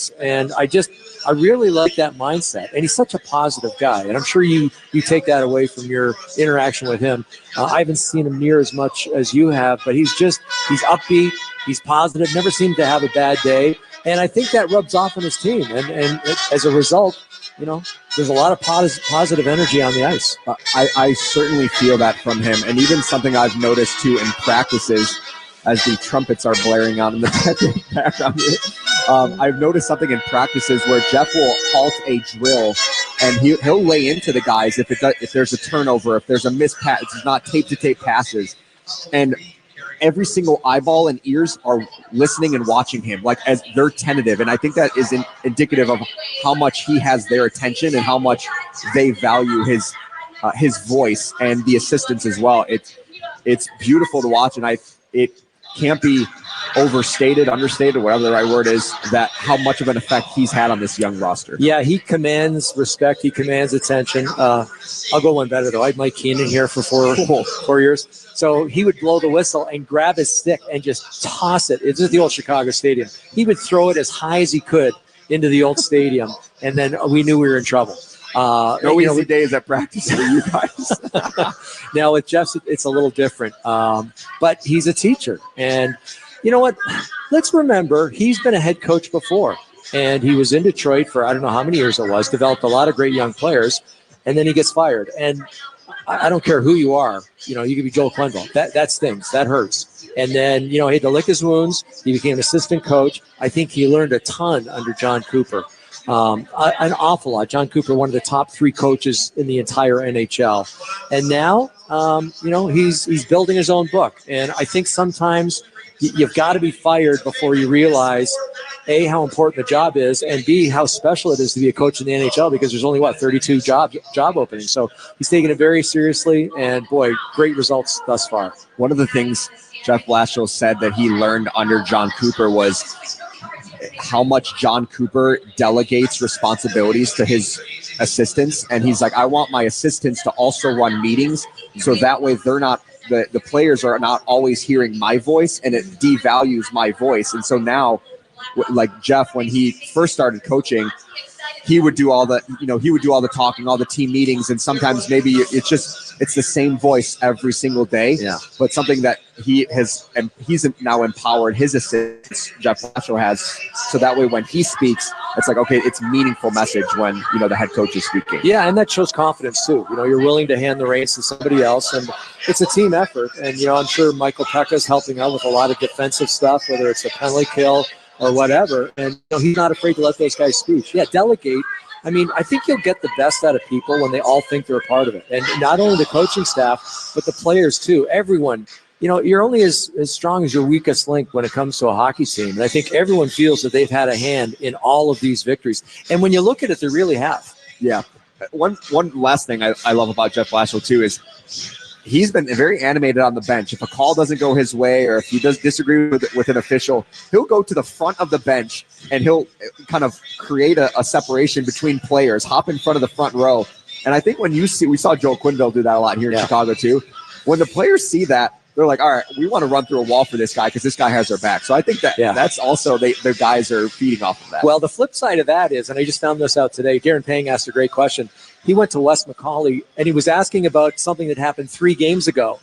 is. And I really like that mindset. And he's such a positive guy. And I'm sure you take that away from your interaction with him. I haven't seen him near as much as you have, but he's upbeat, he's positive, never seemed to have a bad day. And I think that rubs off on his team. And as a result, there's a lot of positive energy on the ice. I certainly feel that from him. And even something I've noticed too in practices, as the trumpets are blaring out in the background here, I've noticed something in practices where Jeff will halt a drill and he'll lay into the guys if there's a turnover, if there's a missed pass, it's not tape-to-tape passes. And every single eyeball and ears are listening and watching him, like as they're tentative. And I think that is indicative of how much he has their attention and how much they value his voice and the assistants as well. It's beautiful to watch, and it can't be overstated, understated, whatever the right word is, that how much of an effect he's had on this young roster. Yeah, he commands respect. He commands attention. I'll go one better, though. I had Mike Keenan here for 4 years. So he would blow the whistle and grab his stick and just toss it. It's at the old Chicago Stadium. He would throw it as high as he could into the old stadium, and then we knew we were in trouble. No easy days at practice for you guys. Now with Jeff, it's a little different, but he's a teacher. And you know what? Let's remember, he's been a head coach before, and he was in Detroit for I don't know how many years it was, developed a lot of great young players, and then he gets fired. And I don't care who you are. You could be Joel Quenneville. That stings. That hurts. And then, he had to lick his wounds. He became an assistant coach. I think he learned a ton under John Cooper. An awful lot. John Cooper, one of the top 3 coaches in the entire NHL. And now, he's building his own book. And I think sometimes you've got to be fired before you realize, A, how important the job is, and B, how special it is to be a coach in the NHL, because there's only, 32 job openings. So he's taking it very seriously, and, boy, great results thus far. One of the things Jeff Blashill said that he learned under John Cooper was how much John Cooper delegates responsibilities to his assistants. And he's like, I want my assistants to also run meetings, so that way they're not the players are not always hearing my voice, and it devalues my voice. And so now, like Jeff, when he first started coaching, he would do all the talking, all the team meetings, and sometimes maybe it's the same voice every single day. Yeah. But something that he's now empowered his assistants, Jeff Blashill has, so that way when he speaks, it's like, okay, it's a meaningful message when the head coach is speaking. Yeah, and that shows confidence too. You're willing to hand the reins to somebody else, and it's a team effort. And I'm sure Michael Pekka's helping out with a lot of defensive stuff, whether it's a penalty kill or whatever. And he's not afraid to let those guys speak. Yeah, delegate. I mean, I think you'll get the best out of people when they all think they're a part of it. And not only the coaching staff, but the players too. Everyone, you're only as strong as your weakest link when it comes to a hockey team. And I think everyone feels that they've had a hand in all of these victories. And when you look at it, they really have. Yeah. One last thing I love about Jeff Blashill too is he's been very animated on the bench. If a call doesn't go his way, or if he does disagree with an official, he'll go to the front of the bench and he'll kind of create a separation between players, hop in front of the front row. And I think we saw Joel Quenneville do that a lot here in Chicago too. When the players see that, they're like, all right, we want to run through a wall for this guy because this guy has our back. So I think that's also their guys are feeding off of that. Well, the flip side of that is, and I just found this out today, Darren Pang asked a great question. He went to Wes McCauley, and he was asking about something that happened 3 games ago.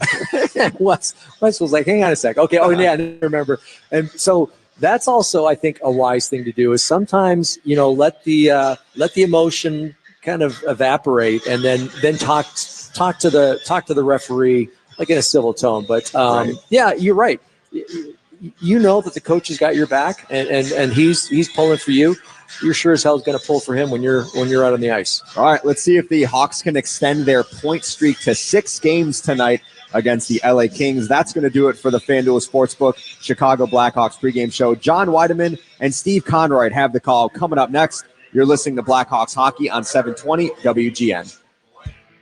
And Wes was like, hang on a sec. Okay, yeah, I didn't remember. And so that's also, I think, a wise thing to do is sometimes, let the emotion kind of evaporate, and then talk to the referee like in a civil tone. But right. Yeah, you're right. That the coach has got your back, and he's pulling for you. You're sure as hell is going to pull for him when you're out on the ice. All right, let's see if the Hawks can extend their point streak to 6 games tonight against the LA Kings. That's going to do it for the FanDuel Sportsbook Chicago Blackhawks pregame show. John Weideman and Steve Conroy have the call. Coming up next, you're listening to Blackhawks Hockey on 720 WGN.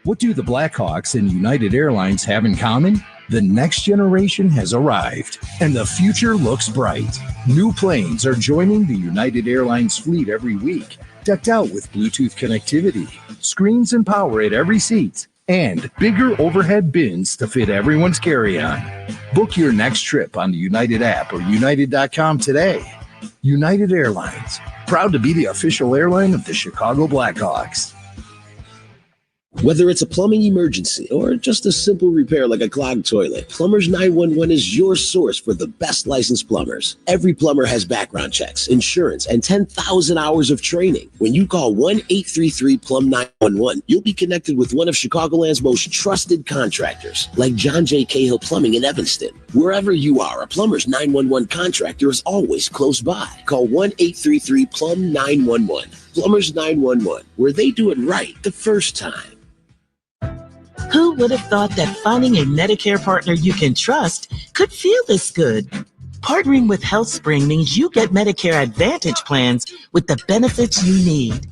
What do the Blackhawks and United Airlines have in common? The next generation has arrived, and the future looks bright. New planes are joining the United Airlines fleet every week, decked out with Bluetooth connectivity, screens and power at every seat, and bigger overhead bins to fit everyone's carry-on. Book your next trip on the United app or United.com today. United Airlines. Proud to be the official airline of the Chicago Blackhawks. Whether it's a plumbing emergency or just a simple repair like a clogged toilet, Plumbers 911 is your source for the best licensed plumbers. Every plumber has background checks, insurance, and 10,000 hours of training. When you call 1-833-PLUM-911, you'll be connected with one of Chicagoland's most trusted contractors, like John J. Cahill Plumbing in Evanston. Wherever you are, a Plumbers 911 contractor is always close by. Call 1-833-PLUM-911. Plumbers 911, where they do it right the first time. Who would have thought that finding a Medicare partner you can trust could feel this good? Partnering with HealthSpring means you get Medicare Advantage plans with the benefits you need.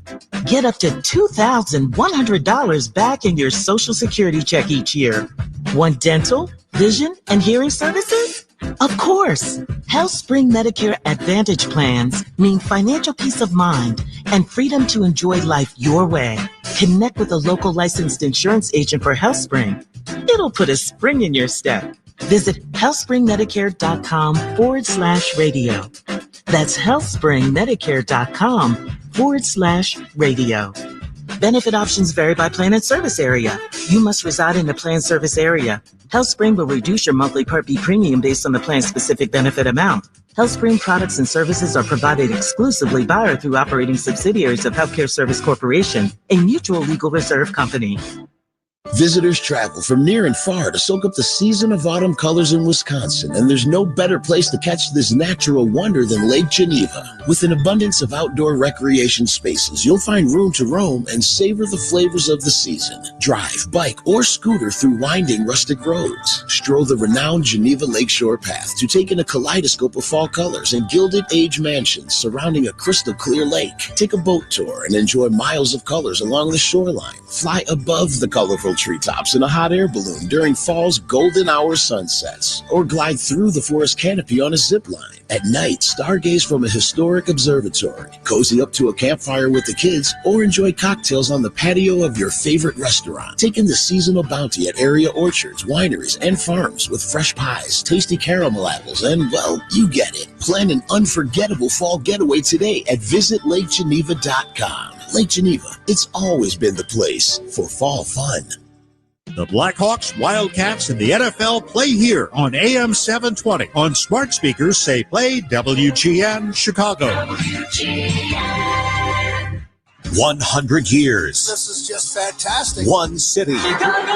Get up to $2,100 back in your Social Security check each year. Want dental, vision, and hearing services? Of course. HealthSpring Medicare Advantage plans mean financial peace of mind and freedom to enjoy life your way. Connect with a local licensed insurance agent for HealthSpring. It'll put a spring in your step. Visit healthspringmedicare.com/radio. That's healthspringmedicare.com/radio. Benefit options vary by plan and service area. You must reside in the plan service area. HealthSpring will reduce your monthly Part B premium based on the plan's specific benefit amount. HealthSpring products and services are provided exclusively by or through operating subsidiaries of Healthcare Service Corporation, a mutual legal reserve company. Visitors travel from near and far to soak up the season of autumn colors in Wisconsin, and there's no better place to catch this natural wonder than Lake Geneva. With an abundance of outdoor recreation spaces, you'll find room to roam and savor the flavors of the season. Drive, bike, or scooter through winding rustic roads. Stroll the renowned Geneva Lakeshore Path to take in a kaleidoscope of fall colors and gilded age mansions surrounding a crystal clear lake. Take a boat tour and enjoy miles of colors along the shoreline. Fly above the colorful treetops in a hot air balloon during fall's golden hour sunsets, or glide through the forest canopy on a zip line. At night, stargaze from a historic observatory, cozy up to a campfire with the kids, or enjoy cocktails on the patio of your favorite restaurant. Take in the seasonal bounty at area orchards, wineries, and farms with fresh pies, tasty caramel apples, and, well, you get it. Plan an unforgettable fall getaway today at visitlakegeneva.com. Lake Geneva, it's always been the place for fall fun. The Blackhawks, Wildcats, and the NFL play here on AM 720. On smart speakers, say play WGN Chicago. WGN. 100 years. This is just fantastic. One city. Chicago.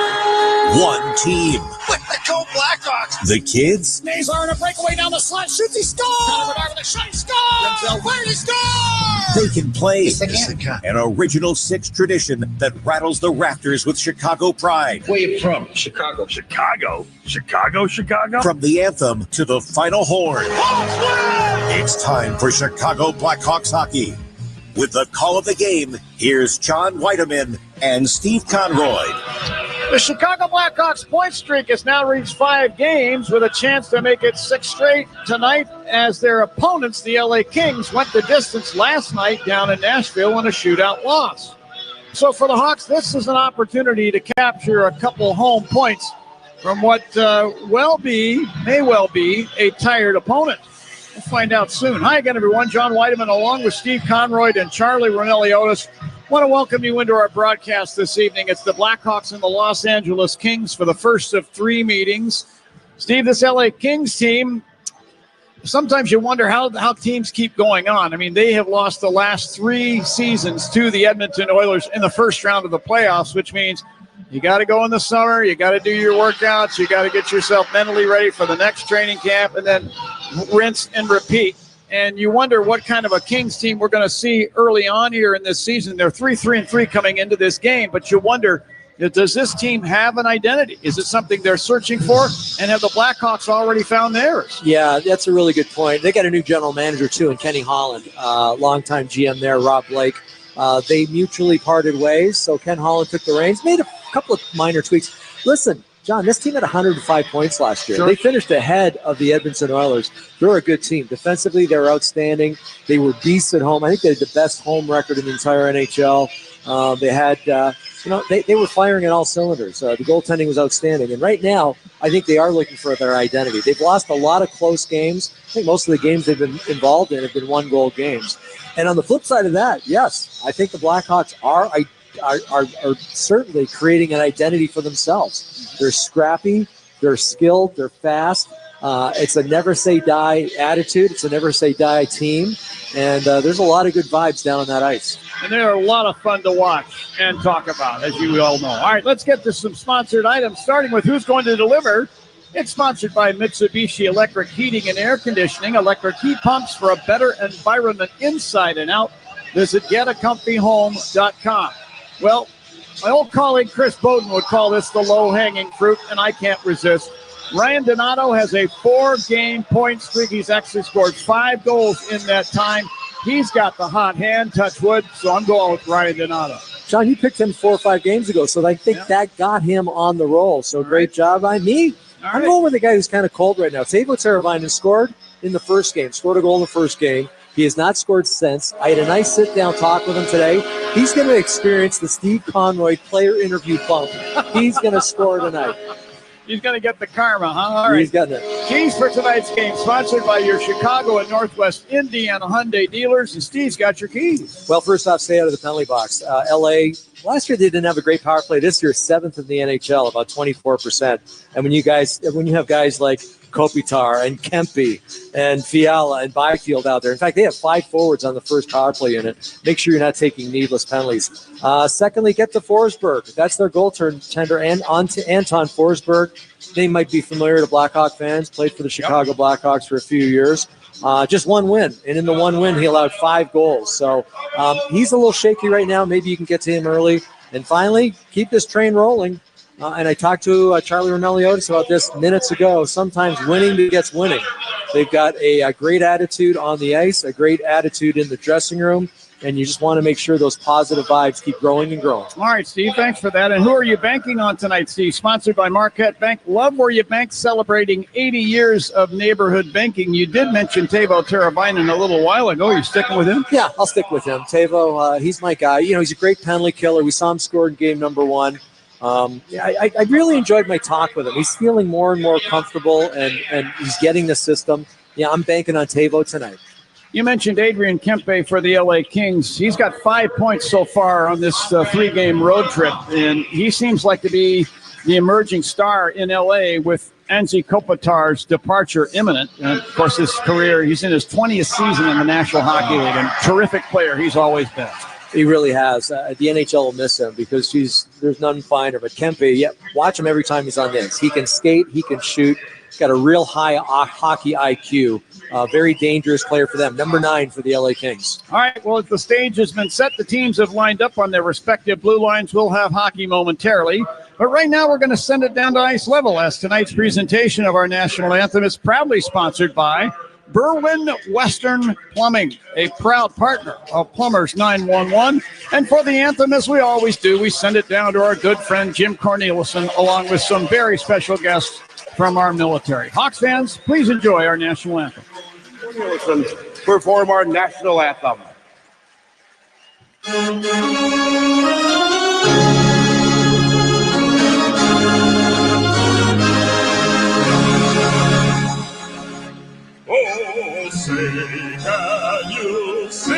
One team. Way to go, Blackhawks. The kids. Nazar in a breakaway down the slot. Shoots, he scores. With a shot, he scores. Where did he score? They can play an original six tradition that rattles the rafters with Chicago pride. Where you from? Chicago. Chicago? Chicago, Chicago? From the anthem to the final horn. It's time for Chicago Blackhawks hockey. With the call of the game, here's John Whiteman and Steve Conroy. The Chicago Blackhawks point streak has now reached 5 games with a chance to make it 6 straight tonight as their opponents, the LA Kings, went the distance last night down in Nashville in a shootout loss. So for the Hawks, this is an opportunity to capture a couple home points from what may well be a tired opponent. We'll find out soon. Hi again, everyone. John Whiteman along with Steve Conroy and Charlie Ronelli-Otis. I want to welcome you into our broadcast this evening. It's the Blackhawks and the Los Angeles Kings for the first of 3 meetings. Steve, this LA Kings team, sometimes you wonder how teams keep going on. I mean, they have lost the last 3 seasons to the Edmonton Oilers in the first round of the playoffs, which means you got to go in the summer, you got to do your workouts, you got to get yourself mentally ready for the next training camp, and then rinse and repeat. And you wonder what kind of a Kings team we're going to see early on here in this season. They're 3-3-3 coming into this game, but you wonder, does this team have an identity? Is it something they're searching for? And have the Blackhawks already found theirs? Yeah, that's a really good point. They got a new general manager, too, in Kenny Holland, longtime GM there, Rob Blake. They mutually parted ways, so Ken Holland took the reins, made a couple of minor tweaks. Listen, John, this team had 105 points last year. Sure. They finished ahead of the Edmonton Oilers. They're a good team. Defensively, they were outstanding. They were beasts at home. I think they had the best home record in the entire NHL. They had, they were firing at all cylinders. The goaltending was outstanding. And right now, I think they are looking for their identity. They've lost a lot of close games. I think most of the games they've been involved in have been 1-goal games. And on the flip side of that, yes, I think the Blackhawks are certainly creating an identity for themselves. They're scrappy, they're skilled, they're fast. It's a never say die attitude. It's a never say die team. And there's a lot of good vibes down on that ice. And they're a lot of fun to watch and talk about, as you all know. All right, let's get to some sponsored items, starting with who's going to deliver. It's sponsored by Mitsubishi Electric Heating and Air Conditioning, electric heat pumps for a better environment inside and out. Visit getacomfyhome.com. Well, my old colleague Chris Bowden would call this the low-hanging fruit, and I can't resist. Ryan Donato has a 4-game point streak. He's actually scored 5 goals in that time. He's got the hot hand, touch wood, so I'm going with Ryan Donato. John, you picked him 4 or 5 games ago, so I think that got him on the roll. So great job by me. I'm going with the guy who's kind of cold right now. Teuvo Teravainen scored in the first game, scored a goal in the first game. He has not scored since. I had a nice sit-down talk with him today. He's going to experience the Steve Conroy player interview bump. He's going to score tonight. He's going to get the karma, huh? All right. He's got it. Keys for tonight's game, sponsored by your Chicago and Northwest Indiana Hyundai dealers. And Steve's got your keys. Well, first off, stay out of the penalty box. L.A., last year they didn't have a great power play. This year, 7th in the NHL, about 24%. And when you have guys like Kopitar and Kempe and Fiala and Byfield out there. In fact, they have 5 forwards on the first power play unit. Make sure you're not taking needless penalties. Secondly, get to Forsberg. That's their goaltender, and on to Anton Forsberg. They might be familiar to Blackhawk fans. Played for the Chicago Blackhawks for a few years. Just 1 win. And in the 1 win, he allowed 5 goals. So he's a little shaky right now. Maybe you can get to him early. And finally, keep this train rolling. And I talked to Charlie Ronelli-Otis about this minutes ago. Sometimes winning begets winning. They've got a great attitude on the ice, a great attitude in the dressing room, and you just want to make sure those positive vibes keep growing and growing. All right, Steve, thanks for that. And who are you banking on tonight, Steve? Sponsored by Marquette Bank. Love where you bank, celebrating 80 years of neighborhood banking. You did mention Teuvo Teravainen a little while ago. You're sticking with him? Yeah, I'll stick with him. Teuvo, he's my guy. He's a great penalty killer. We saw him score in game number 1. I really enjoyed my talk with him. He's feeling more and more comfortable, and he's getting the system. Yeah, I'm banking on Teuvo tonight. You mentioned Adrian Kempe for the LA Kings. He's got 5 points so far on this 3-game road trip, and he seems like to be the emerging star in LA with Anze Kopitar's departure imminent. And of course, his career, he's in his 20th season in the National Hockey League, and terrific player he's always been. He really has. The NHL will miss him because there's none finer. But Kempe, watch him every time he's on this. He can skate, he can shoot. He's got a real high hockey IQ. Very dangerous player for them. Number 9 for the LA Kings. All right, well, if the stage has been set, the teams have lined up on their respective blue lines. We'll have hockey momentarily. But right now, we're going to send it down to ice level, as tonight's presentation of our national anthem is proudly sponsored by Berwyn Western Plumbing, a proud partner of Plumbers 911. And for the anthem, as we always do, we send it down to our good friend Jim Cornelison, along with some very special guests from our military. Hawks fans, please enjoy our national anthem. Cornelison perform our national anthem. Oh, say, can you see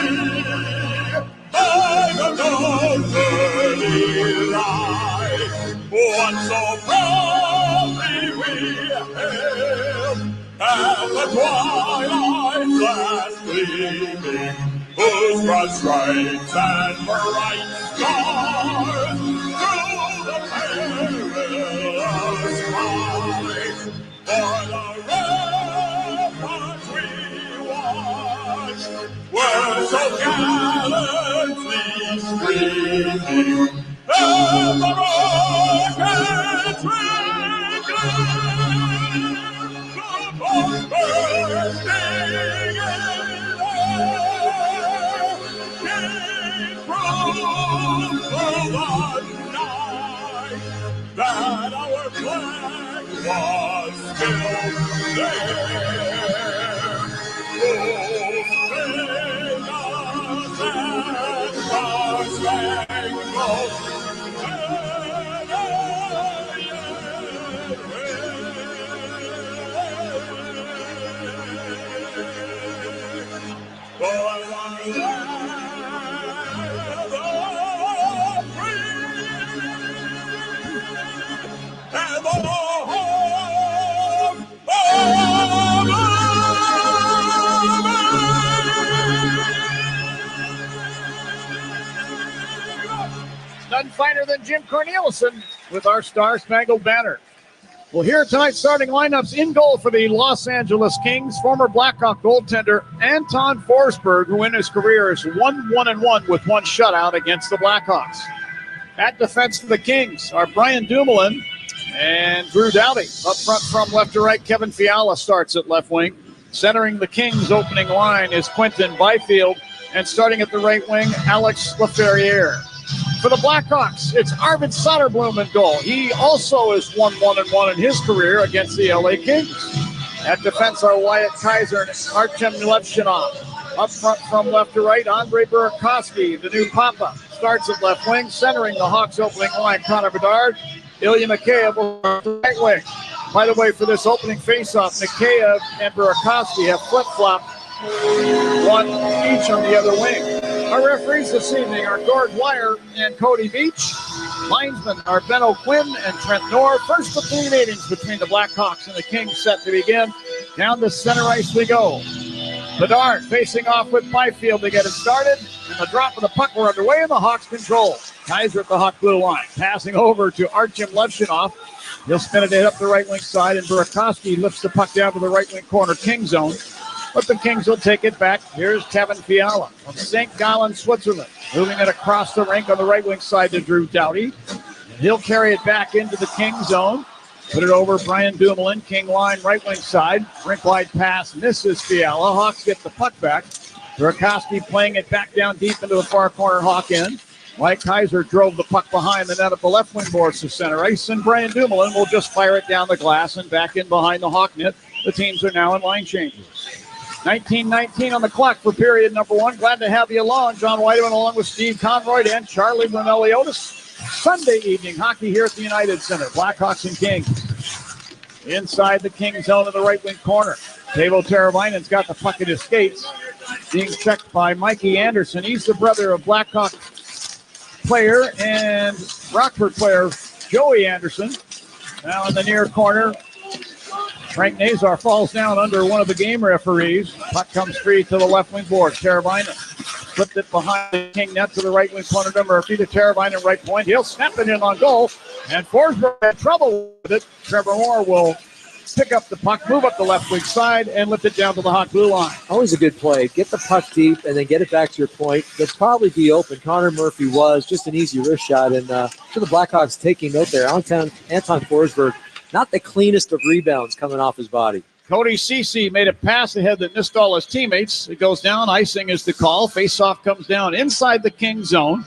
by the dawn's early light what so proudly we hailed, and the twilight's last gleaming, whose broad stripes and bright stars through the perilous fight for the ramparts we watched were so gallantly streaming, and the rockets ringing, the bombs bursting in air, came through the night that our flag was still there. Oh, sing us and our none finer than Jim Cornelison with our Star Spangled Banner. Well, here are tonight's starting lineups. In goal for the Los Angeles Kings, former Blackhawk goaltender Anton Forsberg, who in his career is 1-1-1 with one shutout against the Blackhawks. At defense for the Kings are Brian Dumoulin and Drew Doughty. Up front from left to right, Kevin Fiala starts at left wing. Centering the Kings' opening line is Quentin Byfield. And starting at the right wing, Alex Laferriere. For the Blackhawks, it's Arvid Soderblom in goal. He also is 1-1-1 in his career against the LA Kings. At defense are Wyatt Kaiser and Artem Levchinov. Up front from left to right, Andre Burakovsky, the new Papa, starts at left wing. Centering the Hawks' opening line, Connor Bedard. Ilya Mikheyev will start the right wing. By the way, for this opening faceoff, Mikheyev and Burakovsky have flip-flopped, one each on the other wing. Our referees this evening are Gord Dwyer and Cody Beach. Linesmen are Ben O'Quinn and Trent Knorr. First of 3 innings between the Blackhawks and the Kings set to begin. Down the center ice we go. Bedard facing off with Byfield to get it started. And the drop of the puck were underway and the Hawks control. Kaiser at the Hawk blue line. Passing over to Artem Levchinov. He'll spin it up the right wing side, and Burakovsky lifts the puck down to the right wing corner King zone. But the Kings will take it back. Here's Kevin Fiala from St. Gallen, Switzerland. Moving it across the rink on the right wing side to Drew Doughty. And he'll carry it back into the King zone. Put it over Brian Dumoulin, King line, right wing side. Rink wide pass misses Fiala. Hawks get the puck back. Burakovsky playing it back down deep into the far corner Hawk end. Mike Kaiser drove the puck behind the net at the left wing boards to center ice, and Brian Dumoulin will just fire it down the glass and back in behind the Hawk net. The teams are now in line changes. 19-19 on the clock for period number 1. Glad to have you along. John Whiteman along with Steve Conroy and Charlie Brunelli-Otis. Sunday evening hockey here at the United Center. Blackhawks and Kings. Inside the King zone in the right wing corner. Teuvo Teravainen's got the puck at his skates. Being checked by Mikey Anderson. He's the brother of Blackhawk player and Rockford player Joey Anderson. Now in the near corner, Frank Nazar falls down under one of the game referees. Puck comes free to the left wing board. Teravainen flipped it behind the King net to the right wing corner to Murphy. To Teravainen right point. He'll snap it in on goal. And Forsberg had trouble with it. Trevor Moore will pick up the puck, move up the left wing side, and lift it down to the Hawk blue line. Always a good play. Get the puck deep and then get it back to your point. They'll probably be open. Connor Murphy was just an easy wrist shot. And for the Blackhawks taking note there, Anton Forsberg, not the cleanest of rebounds coming off his body. Cody Ceci made a pass ahead that missed all his teammates. It goes down. Icing is the call. Face-off comes down inside the King zone.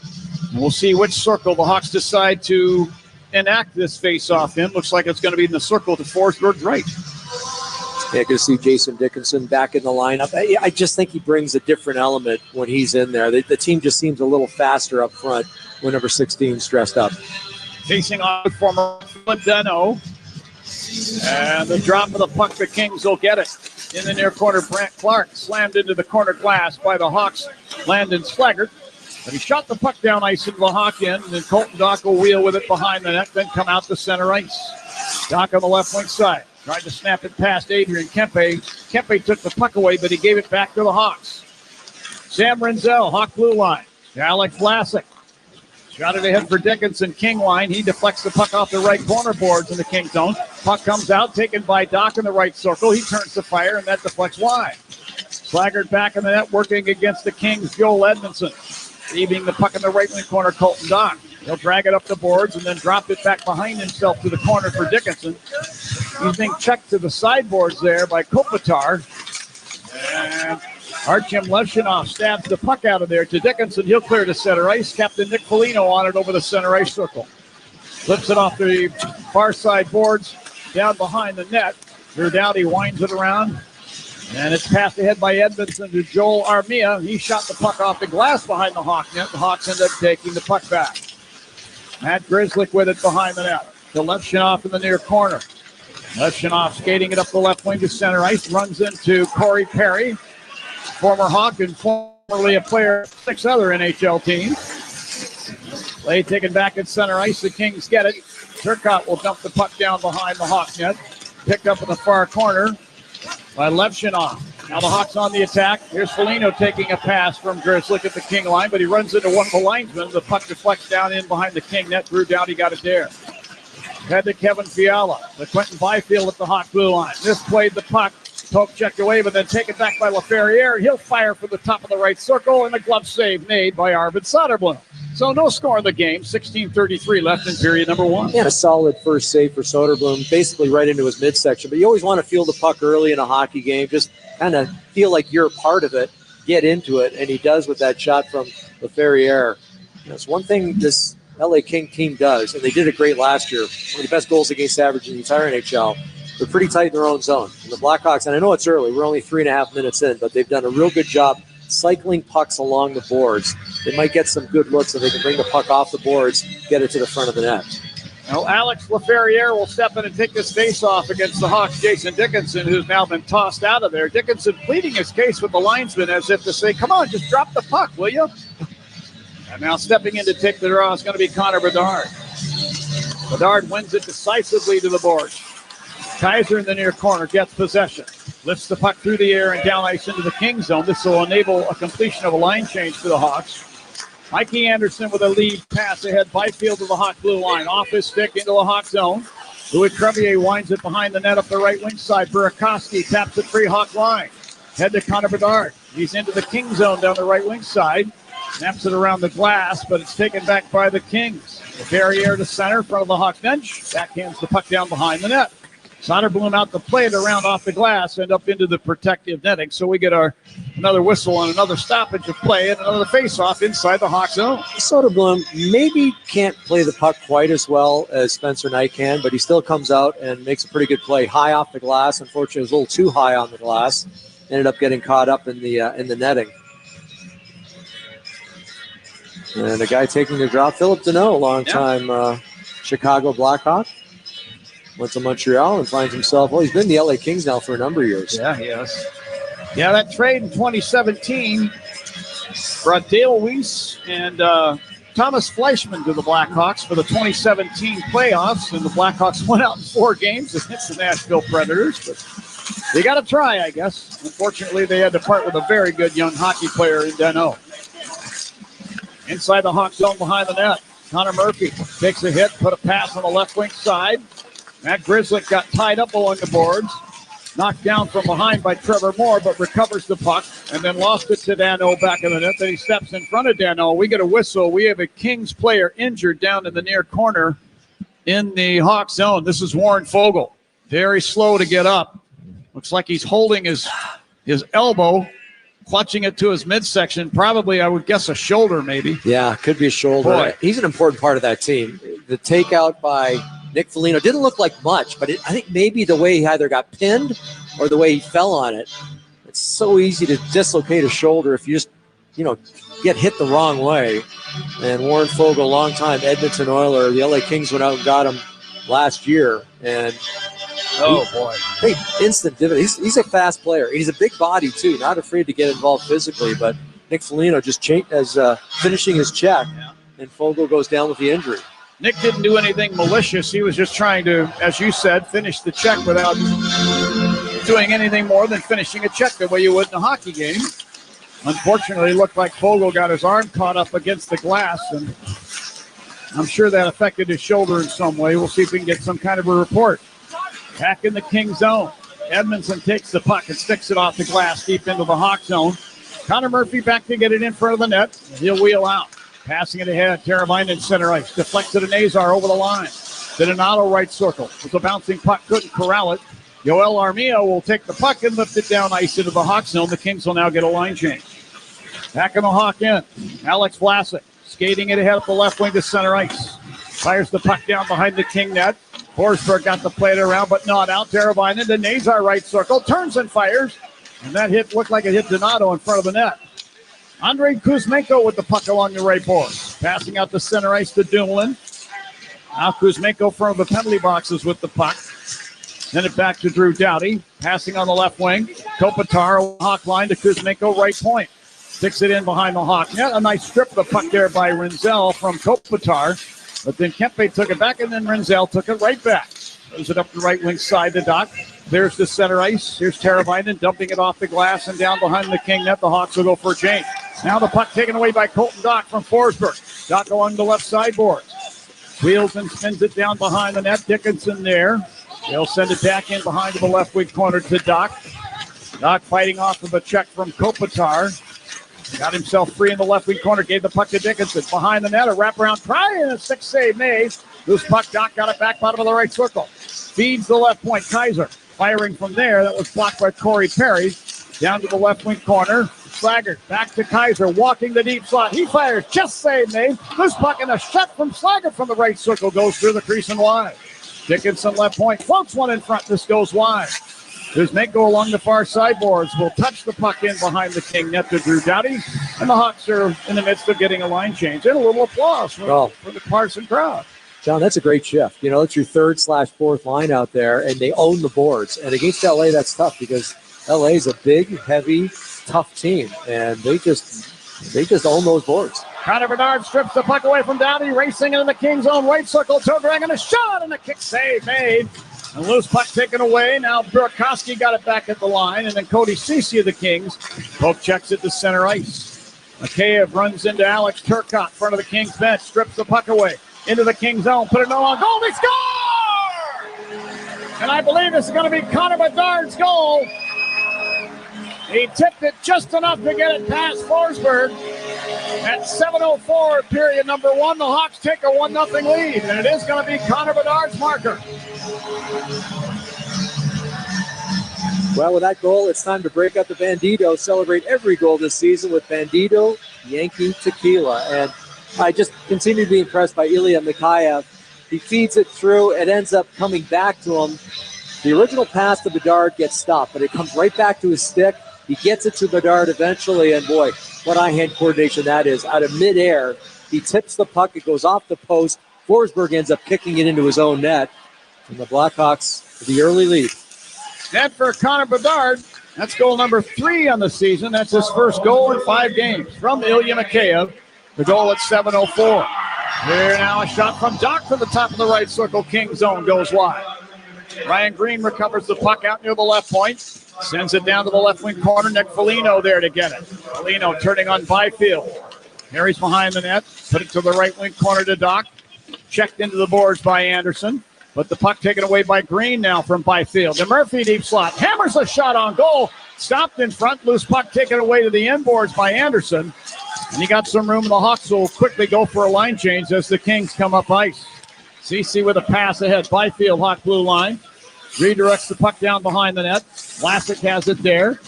And we'll see which circle the Hawks decide to enact this face-off in. Looks like it's going to be in the circle to Forsberg's right. Yeah, good to see Jason Dickinson back in the lineup. I just think he brings a different element when he's in there. The team just seems a little faster up front when number 16 is dressed up. Facing off former Dano. And the drop of the puck, the Kings will get it. In the near corner, Brant Clark slammed into the corner glass by the Hawks, Landon Slaggert. But he shot the puck down ice into the Hawk end, and then Colton Dock will wheel with it behind the net, then come out to center ice. Dock on the left wing side. Tried to snap it past Adrian Kempe. Kempe took the puck away, but he gave it back to the Hawks. Sam Renzel, Hawk blue line. Alex Vlasic. Shot it ahead for Dickinson, King line. He deflects the puck off the right corner boards in the King zone. Puck comes out, taken by Dock in the right circle. He turns to fire, and that deflects wide. Slaggert back in the net, working against the Kings, Joel Edmondson. Leaving the puck in the right wing corner, Colton Dock. He'll drag it up the boards and then drop it back behind himself to the corner for Dickinson. He's being checked to the sideboards there by Kopitar. And Artem Levchinov stabs the puck out of there to Dickinson. He'll clear to center ice. Captain Nick Foligno on it over the center ice circle. Flips it off the far side boards down behind the net. Drew Doughty winds it around. And it's passed ahead by Edmondson to Joel Armia. He shot the puck off the glass behind the Hawk net. The Hawks end up taking the puck back. Matt Grzelcyk with it behind the net. To Levchinov in the near corner. Levchinov skating it up the left wing to center ice. Runs into Corey Perry, former Hawk and formerly a player of 6 other NHL teams. Play taken back at center ice. The Kings get it. Turcotte will dump the puck down behind the Hawk net. Picked up in the far corner by Levchinov. Now the Hawks on the attack. Here's Foligno taking a pass from Grizzlick at the King line, but he runs into one of the linesmen. The puck deflects down in behind the King net. Drew Doughty got it there. Head to Kevin Fiala. The Quentin Byfield at the Hawk blue line. Misplayed the puck. Poke checked away, but then taken back by LaFerriere. He'll fire from the top of the right circle, and a glove save made by Arvid Soderblom. So no score in the game. 16:33 left in period number 1. Yeah, a solid first save for Soderblom, basically right into his midsection. But you always want to feel the puck early in a hockey game. Just kind of feel like you're a part of it, get into it, and he does with that shot from LaFerriere. It's one thing this LA King team does, and they did it great last year. One of the best goals against average in the entire NHL. They're pretty tight in their own zone. And the Blackhawks, and I know it's early, we're only 3.5 minutes in, but they've done a real good job cycling pucks along the boards. They might get some good looks if they can bring the puck off the boards, get it to the front of the net. Now Alex LaFerriere will step in and take this face-off against the Hawks' Jason Dickinson, who's now been tossed out of there. Dickinson pleading his case with the linesman as if to say, come on, just drop the puck, will you? And now stepping in to take the draw is going to be Connor Bedard. Bedard wins it decisively to the boards. Kaiser in the near corner gets possession. Lifts the puck through the air and down ice into the King zone. This will enable a completion of a line change for the Hawks. Mikey Anderson with a lead pass ahead. Byfield to the Hawk blue line. Off his stick into the Hawk zone. Louis Crevier winds it behind the net up the right wing side. Burakovsky taps it free Hawk line. Head to Connor Bedard. He's into the King zone down the right wing side. Snaps it around the glass, but it's taken back by the Kings. The barrier to center, front of the Hawks bench. Backhands the puck down behind the net. Soderblom out to play it around off the glass and up into the protective netting. So we get another whistle and another stoppage of play and another face-off inside the Hawk zone. Soderblom maybe can't play the puck quite as well as Spencer Knight can, but he still comes out and makes a pretty good play. High off the glass. Unfortunately, it was a little too high on the glass. Ended up getting caught up in the netting. And the guy taking the drop, Philip Deneau, long-time Chicago Blackhawk. Went to Montreal and finds himself, he's been in the LA Kings now for a number of years. Yeah, he has. Yeah, that trade in 2017 brought Dale Weiss and Thomas Fleischman to the Blackhawks for the 2017 playoffs, and the Blackhawks went out in 4 games against the Nashville Predators, but they got to try, I guess. Unfortunately, they had to part with a very good young hockey player in Deneau. Inside the Hawk zone behind the net, Connor Murphy takes a hit, put a pass on the left wing side. Matt Grizzlick got tied up along the boards, knocked down from behind by Trevor Moore, but recovers the puck and then lost it to Dano back in the net. Then he steps in front of Dano. We get a whistle. We have a Kings player injured down in the near corner in the Hawk zone. This is Warren Fogle. Very slow to get up. Looks like he's holding his elbow, clutching it to his midsection. Probably, I would guess, a shoulder maybe. Yeah, could be a shoulder. Boy. He's an important part of that team. The takeout by Nick Foligno didn't look like much, but I think maybe the way he either got pinned or the way he fell on it. It's so easy to dislocate a shoulder if you just, get hit the wrong way. And Warren Fogle, longtime Edmonton Oiler, the LA Kings went out and got him last year. And hey, instant dividend. He's a fast player. He's a big body too, not afraid to get involved physically. But Nick Foligno just finishing his check, and Fogle goes down with the injury. Nick didn't do anything malicious. He was just trying to, as you said, finish the check without doing anything more than finishing a check the way you would in a hockey game. Unfortunately, it looked like Fogle got his arm caught up against the glass, and I'm sure that affected his shoulder in some way. We'll see if we can get some kind of a report. Back in the King zone. Edmondson takes the puck and sticks it off the glass deep into the Hawk zone. Connor Murphy back to get it in front of the net. He'll wheel out. Passing it ahead. Teravainen center ice. Deflects to Nazar over the line. To Donato right circle. With a bouncing puck, couldn't corral it. Yoel Armia will take the puck and lift it down ice into the Hawk zone. The Kings will now get a line change. Back in the Hawk end. Alex Vlasic skating it ahead up the left wing to center ice. Fires the puck down behind the King net. Forsberg got the play around, but not out. Teravainen to Nazar right circle. Turns and fires. And that hit looked like it hit Donato in front of the net. Andrei Kuzmenko with the puck along the right boards. Passing out the center ice to Dumoulin. Now Kuzmenko from the penalty boxes with the puck. Send it back to Drew Doughty. Passing on the left wing. Kopitar, Hawk line to Kuzmenko, right point. Sticks it in behind the Hawk net. A nice strip of the puck there by Renzel from Kopitar. But then Kempe took it back, and then Renzel took it right back. Throws it up the right wing side to Doc. There's the center ice. Here's Teravainen dumping it off the glass and down behind the King net. The Hawks will go for a change. Now the puck taken away by Colton Doc from Forsberg. Doc along the left sideboard. Wheels and spins it down behind the net. Dickinson there. They'll send it back in behind the left wing corner to Doc. Doc fighting off of a check from Kopitar. Got himself free in the left wing corner. Gave the puck to Dickinson. Behind the net, a wraparound try and a 6-save made. Loose puck, Doc got it back bottom of the right circle. Feeds the left point. Kaiser firing from there. That was blocked by Corey Perry. Down to the left wing corner. Slaggert back to Kaiser. Walking the deep slot. He fires. Just save made. Loose puck and a shot from Slaggert from the right circle. Goes through the crease and wide. Dickinson left point. Floats one in front. This goes wide. Kuzmenko along the far sideboards will touch the puck in behind the King net to Drew Doughty. And the Hawks are in the midst of getting a line change. And a little applause for the Carson crowd. John, that's a great shift. You know, it's your 3rd/4th line out there, and they own the boards. And against LA, that's tough because LA is a big, heavy, tough team, and they just own those boards. Connor Bedard strips the puck away from Doughty, racing into the King's own right circle. Toe drag and a shot, and a kick save made. And loose puck taken away. Now Burakovsky got it back at the line, and then Cody Ceci of the Kings. Poke checks it to center ice. Mikheyev runs into Alex Turcotte in front of the Kings bench, strips the puck away. Into the King zone, put it on goal, they score! And I believe this is going to be Connor Bedard's goal. He tipped it just enough to get it past Forsberg. At 7:04, period number 1, the Hawks take a 1-0 lead, and it is going to be Connor Bedard's marker. Well, with that goal, it's time to break up the Bandito. Celebrate every goal this season with Bandito Yankee Tequila. And I just continue to be impressed by Ilya Mikheyev. He feeds it through. It ends up coming back to him. The original pass to Bedard gets stopped, but it comes right back to his stick. He gets it to Bedard eventually, and boy, what eye-hand coordination that is. Out of midair, he tips the puck. It goes off the post. Forsberg ends up kicking it into his own net. And the Blackhawks with the early lead. Net for Connor Bedard. That's goal number 3 on the season. That's his first goal in 5 games from Ilya Mikheyev. The goal at 7:04. Here now a shot from Doc from the top of the right circle. King zone goes wide. Ryan Green recovers the puck out near the left point. Sends it down to the left wing corner. Nick Foligno there to get it. Foligno turning on Byfield. Harry's behind the net. Put it to the right wing corner to Doc. Checked into the boards by Anderson. But the puck taken away by Green now from Byfield. And Murphy deep slot. Hammers a shot on goal. Stopped in front. Loose puck taken away to the inboards by Anderson. And you got some room. The Hawks will quickly go for a line change as the Kings come up ice. CC with a pass ahead. Byfield, Hawk blue line. Redirects the puck down behind the net. Vlasic has it there.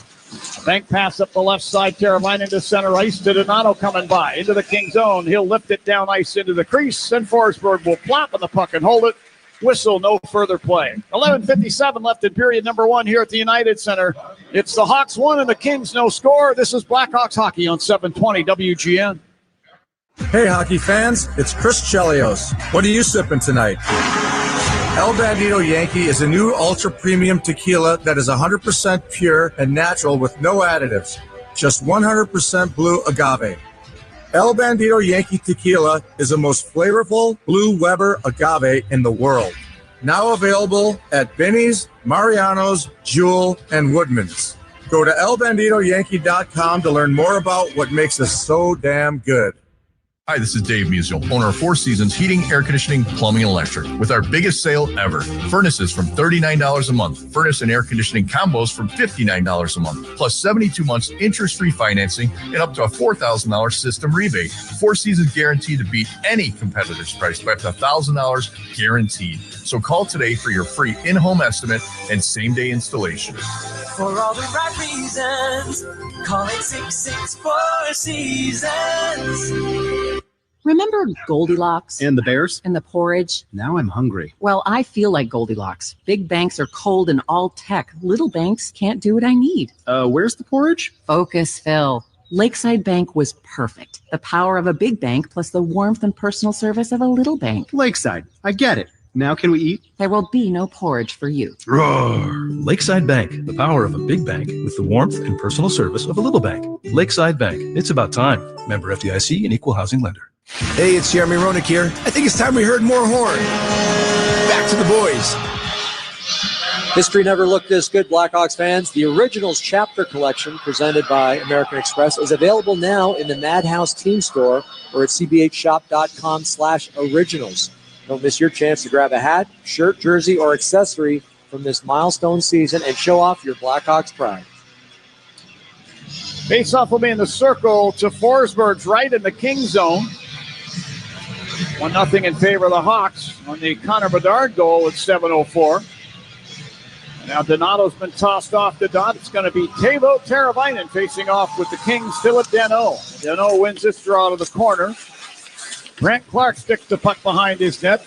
A bank pass up the left side. Teravainen into center ice. Donato coming by. Into the King zone. He'll lift it down ice into the crease. And Forsberg will plop on the puck and hold it. Whistle, no further play. 11:57 left in period number 1 here at the United Center. It's the Hawks 1 and the Kings no score. This is Blackhawks hockey on 720 WGN. Hey, hockey fans, it's Chris Chelios. What are you sipping tonight? El Bandito Yankee is a new ultra-premium tequila that is 100% pure and natural with no additives. Just 100% blue agave. El Bandito Yankee Tequila is the most flavorful Blue Weber agave in the world. Now available at Benny's, Mariano's, Jewel, and Woodman's. Go to elbanditoyankee.com to learn more about what makes us so damn good. Hi, this is Dave Musial, owner of Four Seasons Heating, Air Conditioning, Plumbing, and Electric, with our biggest sale ever. Furnaces from $39 a month. Furnace and air conditioning combos from $59 a month. Plus 72 months interest-free financing and up to a $4,000 system rebate. Four Seasons guaranteed to beat any competitor's price by up to $1,000 guaranteed. So call today for your free in-home estimate and same-day installation. For all the right reasons, call it 664 Seasons. Remember Goldilocks? And the bears? And the porridge? Now I'm hungry. Well, I feel like Goldilocks. Big banks are cold and all tech. Little banks can't do what I need. Where's the porridge? Focus, Phil. Lakeside Bank was perfect. The power of a big bank plus the warmth and personal service of a little bank. Lakeside. I get it. Now can we eat? There will be no porridge for you. Roar! Lakeside Bank, the power of a big bank with the warmth and personal service of a little bank. Lakeside Bank, it's about time. Member FDIC and Equal Housing Lender. Hey, it's Jeremy Roenick here. I think it's time we heard more horn. Back to the boys. History never looked this good, Blackhawks fans. The Originals Chapter Collection, presented by American Express, is available now in the Madhouse Team Store or at cbhshop.com/originals. Don't miss your chance to grab a hat, shirt, jersey, or accessory from this milestone season and show off your Blackhawks pride. Faceoff will be in the circle to Forsberg's right in the King zone. 1-0 in favor of the Hawks on the Connor Bedard goal at 7:04. Now Donato's been tossed off the dot. It's going to be Teuvo Teravainen facing off with the Kings' Philip Danault. Danault wins this draw to the corner. Grant Clark sticks the puck behind his net.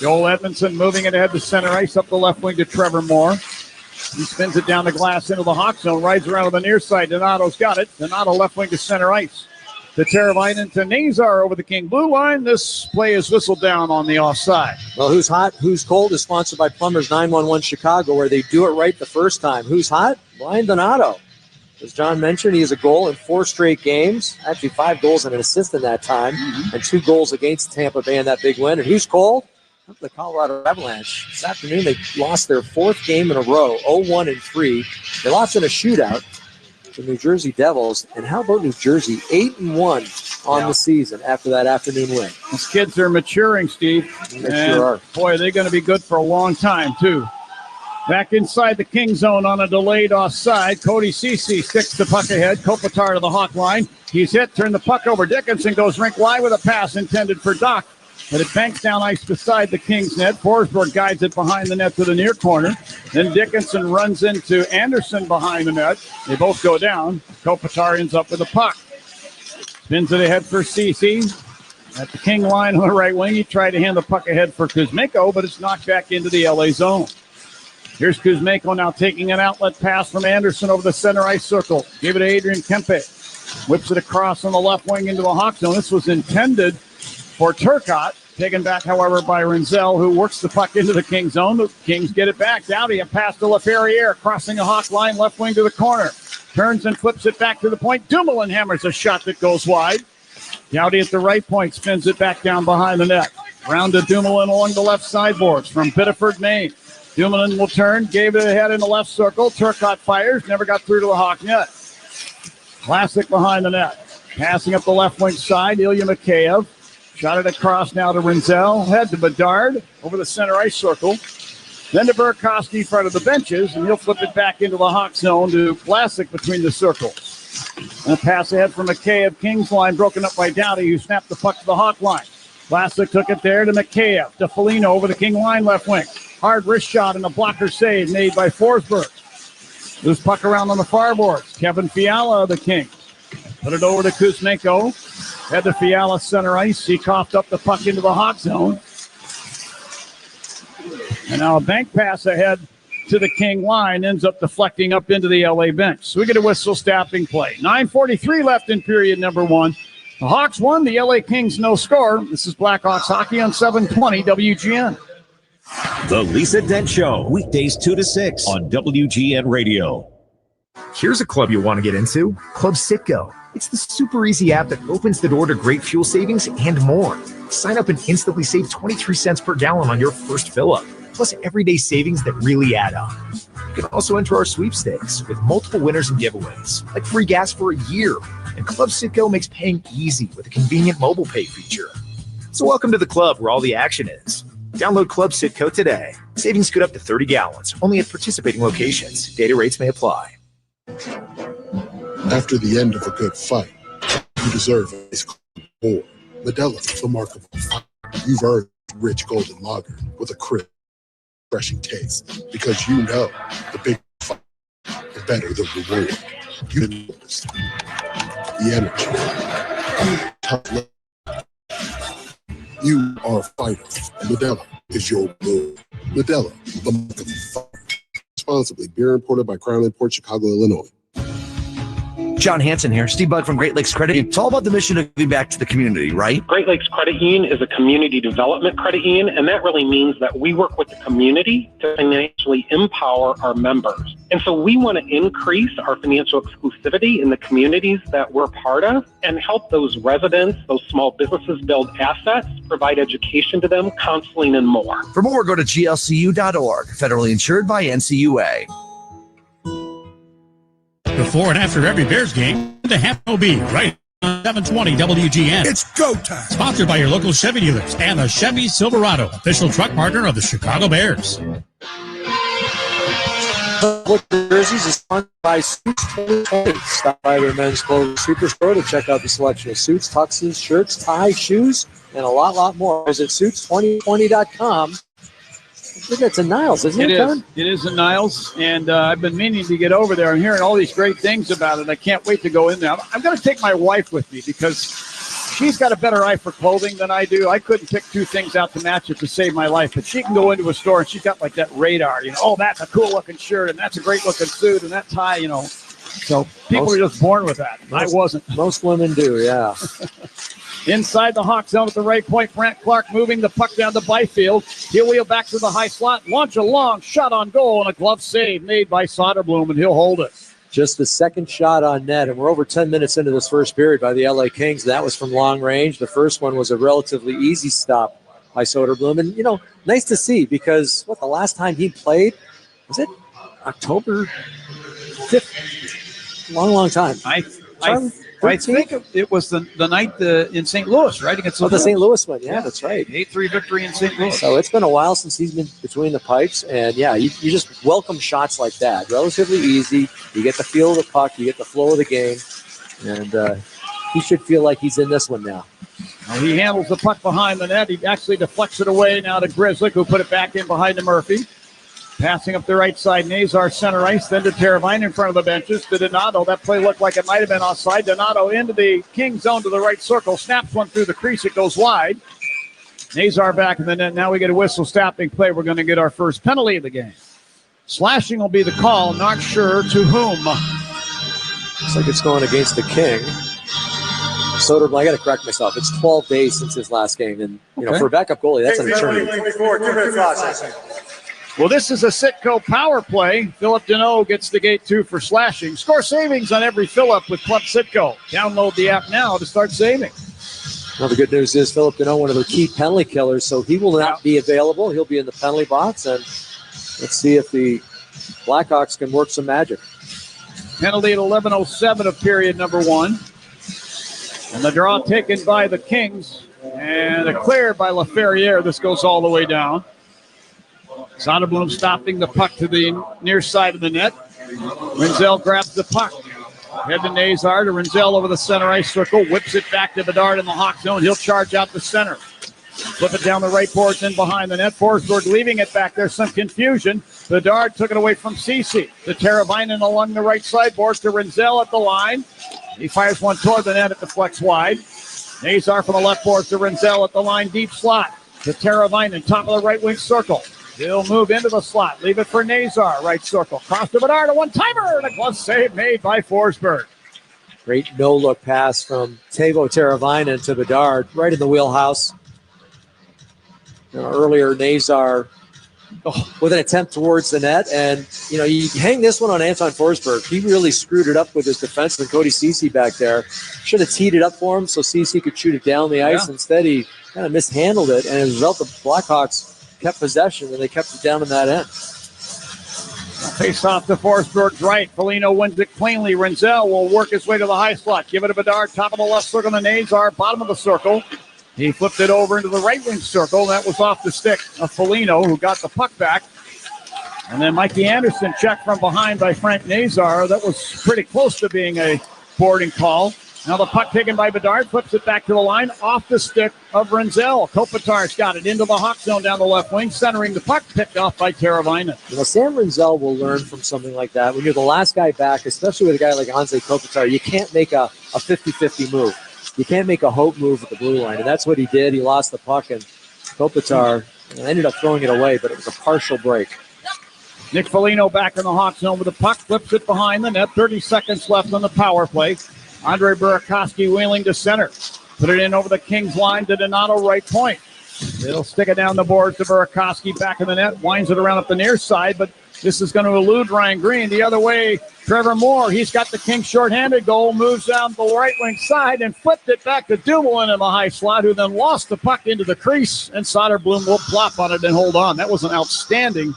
Joel Edmondson moving it ahead to center ice up the left wing to Trevor Moore. He spins it down the glass into the Hawk zone, rides around on the near side. Donato's got it. Donato left wing to center ice. To Teravainen to Nazar over the King blue line. This play is whistled down on the offside. Well, Who's Hot, Who's Cold is sponsored by Plumbers 911 Chicago, where they do it right the first time. Who's hot? Brian Donato. As John mentioned, he has a goal in 4 straight games. Actually, 5 goals and an assist in that time, and 2 goals against Tampa Bay in that big win. And who's cold? The Colorado Avalanche. This afternoon, they lost their 4th game in a row, 0-1-3. They lost in a shootout. The New Jersey Devils. And how about New Jersey? 8-1 on the season after that afternoon win. These kids are maturing, Steve. They sure are. Boy, they're going to be good for a long time, too. Back inside the King zone on a delayed offside. Cody Ceci sticks the puck ahead. Kopitar to the Hawk line. He's hit. Turn the puck over. Dickinson goes rink wide with a pass intended for Doc. But it banks down ice beside the Kings net. Forsberg guides it behind the net to the near corner. Then Dickinson runs into Anderson behind the net. They both go down. Kopitar ends up with the puck. Spins it ahead for Ceci. At the King line on the right wing, he tried to hand the puck ahead for Kuzmenko, but it's knocked back into the LA zone. Here's Kuzmenko now taking an outlet pass from Anderson over the center ice circle. Give it to Adrian Kempe. Whips it across on the left wing into the Hawk zone. This was intended for Turcotte, taken back, however, by Renzel, who works the puck into the King zone. The Kings get it back. Dowdy, a pass to LaFerriere, crossing the Hawk line, left wing to the corner. Turns and flips it back to the point. Dumoulin hammers a shot that goes wide. Dowdy at the right point spins it back down behind the net. Round to Dumoulin along the left sideboards from Biddeford, Maine. Dumoulin will turn, gave it ahead in the left circle. Turcotte fires, never got through to the Hawk net. Classic behind the net. Passing up the left wing side, Ilya Mikheyev. Shot it across now to Renzel. Head to Bedard over the center ice circle. Then to Burakovsky in front of the benches, and he'll flip it back into the Hawk zone to Vlasic between the circles. And a pass ahead from Mikheyev. Kings line broken up by Dowdy, who snapped the puck to the Hawk line. Vlasic took it there to Mikheyev. To Foligno over the King line left wing. Hard wrist shot and a blocker save made by Forsberg. Loose puck around on the far boards. Kevin Fiala of the King. Put it over to Kuzmenko. Head to Fiala center ice. He coughed up the puck into the Hawk zone. And now a bank pass ahead to the King line ends up deflecting up into the LA bench. So we get a whistle stopping play. 9:43 left in period number 1. The Hawks won. The LA Kings no score. This is Blackhawks hockey on 720 WGN. The Lisa Dent Show, weekdays 2 to 6 on WGN Radio. Here's a club you want to get into, Club Citgo. It's the super easy app that opens the door to great fuel savings and more. Sign up and instantly save 23 cents per gallon on your first fill-up, plus everyday savings that really add up. You can also enter our sweepstakes with multiple winners and giveaways, like free gas for a year. And Club Citgo makes paying easy with a convenient mobile pay feature. So welcome to the club where all the action is. Download Club Citgo today. Savings good up to 30 gallons, only at participating locations. Data rates may apply. After the end of a good fight, you deserve a nice cold pour. Modelo, the mark of a fighter. You've earned rich golden lager with a crisp, refreshing taste. Because you know the big fight, the better the reward. You noticed the energy, tough love. You are a fighter, and Modelo is your blood. Modelo, the mark of a fighter. Responsibly, beer imported by Crown Imports, Chicago, Illinois. John Hansen here. Steve Budd from Great Lakes Credit Union. It's all about the mission of giving back to the community, right? Great Lakes Credit Union is a community development credit union, and that really means that we work with the community to financially empower our members. And so we want to increase our financial exclusivity in the communities that we're part of and help those residents, those small businesses build assets, provide education to them, counseling, and more. For more, go to glcu.org, federally insured by NCUA. Before and after every Bears game, the half will be right on 720 WGN. It's go time. Sponsored by your local Chevy dealers and the Chevy Silverado, official truck partner of the Chicago Bears. Look, jerseys is sponsored by Suits 2020. Stop by their men's clothing superstore to check out the selection of suits, tuxes, shirts, ties, shoes, and a lot more. Visit Suits2020.com. I think that's in Niles, isn't it, Kevin? It is in Niles, and I've been meaning to get over there. I'm hearing all these great things about it. I can't wait to go in there. I'm going to take my wife with me because she's got a better eye for clothing than I do. I couldn't pick two things out to match it to save my life, but she can go into a store, and she's got like that radar. Oh, that's a cool-looking shirt, and that's a great-looking suit, and that tie, So people are just born with that. I wasn't. Most women do, yeah. Inside the Hawk zone at the right point, Brant Clark moving the puck down to Byfield. He'll wheel back to the high slot, launch a long shot on goal, and a glove save made by Soderblom, and he'll hold it. Just the second shot on net, and we're over 10 minutes into this first period by the LA Kings. That was from long range. The first one was a relatively easy stop by Soderblom, and, nice to see because, the last time he played, was it October 5th? Long time. I think it was the night in St. Louis, right? Against the St. Louis one. Yeah, that's right. 8-3 victory in St. Louis. So it's been a while since he's been between the pipes. And, you just welcome shots like that. Relatively easy. You get the feel of the puck. You get the flow of the game. And he should feel like he's in this one now. Well, he handles the puck behind the net. He actually deflects it away now to Grizzlick, who put it back in behind to Murphy. Passing up the right side, Nazar center ice, then to Teravainen in front of the benches, to Donato. That play looked like it might have been offside. Donato into the King zone to the right circle, snaps one through the crease, it goes wide. Nazar back in the net. Now we get a whistle stopping play. We're going to get our first penalty of the game. Slashing will be the call, not sure to whom. Looks like it's going against the King. Soderblom, I got to correct myself. It's 12 days since his last game. And, for a backup goalie, that's an eternity. Well, this is a Citgo power play. Philip Deneau gets the gate 2 for slashing. Score savings on every fill-up with Club Citgo. Download the app now to start saving. Well, the good news is Philip Deneau, one of their key penalty killers, so he will not be available. He'll be in the penalty box, and let's see if the Blackhawks can work some magic. Penalty at 11:07 of period number 1. And the draw taken by the Kings, and a clear by LaFerriere. This goes all the way down. Soderblom stopping the puck to the near side of the net. Rinzel grabs the puck. Head to Nazar to Rinzel over the center ice circle. Whips it back to Bedard in the Hawk zone. He'll charge out the center. Flip it down the right boards in behind the net. Forsberg leaving it back there. Some confusion. Bedard took it away from Ceci. To Teravainen along the right side. Boards to Rinzel at the line. He fires one toward the net at the flex wide. Nazar from the left boards to Rinzel at the line. Deep slot. To Teravainen. Top of the right wing circle. He'll move into the slot. Leave it for Nazar. Right circle. Cross to Bedard. A one-timer. And a glove save made by Forsberg. Great no-look pass from Teuvo Teravainen to Bedard. Right in the wheelhouse. Earlier, Nazar with an attempt towards the net. And, you hang this one on Anton Forsberg. He really screwed it up with his defenseman, Cody Ceci, back there. Should have teed it up for him so Ceci could shoot it down the ice. Yeah. Instead, he kind of mishandled it. And as a result, the Blackhawks kept possession, and they kept it down in that end. Face off to Forsberg's right. Foligno wins it cleanly. Rinzel will work his way to the high slot. Give it to Bedard. Top of the left circle to Nazar. Bottom of the circle. He flipped it over into the right wing circle. That was off the stick of Foligno, who got the puck back. And then Mikey Anderson checked from behind by Frank Nazar. That was pretty close to being a boarding call. Now the puck taken by Bedard, flips it back to the line, off the stick of Rinzel. Kopitar's got it into the Hawk zone down the left wing, centering the puck, picked off by Teravainen. Sam Rinzel will learn from something like that. When you're the last guy back, especially with a guy like Anze Kopitar, you can't make a 50-50 move. You can't make a hope move at the blue line, and that's what he did. He lost the puck, and Kopitar ended up throwing it away, but it was a partial break. Nick Foligno back in the Hawks zone with the puck, flips it behind the net. 30 seconds left on the power play. Andre Burakovsky wheeling to center. Put it in over the Kings line to Donato, right point. It'll stick it down the board to Burakovsky back in the net. Winds it around up the near side, but this is going to elude Ryan Green. The other way, Trevor Moore. He's got the Kings shorthanded goal, moves down the right wing side and flipped it back to Dumoulin in the high slot, who then lost the puck into the crease, and Soderblom will plop on it and hold on. That was an outstanding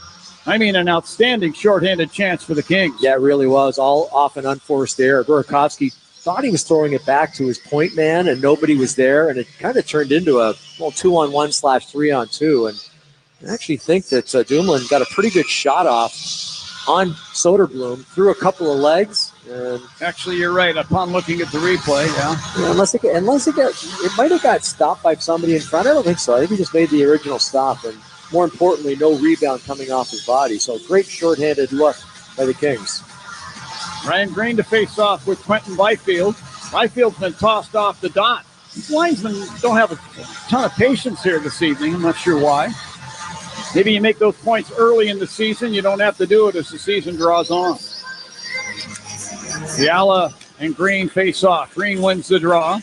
shorthanded chance for the Kings. Yeah, it really was. All off an unforced error. Burakovsky thought he was throwing it back to his point man, and nobody was there, and it kind of turned into a 2-on-1/3-on-2. And I actually think that Dumoulin got a pretty good shot off on Soderblom, threw a couple of legs. And actually, you're right. Upon looking at the replay, yeah, unless it might have got stopped by somebody in front. I don't think so. I think he just made the original stop, and more importantly, no rebound coming off his body. So great shorthanded look by the Kings. Ryan Green to face off with Quentin Byfield. Byfield's been tossed off the dot. These linesmen don't have a ton of patience here this evening. I'm not sure why. Maybe you make those points early in the season. You don't have to do it as the season draws on. Fiala and Green face off. Green wins the draw.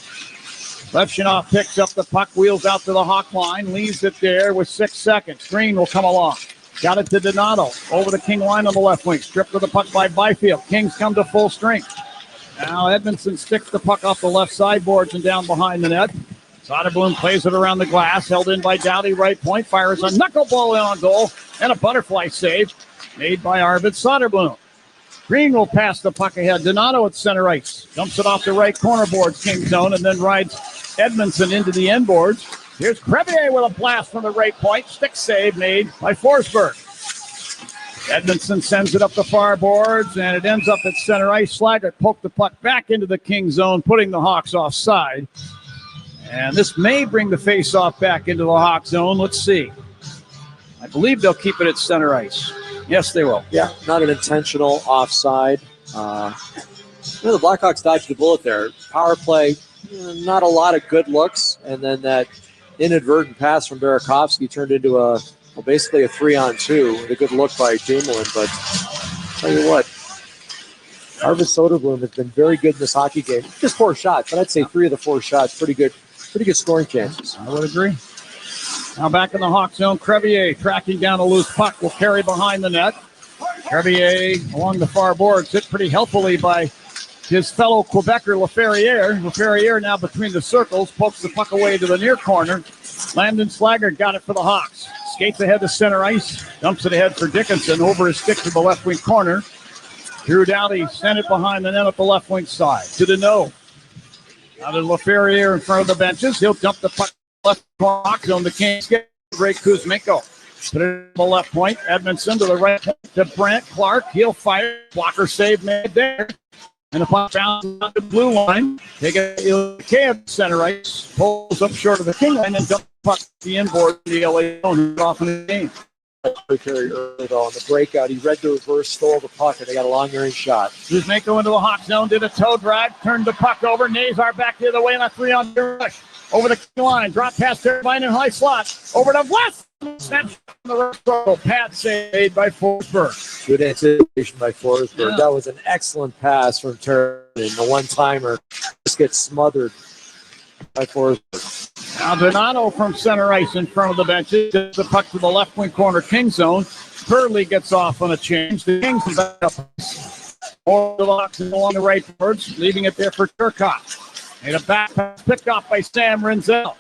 Levshunov picks up the puck, wheels out to the Hawk line, leaves it there with 6 seconds. Green will come along. Got it to Donato. Over the King line on the left wing. Stripped of the puck by Byfield. Kings come to full strength. Now Edmondson sticks the puck off the left sideboards and down behind the net. Soderblom plays it around the glass. Held in by Doughty, right point. Fires a knuckleball in on goal. And a butterfly save made by Arvid Soderblom. Green will pass the puck ahead. Donato at center ice. Dumps it off the right corner boards, King zone, and then rides Edmondson into the end boards. Here's Crevier with a blast from the right point. Stick save made by Forsberg. Edmondson sends it up the far boards, and it ends up at center ice. Slaggert poked the puck back into the King zone, putting the Hawks offside. And this may bring the face-off back into the Hawk zone. Let's see. I believe they'll keep it at center ice. Yes, they will. Yeah, not an intentional offside. The Blackhawks dodged a bullet there. Power play, not a lot of good looks, and then that inadvertent pass from Burakovsky turned into basically a 3-on-2 with a good look by Dumoulin. But I'll tell you what, Arvid Soderblom has been very good in this hockey game. Just 4 shots, but I'd say 3 of the 4 shots, pretty good scoring chances. I would agree. Now back in the Hawk zone, Crevier tracking down a loose puck will carry behind the net. Crevier along the far boards, hit pretty helpfully by his fellow Quebecer Laferriere. Laferriere now between the circles, pokes the puck away to the near corner. Landon Slaggert got it for the Hawks. Skates ahead to center ice, dumps it ahead for Dickinson, over his stick to the left wing corner. Drew Doughty sent it behind the net at the left wing side. To Deneau. Now to Laferriere in front of the benches. He'll dump the puck left corner zone. The Kings get Ray Kuzmenko. Put it to the left point. Edmondson to the right point to Brant Clark. He'll fire. Blocker save made there. And the puck bounces on the blue line. Take it to center ice. Pulls up short of the King line and dumps the puck to the inboard to the LA zone. Off in the game. Very early though. On the breakout, he read the reverse, stole the puck, and they got a long-range shot. Kuzmenko into the Hawk zone, did a toe drag, turned the puck over. Nazar back the other way on a 3-on-2 rush. Over the line, drop past Turbine in high slot. Over to West. Snap on the right circle. Pad save by Forsberg. Good anticipation by Forsberg. Yeah. That was an excellent pass from Turbine. The one-timer just gets smothered by Forsberg. Now Donato from center ice in front of the benches. The puck to the left wing corner, King zone. Purley gets off on a change. The Kings back up. Over the Hawks along the right boards, leaving it there for Turcotte. And a back pass picked off by Sam Renzel.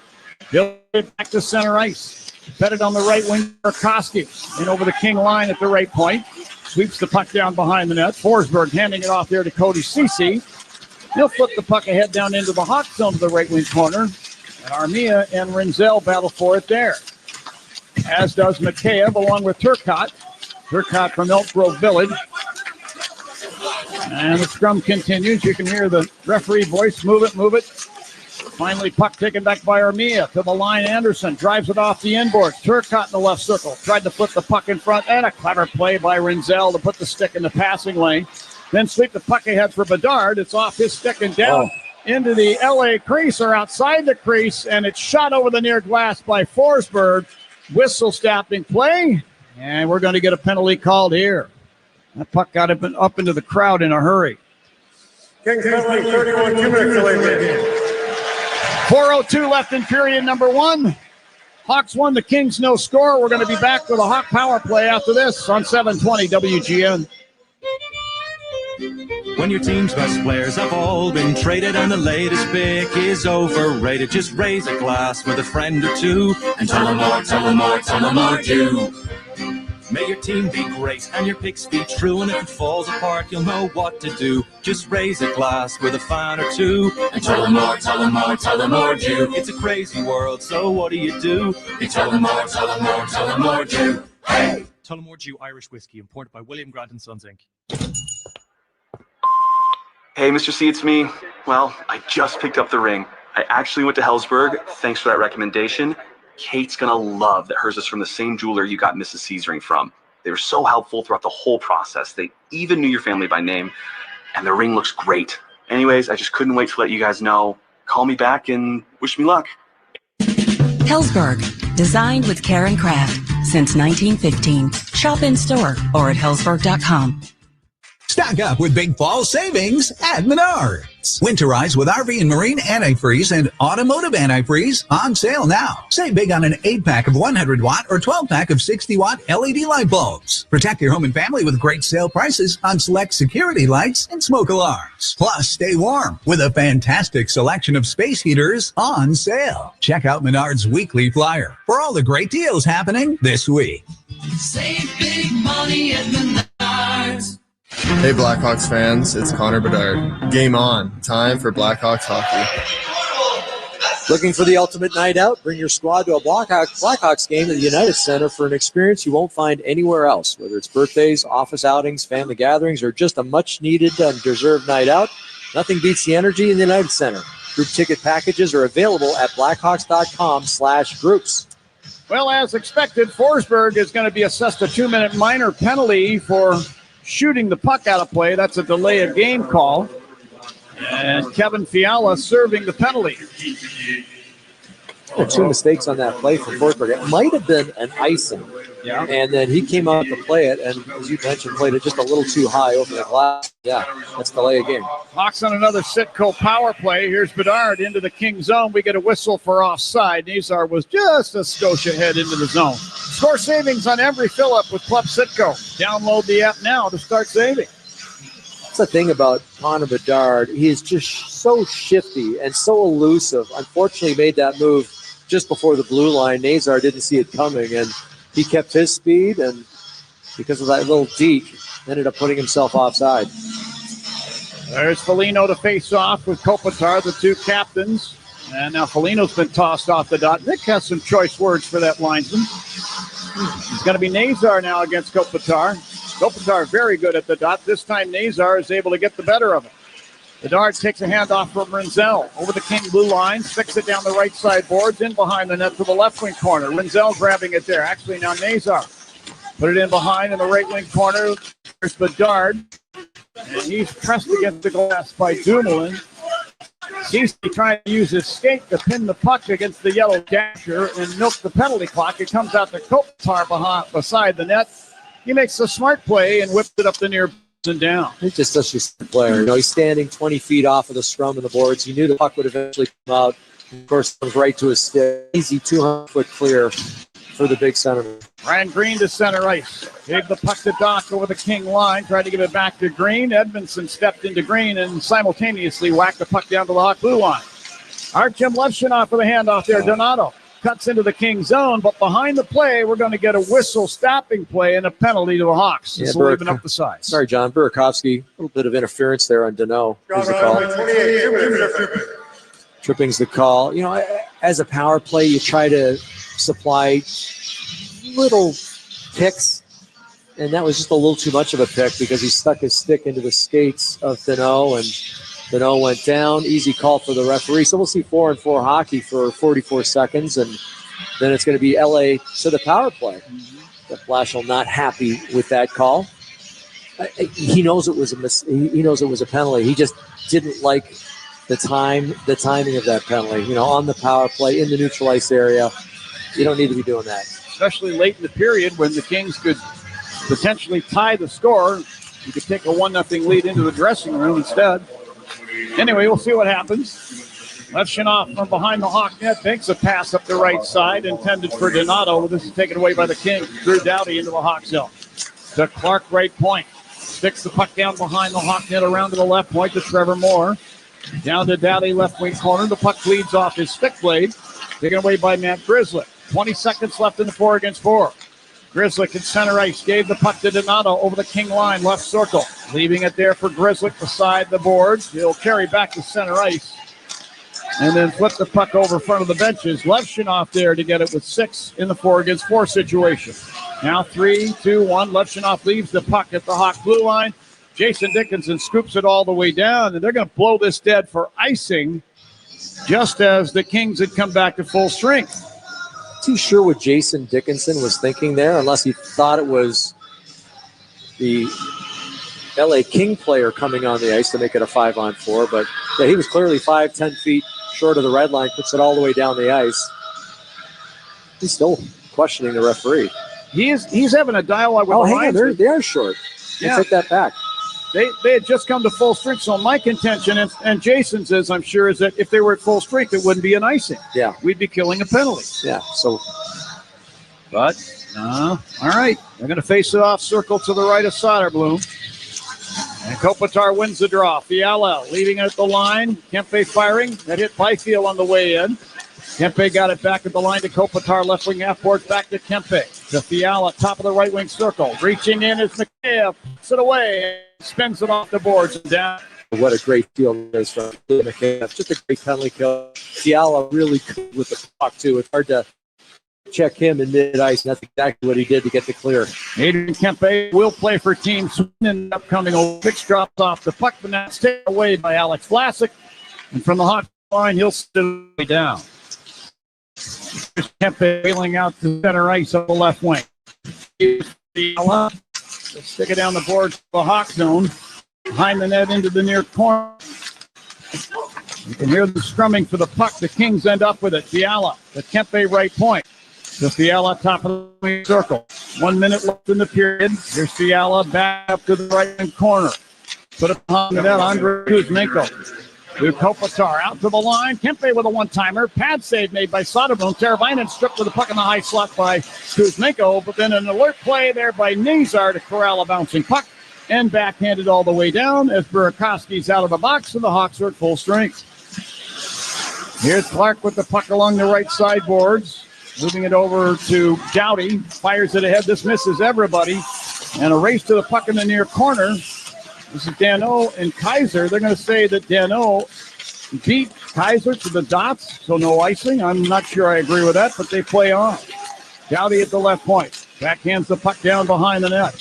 He'll get back to center ice. Petted on the right wing for Koski. And over the King line at the right point. Sweeps the puck down behind the net. Forsberg handing it off there to Cody Ceci. He'll flip the puck ahead down into the Hawk zone to the right wing corner. And Armia and Renzel battle for it there. As does Mikheyev along with Turcotte. Turcotte from Elk Grove Village. And the scrum continues. You can hear the referee voice. Move it, move it. Finally, puck taken back by Armia to the line. Anderson drives it off the inboard. Turcotte in the left circle. Tried to put the puck in front. And a clever play by Renzel to put the stick in the passing lane. Then sweep the puck ahead for Bedard. It's off his stick and down into the LA crease or outside the crease. And it's shot over the near glass by Forsberg. Whistle stopping play. And we're going to get a penalty called here. That puck got up into the crowd in a hurry. Kings penalty, 31, 2 minutes delayed game. 4:02 left in period number 1. Hawks 1, the Kings no score. We're going to be back with a Hawk power play after this on 720 WGN. When your team's best players have all been traded and the latest pick is overrated, just raise a glass with a friend or two and tell them more, tell them more, tell them more do. May your team be great and your picks be true, and if it falls apart, you'll know what to do. Just raise a glass with a fan or two and tell them more, tell them more, tell them more do. It's a crazy world, so what do? You tell them more, tell them more, tell them more do. Hey! Tullamore Dew Irish Whiskey, imported by William Grant & Sons, Inc. Hey, Mr. C, it's me. Well, I just picked up the ring. I actually went to Hellsberg. Thanks for that recommendation. Kate's gonna love that hers is from the same jeweler you got Mrs. C's ring from. They were so helpful throughout the whole process. They even knew your family by name, and the ring looks great. Anyways, I just couldn't wait to let you guys know. Call me back and wish me luck. Hellsberg, designed with care and craft since 1915. Shop in store or at hellsberg.com. Stock up with big fall savings at Menards. Winterize with RV and Marine antifreeze and automotive antifreeze on sale now. Save big on an 8-pack of 100-watt or 12-pack of 60-watt LED light bulbs. Protect your home and family with great sale prices on select security lights and smoke alarms. Plus, stay warm with a fantastic selection of space heaters on sale. Check out Menards' weekly flyer for all the great deals happening this week. Save big money at Menards. Hey Blackhawks fans, it's Connor Bedard. Game on. Time for Blackhawks hockey. Looking for the ultimate night out? Bring your squad to a Blackhawks game at the United Center for an experience you won't find anywhere else. Whether it's birthdays, office outings, family gatherings, or just a much-needed and deserved night out, nothing beats the energy in the United Center. Group ticket packages are available at blackhawks.com/groups. Well, as expected, Forsberg is going to be assessed a 2-minute minor penalty for shooting the puck out of play. That's a delay of game call. And Kevin Fiala serving the penalty. Two mistakes on that play from Forsberg. It might have been an icing. Yeah. And then he came out to play it, and as you mentioned, played it just a little too high over the glass. Yeah, that's delay of game. Hawks on another Sitco power play. Here's Bedard into the King zone. We get a whistle for offside. Nazar was just a skosh ahead into the zone. Score savings on every fill-up with Club Sitco. Download the app now to start saving. That's the thing about Connor Bedard. He is just so shifty and so elusive. Unfortunately, he made that move just before the blue line. Nazar didn't see it coming, and he kept his speed, and because of that little deke, ended up putting himself offside. There's Foligno to face off with Kopitar, the two captains. And now Foligno's been tossed off the dot. Nick has some choice words for that linesman. It's going to be Nazar now against Kopitar. Kopitar very good at the dot. This time Nazar is able to get the better of it. Bedard takes a handoff from Renzel over the King blue line, sticks it down the right side boards, in behind the net to the left wing corner. Renzel grabbing it there. Actually, now Nazar put it in behind in the right wing corner. There's Bedard, and he's pressed against the glass by Dumoulin. He's trying to use his skate to pin the puck against the yellow dasher and milk the penalty clock. It comes out to Kopitar beside the net. He makes a smart play and whips it up the near and down. He's just such a smart player. You know, he's standing 20 feet off of the scrum of the boards. He knew the puck would eventually come out. Of course, it comes right to his stick. Easy 200-foot clear for the big centerman. Ryan Green to center ice. Gave the puck to Doc over the King line. Tried to give it back to Green. Edmondson stepped into Green and simultaneously whacked the puck down to the Hawk blue line. Artyom Levshunov for the handoff there. Donato cuts into the King zone, but behind the play, we're going to get a whistle stopping play and a penalty to the Hawks. It's leaving up the sides. Sorry, John. Burakovsky, a little bit of interference there on Dano. Tripping's the call. You know, as a power play, you try to supply little picks, and that was just a little too much of a pick because he stuck his stick into the skates of Dano, and Dano went down. Easy call for the referee. So we'll see 4-on-4 hockey for 44 seconds, and then it's going to be LA to the power play. Jeff Blashill not happy with that call. He knows it was he knows it was a penalty. He just didn't like the timing of that penalty. You know, on the power play in the neutral ice area, you don't need to be doing that. especially late in the period when the Kings could potentially tie the score. You could take a 1-0 lead into the dressing room instead. Anyway, we'll see what happens. Levshinoff from behind the Hawk net makes a pass up the right side, intended for Donato. This is taken away by the Kings. Drew Doughty into the Hawk zone. To Clark, right point. Sticks the puck down behind the Hawk net, around to the left point to Trevor Moore. Down to Doughty, left wing corner. The puck bleeds off his stick blade. Taken away by Matt Grzelcyk. 20 seconds left in the 4-against-4. Grzelcyk in center ice gave the puck to Donato over the King line, left circle. Leaving it there for Grzelcyk beside the boards. He'll carry back to center ice and then flip the puck over front of the benches. Levshinoff there to get it with 6 in the 4-against-4 situation. Now 3, 2, 1. Levshinoff leaves the puck at the Hawk blue line. Jason Dickinson scoops it all the way down, and they're going to blow this dead for icing just as the Kings had come back to full strength. Too sure what Jason Dickinson was thinking there, unless he thought it was the LA King player coming on the ice to make it a 5-on-4. But yeah, he was clearly 5-10 feet short of the red line, puts it all the way down the ice. He's still questioning the referee. He's having a dialogue with the linesman. They are short. Yeah. Take that back. They had just come to full strength, so my contention, and Jason's is, I'm sure, is that if they were at full strength, it wouldn't be an icing. Yeah. We'd be killing a penalty. Yeah, so. But, all right. They're going to face it off circle to the right of Soderblom. And Kopitar wins the draw. Fiala leaving it at the line. Kempe firing. That hit Byfield on the way in. Kempe got it back at the line to Kopitar, left wing half-board, back to Kempe. To Fiala, top of the right wing circle. Reaching in is McKay, puts it away, spins it off the boards and down. What a great deal it is from McKay. Just a great penalty kill. Fiala really good with the puck, too. It's hard to check him in mid-ice, and that's exactly what he did to get the clear. Adrian Kempe will play for Team Sweden in the upcoming Olympics. Drops off the puck, but that's taken away by Alex Vlasic. And from the hot line, he'll stay down. Kempe bailing out to center ice on the left wing. Fiala, stick it down the board to the Hawk zone. Behind the net into the near corner. You can hear them strumming for the puck. The Kings end up with it. Fiala, the Kempe right point. The Fiala top of the circle. 1 minute left in the period. Here's Fiala back up to the right-hand corner. Put it behind the net. Andrei Kuzmenko. To Kopitar out to the line. Kempe with a one-timer. Pad save made by Soderblom. Teravainen stripped with the puck in the high slot by Kuzmenko. But then an alert play there by Nazar to corral a bouncing puck. And backhanded all the way down as Burakovsky's out of the box, and the Hawks are at full strength. Here's Clark with the puck along the right side boards. Moving it over to Doughty. Fires it ahead. This misses everybody. And a race to the puck in the near corner. This is Danault and Kaiser. They're going to say that Danault beat Kaiser to the dots, so no icing. I'm not sure I agree with that, but they play on. Doughty at the left point. Backhands the puck down behind the net.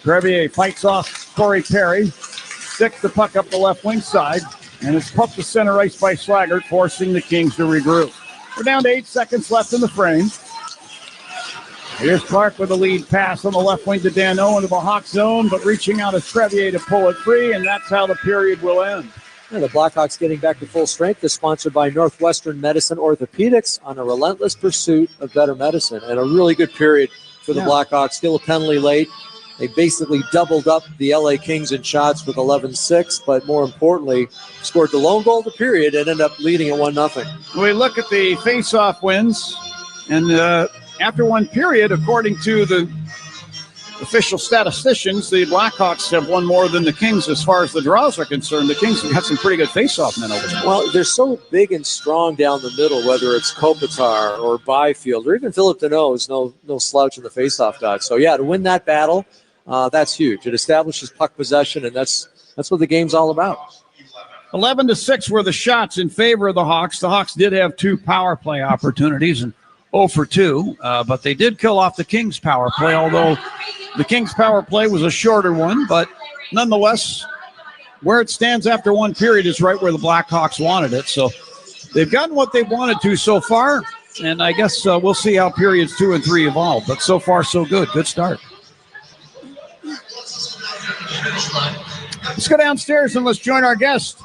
Crevier fights off Corey Perry. Sticks the puck up the left wing side. And it's pumped to center ice by Slaggert, forcing the Kings to regroup. We're down to 8 seconds left in the frame. Here's Clark with a lead pass on the left wing to Danault into the Hawk zone, but reaching out as Crevier to pull it free, and that's how the period will end. Yeah, the Blackhawks getting back to full strength is sponsored by Northwestern Medicine Orthopedics on a relentless pursuit of better medicine. And a really good period for the Blackhawks. Still a penalty late. They basically doubled up the LA Kings in shots with 11-6, but more importantly, scored the lone goal of the period and ended up leading at 1-0. We look at the face-off wins, and after one period, according to the official statisticians, the Blackhawks have won more than the Kings as far as the draws are concerned. The Kings have had some pretty good face-off men over there. Well, they're so big and strong down the middle, whether it's Kopitar or Byfield or even Philip Danault is no slouch in the face-off dot. So, yeah, to win that battle, that's huge. It establishes puck possession, and that's what the game's all about. 11-6 were the shots in favor of the Hawks. The Hawks did have 2 power play opportunities and 0 for 2, but they did kill off the Kings power play, although the Kings power play was a shorter one. But nonetheless, where it stands after one period is right where the Blackhawks wanted it. So they've gotten what they wanted to so far, and I guess we'll see how periods 2 and 3 evolve. But so far, so good. Good start. Let's go downstairs and let's join our guest,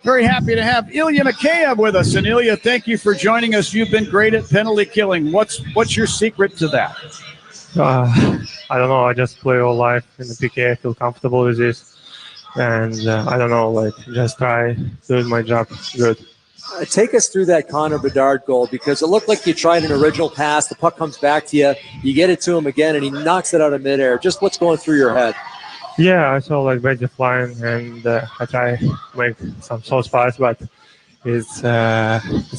Very happy to have Ilya Mikheyev with us. And Ilya, thank you for joining us. You've been great at penalty killing. What's your secret to that? I don't know. I just play all life in the PK. I feel comfortable with this. And I don't know, just try doing my job good. Take us through that Connor Bedard goal, because it looked like you tried an original pass. The puck comes back to you. You get it to him again, and he knocks it out of midair. Just what's going through your head? Yeah, I saw Bedard flying, and I try to make some soft spots, but it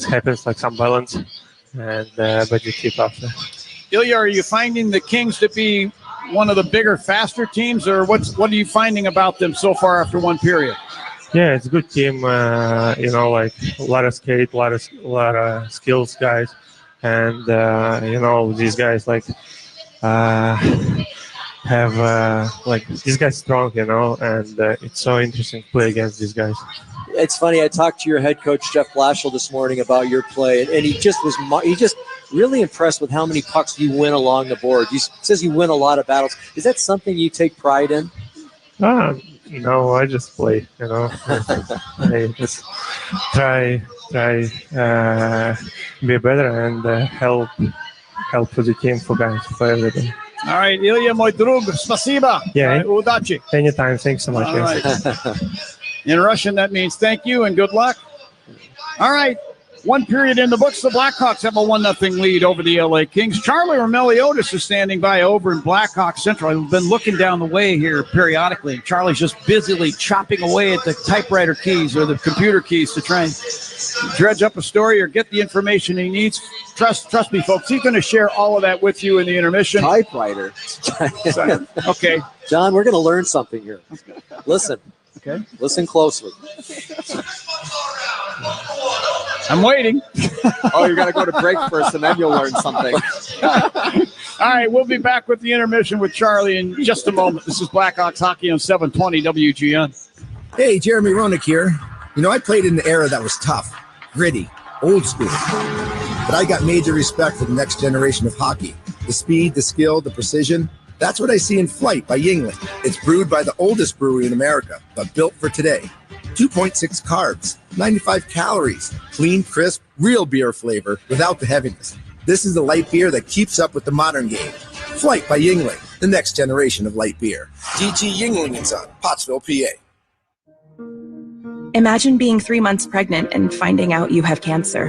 happens some balance, and Bedard keep after. Ilya, are you finding the Kings to be one of the bigger, faster teams, or what are you finding about them so far after one period? Yeah, it's a good team. A lot of skate, a lot of skills guys, and these guys have these guys strong, and it's so interesting to play against these guys. It's funny. I talked to your head coach Jeff Blashill this morning about your play, and he just really impressed with how many pucks you win along the board. He says you win a lot of battles. Is that something you take pride in? No, I just play. I just try be better and help for the team, for guys, for everybody. All right, Ilya, mój drug, spasiba. Yeah. Udachi. Anytime. Thanks so much. All right. In Russian, that means thank you and good luck. All right. One period in the books. The Blackhawks have a 1-0 lead over the LA Kings. Charlie Romeliotis is standing by over in Blackhawk Central. I've been looking down the way here periodically. Charlie's just busily chopping away at the typewriter keys or the computer keys to try and dredge up a story or get the information he needs. Trust me, folks. He's going to share all of that with you in the intermission. Typewriter. Okay. John, we're going to learn something here. Listen. Okay. Listen closely. I'm waiting. Oh, you got to go to break first, and then you'll learn something. All right, we'll be back with the intermission with Charlie in just a moment. This is Blackhawks Hockey on 720 WGN. Hey, Jeremy Roenick here. I played in an era that was tough, gritty, old school. But I got major respect for the next generation of hockey. The speed, the skill, the precision. That's what I see in Flight by Yuengling. It's brewed by the oldest brewery in America, but built for today. 2.6 carbs, 95 calories, clean, crisp, real beer flavor without the heaviness. This is the light beer that keeps up with the modern game. Flight by Yuengling, the next generation of light beer. DG Yuengling & Son, Pottsville, PA. Imagine being 3 months pregnant and finding out you have cancer.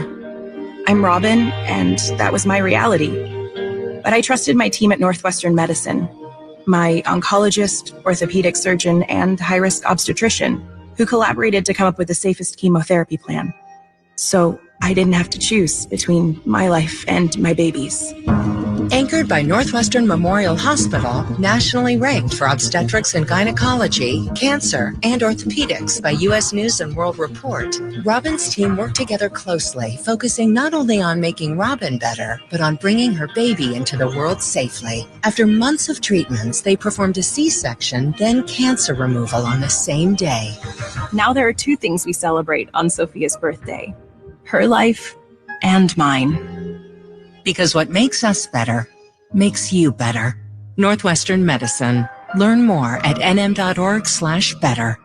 I'm Robin, and that was my reality. But I trusted my team at Northwestern Medicine, my oncologist, orthopedic surgeon, and high-risk obstetrician, who collaborated to come up with the safest chemotherapy plan. So I didn't have to choose between my life and my baby's. Anchored by Northwestern Memorial Hospital, nationally ranked for obstetrics and gynecology, cancer, and orthopedics by U.S. News and World Report, Robin's team worked together closely, focusing not only on making Robin better, but on bringing her baby into the world safely. After months of treatments, they performed a C-section, then cancer removal on the same day. Now there are 2 things we celebrate on Sophia's birthday: her life and mine. Because what makes us better makes you better. Northwestern Medicine. Learn more at nm.org/better.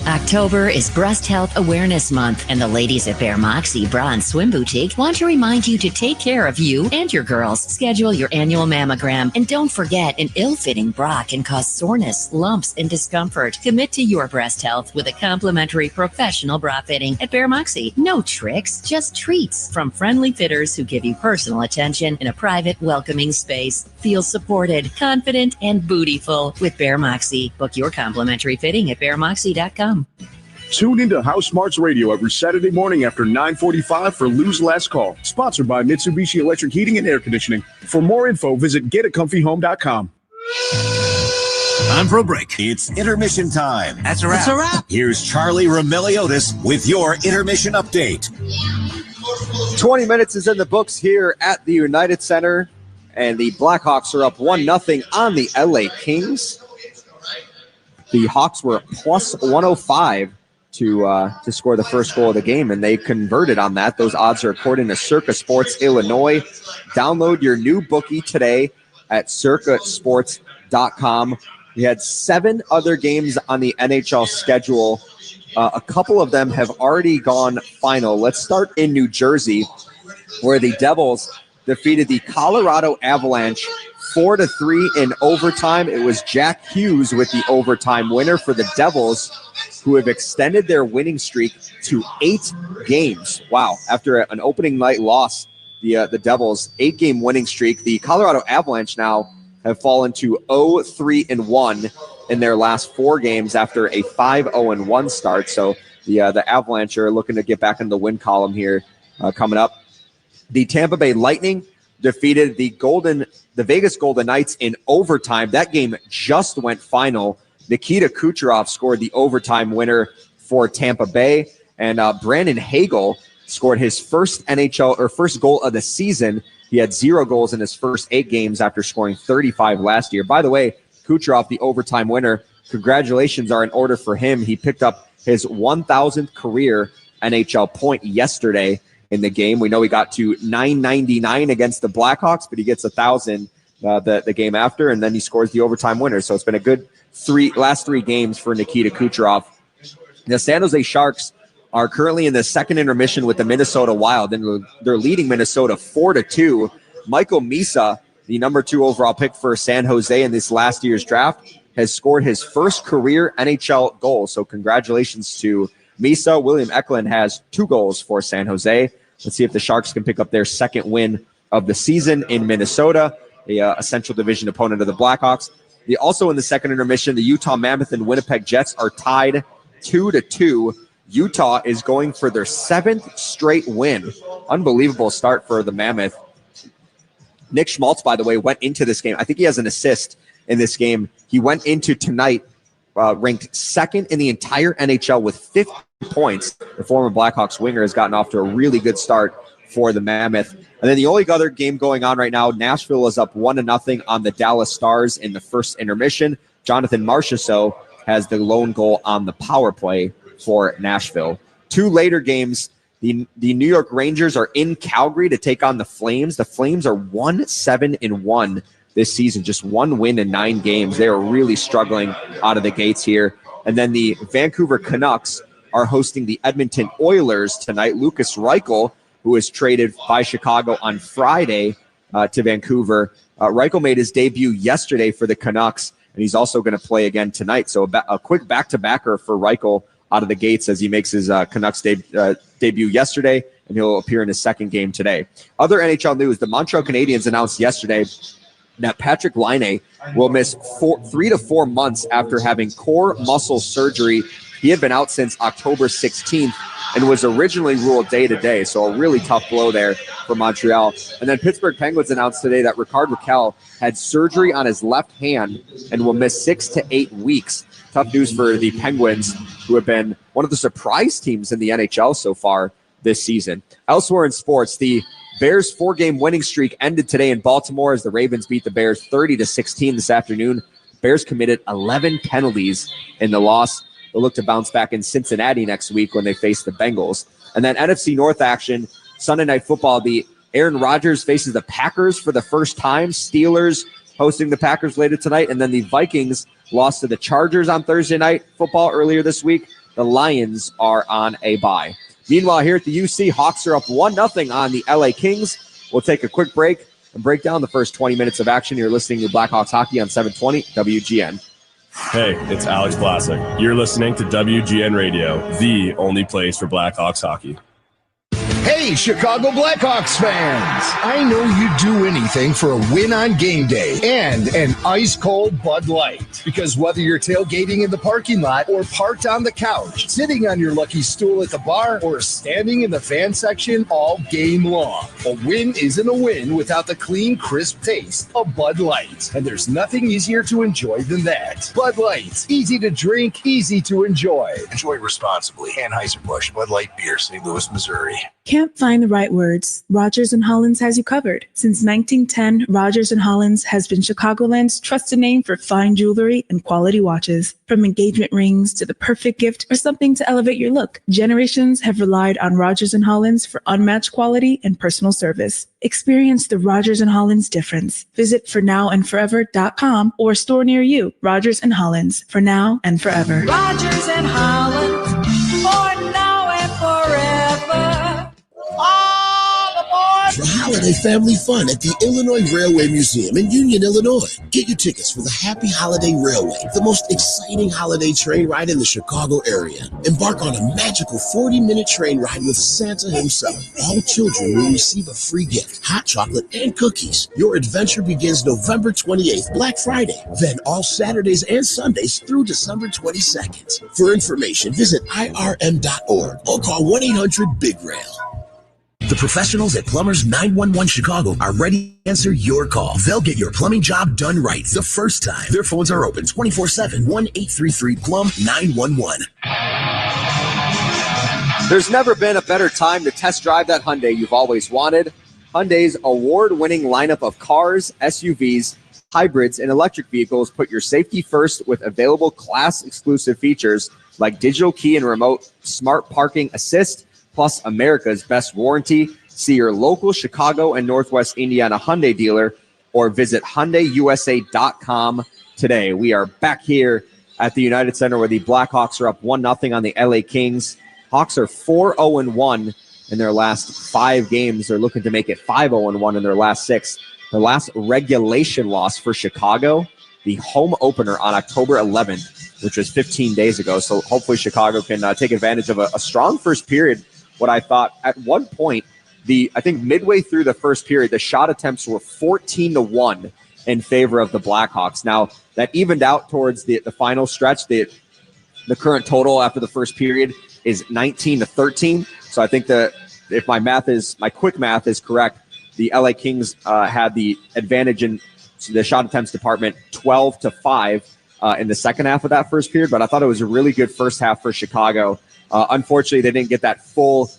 October is Breast Health Awareness Month, and the ladies at Bare Moxie Bra and Swim Boutique want to remind you to take care of you and your girls. Schedule your annual mammogram, and don't forget, an ill-fitting bra can cause soreness, lumps, and discomfort. Commit to your breast health with a complimentary professional bra fitting at Bare Moxie. No tricks, just treats from friendly fitters who give you personal attention in a private, welcoming space. Feel supported, confident, and bootyful with Bare Moxie. Book your complimentary fitting at BareMoxie.com. Tune into House Smarts Radio every Saturday morning after 9:45 for Lou's Last Call. Sponsored by Mitsubishi Electric Heating and Air Conditioning. For more info, visit getacomfyhome.com. Time for a break. It's intermission time. That's a wrap. Here's Charlie Romeliotis with your intermission update. 20 minutes is in the books here at the United Center, and the Blackhawks are up 1-0 on the LA Kings. The Hawks were plus 105 to score the first goal of the game, and they converted on that. Those odds are according to Circa Sports Illinois. Download your new bookie today at circasports.com. We had 7 other games on the NHL schedule A couple of them have already gone final. Let's start in New Jersey, where the Devils defeated the Colorado Avalanche 4-3 in overtime. It was Jack Hughes with the overtime winner for the Devils, who have extended their winning streak to 8 games. Wow. After an opening night loss, the Devils' 8-game winning streak. The Colorado Avalanche now have fallen to 0-3-1 in their last 4 games after a 5-0-1 start. So the Avalanche are looking to get back in the win column here coming up. The Tampa Bay Lightning defeated the Vegas Golden Knights in overtime. That game just went final. Nikita Kucherov scored the overtime winner for Tampa Bay, and Brandon Hagel scored his first goal of the season. He had 0 goals in his first 8 games after scoring 35 last year. By the way, Kucherov, the overtime winner, congratulations are in order for him. He picked up his 1,000th career NHL point yesterday in the game. We know he got to 999 against the Blackhawks, but he gets 1,000 the game after, and then he scores the overtime winner. So it's been a good last 3 games for Nikita Kucherov. The San Jose Sharks are currently in the second intermission with the Minnesota Wild, and they're leading Minnesota 4-2. Michael Misa, the number 2 overall pick for San Jose in this last year's draft, has scored his first career NHL goal. So congratulations to Misa. William Eklund has 2 goals for San Jose. Let's see if the Sharks can pick up their second win of the season in Minnesota, a Central Division opponent of the Blackhawks. Also in the second intermission, the Utah Mammoth and Winnipeg Jets are tied 2-2. Utah is going for their 7th straight win. Unbelievable start for the Mammoth. Nick Schmaltz, by the way, went into this game. I think he has an assist in this game. He went into tonight ranked 2nd in the entire NHL with 50 points. The former Blackhawks winger has gotten off to a really good start for the Mammoth. And then the only other game going on right now, Nashville is up 1-0 on the Dallas Stars in the first intermission. Jonathan Marchessault has the lone goal on the power play for Nashville. 2 later games, the New York Rangers are in Calgary to take on the Flames. The Flames are 1-7-1 this season, just 1 win in 9 games. They are really struggling out of the gates here. And then the Vancouver Canucks are hosting the Edmonton Oilers tonight. Lucas Reichel, who was traded by Chicago on Friday to Vancouver. Reichel made his debut yesterday for the Canucks, and he's also going to play again tonight. So a quick back-to-backer for Reichel out of the gates as he makes his Canucks debut yesterday, and he'll appear in his second game today. Other NHL news, the Montreal Canadiens announced yesterday that Patrick Laine will miss 3 to 4 months after having core muscle surgery. He had been out since October 16th and was originally ruled day-to-day, so a really tough blow there for Montreal. And then Pittsburgh Penguins announced today that Rickard Rakell had surgery on his left hand and will miss 6 to 8 weeks. Tough news for the Penguins, who have been one of the surprise teams in the NHL so far this season. Elsewhere in sports, the Bears' 4-game winning streak ended today in Baltimore as the Ravens beat the Bears 30-16 this afternoon. Bears committed 11 penalties in the loss. They'll look to bounce back in Cincinnati next week when they face the Bengals. And then NFC North action, Sunday Night Football, the Aaron Rodgers faces the Packers for the first time. Steelers hosting the Packers later tonight. And then the Vikings lost to the Chargers on Thursday Night Football earlier this week. The Lions are on a bye. Meanwhile, here at the UC, Hawks are up 1-0 on the LA Kings. We'll take a quick break and break down the first 20 minutes of action. You're listening to Blackhawks Hockey on 720 WGN. Hey, it's Alex Vlasic. You're listening to WGN Radio, the only place for Blackhawks hockey. Hey, Chicago Blackhawks fans! I know you'd do anything for a win on game day and an ice-cold Bud Light. Because whether you're tailgating in the parking lot or parked on the couch, sitting on your lucky stool at the bar, or standing in the fan section all game long, a win isn't a win without the clean, crisp taste of Bud Light. And there's nothing easier to enjoy than that. Bud Light. Easy to drink, easy to enjoy. Enjoy responsibly. Anheuser-Busch Bud Light Beer, St. Louis, Missouri. Can't find the right words? Rogers & Hollins has you covered. Since 1910, Rogers & Hollins has been Chicagoland's trusted name for fine jewelry and quality watches. From engagement rings to the perfect gift or something to elevate your look, generations have relied on Rogers & Hollins for unmatched quality and personal service. Experience the Rogers & Hollins difference. Visit fornowandforever.com or a store near you. Rogers & Hollins, for now and forever. Rogers and Hollins. for holiday family fun at the Illinois Railway Museum in Union, Illinois. Get your tickets for the Happy Holiday Railway, the most exciting holiday train ride in the Chicago area. Embark on a magical 40-minute train ride with Santa himself. All children will receive a free gift, hot chocolate, and cookies. Your adventure begins November 28th, Black Friday, then all Saturdays and Sundays through December 22nd. For information, visit irm.org or call 1-800-BIG-RAIL. The professionals at Plumbers 911 Chicago are ready to answer your call. They'll get your plumbing job done right the first time. Their phones are open 24/7, 1-833-PLUM-911. There's never been a better time to test drive that Hyundai you've always wanted. Hyundai's award-winning lineup of cars, SUVs, hybrids, and electric vehicles put your safety first with available class-exclusive features like digital key and remote smart parking assist, plus America's best warranty. See your local Chicago and Northwest Indiana Hyundai dealer or visit HyundaiUSA.com today. We are back here at the United Center where the Blackhawks are up 1-0 on the LA Kings. Hawks are 4-0-1 in their last 5 games. They're looking to make it 5-0-1 in their last 6. Their last regulation loss for Chicago, the home opener on October 11th, which was 15 days ago. So hopefully Chicago can take advantage of a strong first period. What I thought at one point, I think midway through the first period, the shot attempts were 14-1 in favor of the Blackhawks. Now that evened out towards the final stretch. The current total after the first period is 19-13. So I think that if my quick math is correct, the LA Kings had the advantage in the shot attempts department 12-5 in the second half of that first period. But I thought it was a really good first half for Chicago. Unfortunately, they didn't get that full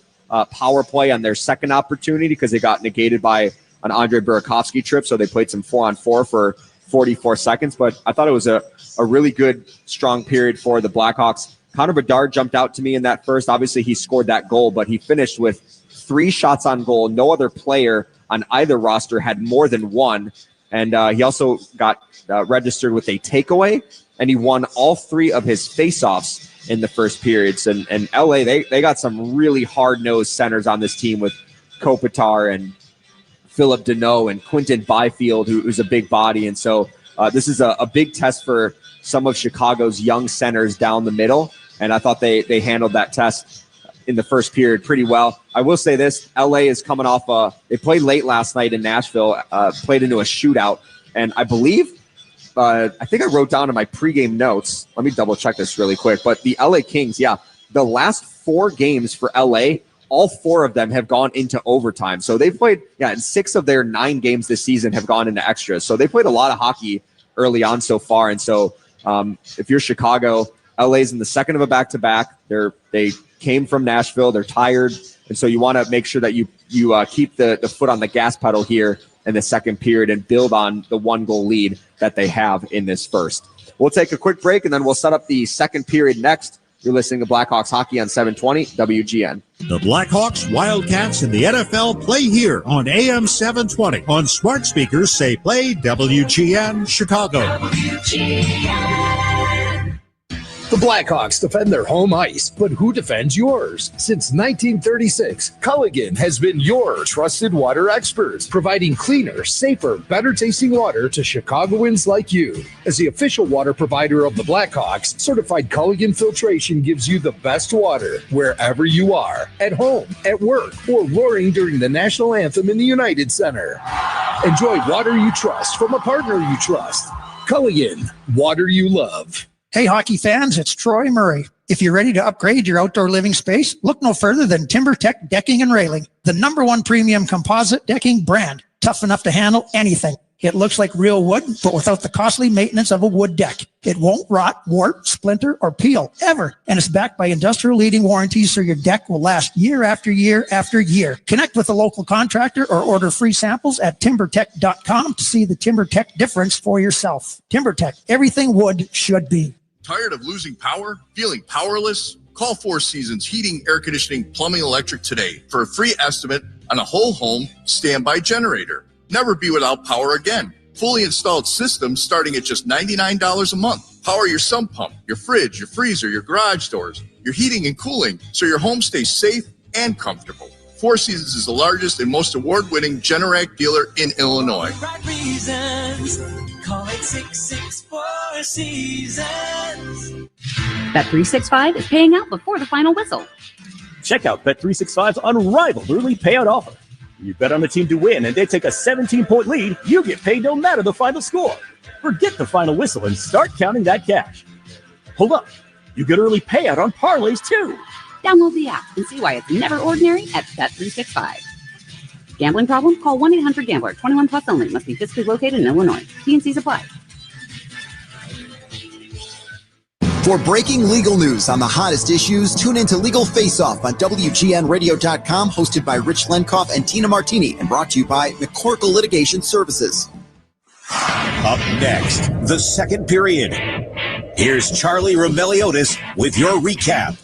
power play on their second opportunity because they got negated by an Andre Burakovsky trip. So they played some 4-on-4 for 44 seconds. But I thought it was a really good, strong period for the Blackhawks. Connor Bedard jumped out to me in that first. Obviously, he scored that goal, but he finished with 3 shots on goal. No other player on either roster had more than 1. And he also got registered with a takeaway, and he won all 3 of his faceoffs in the first periods. And LA, they got some really hard-nosed centers on this team with Kopitar and Philip Deneau and Quinton Byfield, who's a big body. And so this is a big test for some of Chicago's young centers down the middle. And I thought they handled that test in the first period pretty well. I will say this, LA is coming off they played late last night in Nashville, played into a shootout. And I believe, I think I wrote down in my pregame notes, let me double check this really quick, but the LA Kings, the last 4 games for LA, all 4 of them have gone into overtime. So they've played, and 6 of their 9 games this season have gone into extras. So they played a lot of hockey early on so far. And so if you're Chicago, LA's in the second of a back-to-back. They came from Nashville. They're tired. And so you want to make sure that you keep the foot on the gas pedal here in the second period and build on the 1-goal lead that they have in this first. We'll take a quick break, and then we'll set up the second period next. You're listening to Blackhawks Hockey on 720 WGN. The Blackhawks, Wildcats, and the NFL play here on AM 720. On smart speakers, say play WGN Chicago. WGN. The Blackhawks defend their home ice, but who defends yours? Since 1936, Culligan has been your trusted water expert, providing cleaner, safer, better-tasting water to Chicagoans like you. As the official water provider of the Blackhawks, certified Culligan filtration gives you the best water wherever you are, at home, at work, or roaring during the national anthem in the United Center. Enjoy water you trust from a partner you trust. Culligan, water you love. Hey, hockey fans, it's Troy Murray. If you're ready to upgrade your outdoor living space, look no further than TimberTech Decking and Railing, the #1 premium composite decking brand, tough enough to handle anything. It looks like real wood, but without the costly maintenance of a wood deck. It won't rot, warp, splinter, or peel, ever. And it's backed by industry-leading warranties, so your deck will last year after year after year. Connect with a local contractor or order free samples at TimberTech.com to see the TimberTech difference for yourself. TimberTech, everything wood should be. Tired of losing power? Feeling powerless? Call Four Seasons Heating, Air Conditioning, Plumbing, Electric today for a free estimate on a whole home standby generator. Never be without power again. Fully installed systems starting at just $99 a month. Power your sump pump, your fridge, your freezer, your garage doors, your heating and cooling so your home stays safe and comfortable. Four Seasons is the largest and most award-winning Generac dealer in Illinois. Right reasons. Call it 664 Seasons. Bet365 is paying out before the final whistle. Check out Bet365's unrivaled early payout offer. You bet on the team to win, and they take a 17-point lead, you get paid no matter the final score. Forget the final whistle and start counting that cash. Hold up. You get early payout on parlays, too. Download the app and see why it's never ordinary at Bet365. Gambling problem? Call 1-800-GAMBLER. 21 plus only. Must be physically located in Illinois. T&Cs apply. For breaking legal news on the hottest issues, tune into Legal Face Off on WGNradio.com, hosted by Rich Lenkoff and Tina Martini, and brought to you by McCorkle Litigation Services. Up next, the second period. Here's Charlie Roumeliotis with your recap.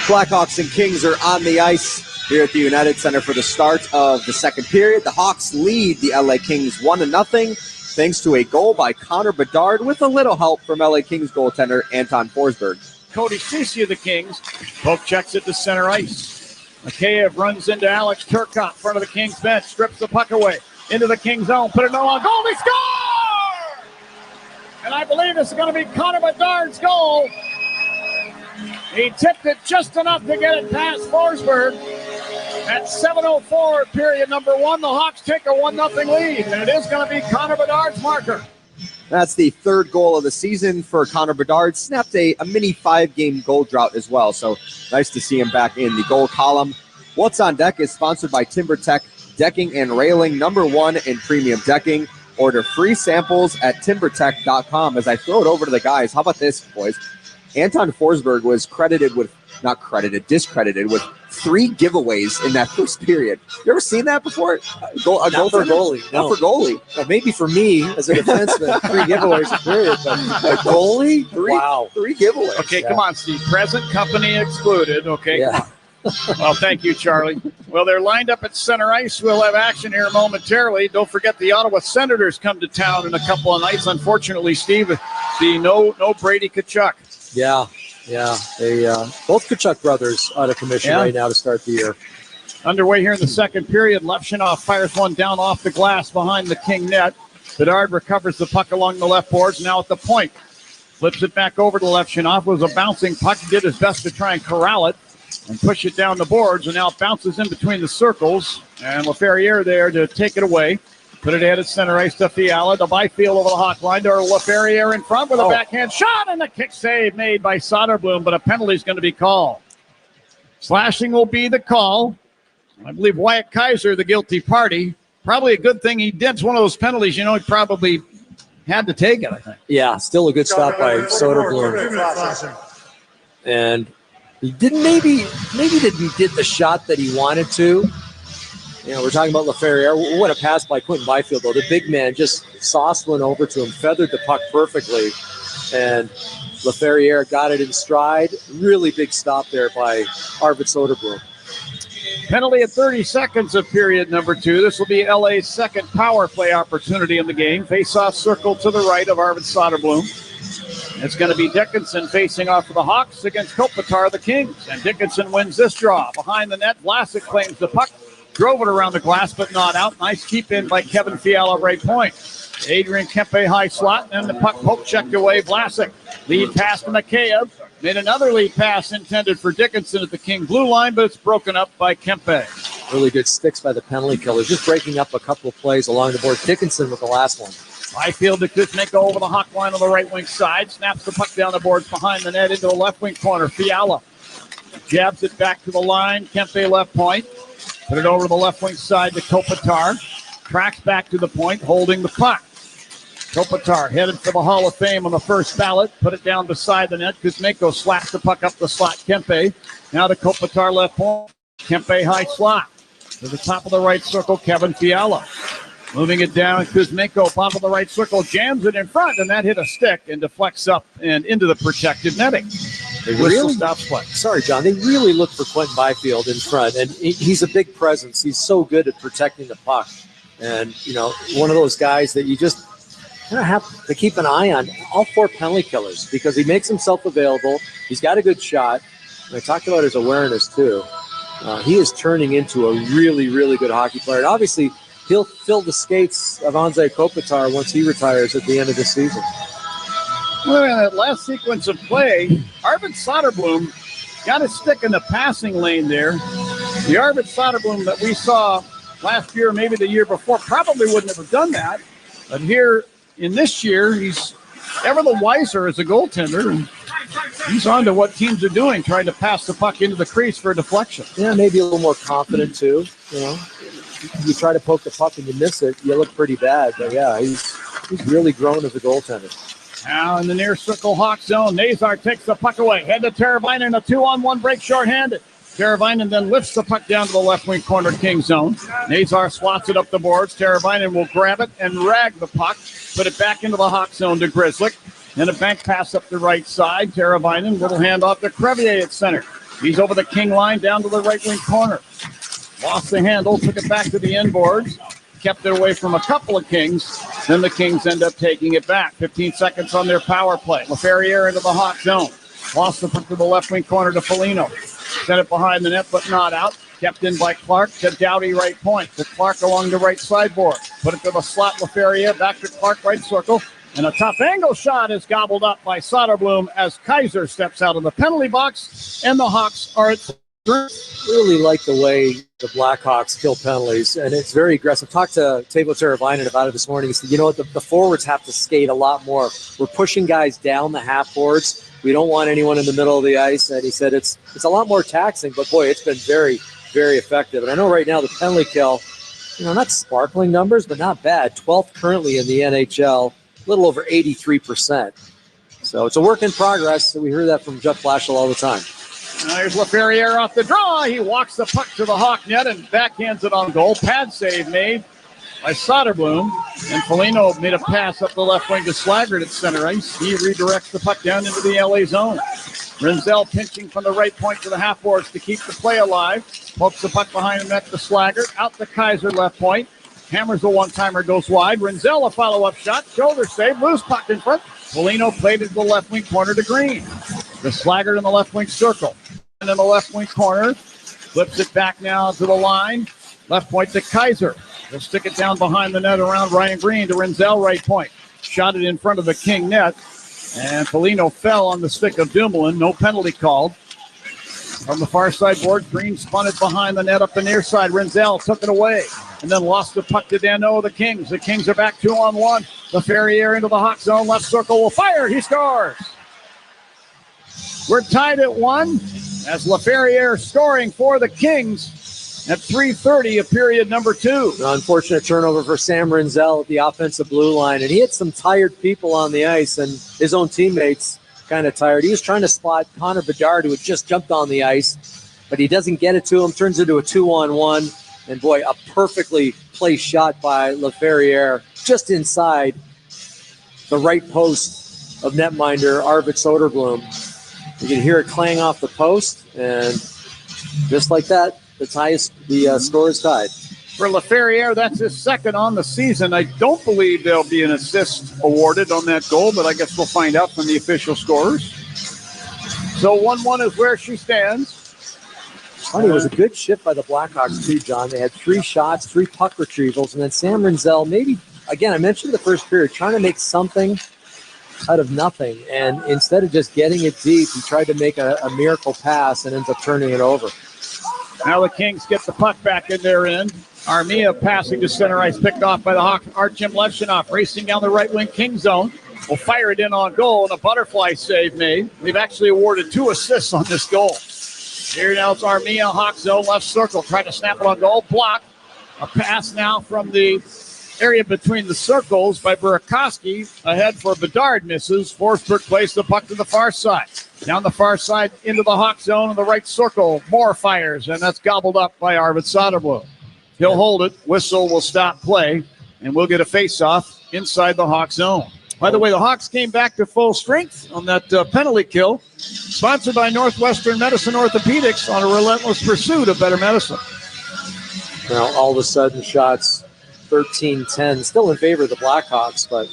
Blackhawks and Kings are on the ice here at the United Center for the start of the second period. The Hawks lead the LA Kings 1-0. Thanks to a goal by Connor Bedard with a little help from LA Kings goaltender Anton Forsberg. Cody Ceci of the Kings. Poke checks it to center ice. Mikheyev runs into Alex Turcotte in front of the Kings bench. Strips the puck away. Into the Kings zone. Put it on goal. They score! And I believe this is going to be Connor Bedard's goal. He tipped it just enough to get it past Forsberg. At 7:04, period number one, the Hawks take a 1-0 lead, and it is going to be Connor Bedard's marker. That's the third goal of the season for Connor Bedard. Snapped a mini 5-game goal drought as well, so nice to see him back in the goal column. What's on Deck is sponsored by TimberTech Decking and Railing, #1 in premium decking. Order free samples at timbertech.com. As I throw it over to the guys, how about this, boys? Anton Forsberg was discredited with 3 giveaways in that first period. You ever seen that before? A goal for goalie. Not for goalie. Well, maybe for me as a defenseman, 3 giveaways a period, but a goalie? Wow. 3 giveaways. Okay, come on, Steve. Present company excluded. Okay, Yeah. come on. Well, thank you, Charlie. Well, they're lined up at center ice. We'll have action here momentarily. Don't forget the Ottawa Senators come to town in a couple of nights. Unfortunately, Steve, the no Brady Tkachuk. Yeah. They both Tkachuk brothers out of commission right now to start the year. Underway here in the second period. Levshunov fires one down off the glass behind the King net. Bedard recovers the puck along the left boards. Now at the point. Flips it back over to Levshunov. It was a bouncing puck. He did his best to try and corral it and push it down the boards. And now it bounces in between the circles. And Laferriere there to take it away. Put it ahead at center ice to Fiala. The Byfield over the hawk line to Laferriere in front with a backhand shot and a kick save made by Soderblom, but a penalty is going to be called. Slashing will be the call. I believe Wyatt Kaiser, the guilty party. Probably a good thing he did. It's one of those penalties, he probably had to take it, I think. Yeah, still a good stop by Soderblom. And he didn't maybe he did the shot that he wanted to. We're talking about Laferriere. What a pass by Quentin Byfield, though. The big man just sauced one over to him, feathered the puck perfectly, and Laferriere got it in stride. Really big stop there by Arvid Soderblom. Penalty at 30 seconds of period number 2. This will be LA's second power play opportunity in the game. Face-off circle to the right of Arvid Soderblom. It's going to be Dickinson facing off of the Hawks against Kopitar, the Kings. And Dickinson wins this draw. Behind the net, Vlasic claims the puck. Drove it around the glass, but not out. Nice keep in by Kevin Fiala, right point. Adrian Kempe high slot, and the puck poke checked away. Vlasic. Lead pass to Mikheyev. Made another lead pass intended for Dickinson at the King blue line, but it's broken up by Kempe. Really good sticks by the penalty killers, just breaking up a couple of plays along the board. Dickinson with the last one. Byfield to Kuzmenko over the hawk line on the right wing side. Snaps the puck down the boards behind the net into the left wing corner. Fiala jabs it back to the line. Kempe left point. Put it over to the left wing side to Kopitar. Tracks back to the point, holding the puck. Kopitar headed for the Hall of Fame on the first ballot. Put it down beside the net. Kuzmenko slaps the puck up the slot. Kempe. Now to Kopitar left point. Kempe high slot. To the top of the right circle, Kevin Fiala. Moving it down, Kuzmenko, bottom of the right circle, jams it in front, and that hit a stick and deflects up and into the protected netting. Whistle stops play. Sorry, John. They really look for Quentin Byfield in front, and he's a big presence. He's so good at protecting the puck. And, one of those guys that you just kind of have to keep an eye on, all 4 penalty killers, because he makes himself available. He's got a good shot. And I talked about his awareness, too. He is turning into a really, really good hockey player. And obviously, he'll fill the skates of Anze Kopitar once he retires at the end of the season. Well, in that last sequence of play, Arvid Soderblom got his stick in the passing lane there. The Arvid Soderblom that we saw last year, maybe the year before, probably wouldn't have done that. But here in this year, he's ever the wiser as a goaltender. And he's on to what teams are doing, trying to pass the puck into the crease for a deflection. Yeah, maybe a little more confident too. You know, you try to poke the puck and you miss it, you look pretty bad. But yeah, he's really grown as a goaltender. Now in the near circle Hawk zone, Nazar takes the puck away. Head to Teravainen, a 2-on-1 break shorthanded. Teravainen then lifts the puck down to the left wing corner King zone. Nazar slots it up the boards. Teravainen will grab it and rag the puck, put it back into the Hawk zone to Grzelcyk. Then a bank pass up the right side. Teravainen, little handoff to Crevier at center. He's over the King line down to the right wing corner. Lost the handle, took it back to the end boards. Kept it away from a couple of Kings. Then the Kings end up taking it back. 15 seconds on their power play. LaFerriere into the Hawk zone. Lost the puck to the left wing corner to Foligno. Sent it behind the net, but not out. Kept in by Clark to Doughty right point. To Clark along the right sideboard. Put it to the slot, LaFerriere. Back to Clark right circle. And a tough angle shot is gobbled up by Soderblom as Kaiser steps out of the penalty box. And the Hawks are at really like the way the Blackhawks kill penalties, and it's very aggressive. Talked to Teuvo Teravainen about it this morning. He said, you know what, the forwards have to skate a lot more. We're pushing guys down the half boards. We don't want anyone in the middle of the ice. And he said it's a lot more taxing, but boy, it's been very, very effective. And I know right now the penalty kill, not sparkling numbers, but not bad. 12th currently in the NHL, a little over 83%. So it's a work in progress. We hear that from Jeff Blashill all the time. There's LaFerriere off the draw. He walks the puck to the Hawk net and backhands it on goal. Pad save made by Soderblom. And Foligno made a pass up the left wing to Slaggert at center ice. He redirects the puck down into the LA zone. Renzel pinching from the right point to the half boards to keep the play alive. Pokes the puck behind the net to Slaggert. Out to Kaiser left point. Hammers a one-timer, goes wide. Renzel a follow-up shot. Shoulder save. Loose puck in front. Foligno played it to the left wing corner to Green. The Slaggert in the left wing circle. And in the left wing corner. Flips it back now to the line. Left point to Kaiser. He'll stick it down behind the net around Ryan Green to Renzel right point. Shot it in front of the King net. And Foligno fell on the stick of Dumoulin. No penalty called. From the far side board, Green spun it behind the net up the near side. Renzel took it away and then lost the puck to Dano of the Kings. The Kings are back 2-on-1. LaFerriere into the Hawk zone. Left circle will fire. He scores. We're tied at 1 as LaFerriere scoring for the Kings at 3:30 of period number 2. An unfortunate turnover for Sam Renzel at the offensive blue line. And he had some tired people on the ice and his own teammates kind of tired. He was trying to spot Connor Bedard, who had just jumped on the ice, but he doesn't get it to him. Turns into a 2-on-1. And boy, a perfectly placed shot by LaFerriere just inside the right post of netminder Arvid Soderblom. You can hear it clang off the post, and just like that, the score is tied. For LaFerriere, that's his second on the season. I don't believe there'll be an assist awarded on that goal, but I guess we'll find out from the official scorers. So 1-1 is where she stands. Funny, it was a good shift by the Blackhawks too, John. They had 3 shots, 3 puck retrievals, and then Sam Renzel, maybe, again, I mentioned the first period, trying to make something out of nothing. And instead of just getting it deep, he tried to make a miracle pass and ends up turning it over. Now the Kings get the puck back in their end. Armia passing to center ice, picked off by the Hawks. Artyom Levshunov racing down the right wing King zone. Will fire it in on goal, and a butterfly save made. They've actually awarded 2 assists on this goal. Here now it's Armia, Hawk zone, left circle, trying to snap it on goal, block. A pass now from the area between the circles by Burakovsky. Ahead for Bedard, misses. Forsberg plays the puck to the far side. Down the far side into the Hawk zone in the right circle. More fires, and that's gobbled up by Arvid Soderblom. He'll hold it. Whistle will stop play, and we'll get a face-off inside the Hawk zone. By the way, the Hawks came back to full strength on that penalty kill. Sponsored by Northwestern Medicine Orthopedics on a relentless pursuit of better medicine. Now, all of a sudden, shots 13-10, still in favor of the Blackhawks, but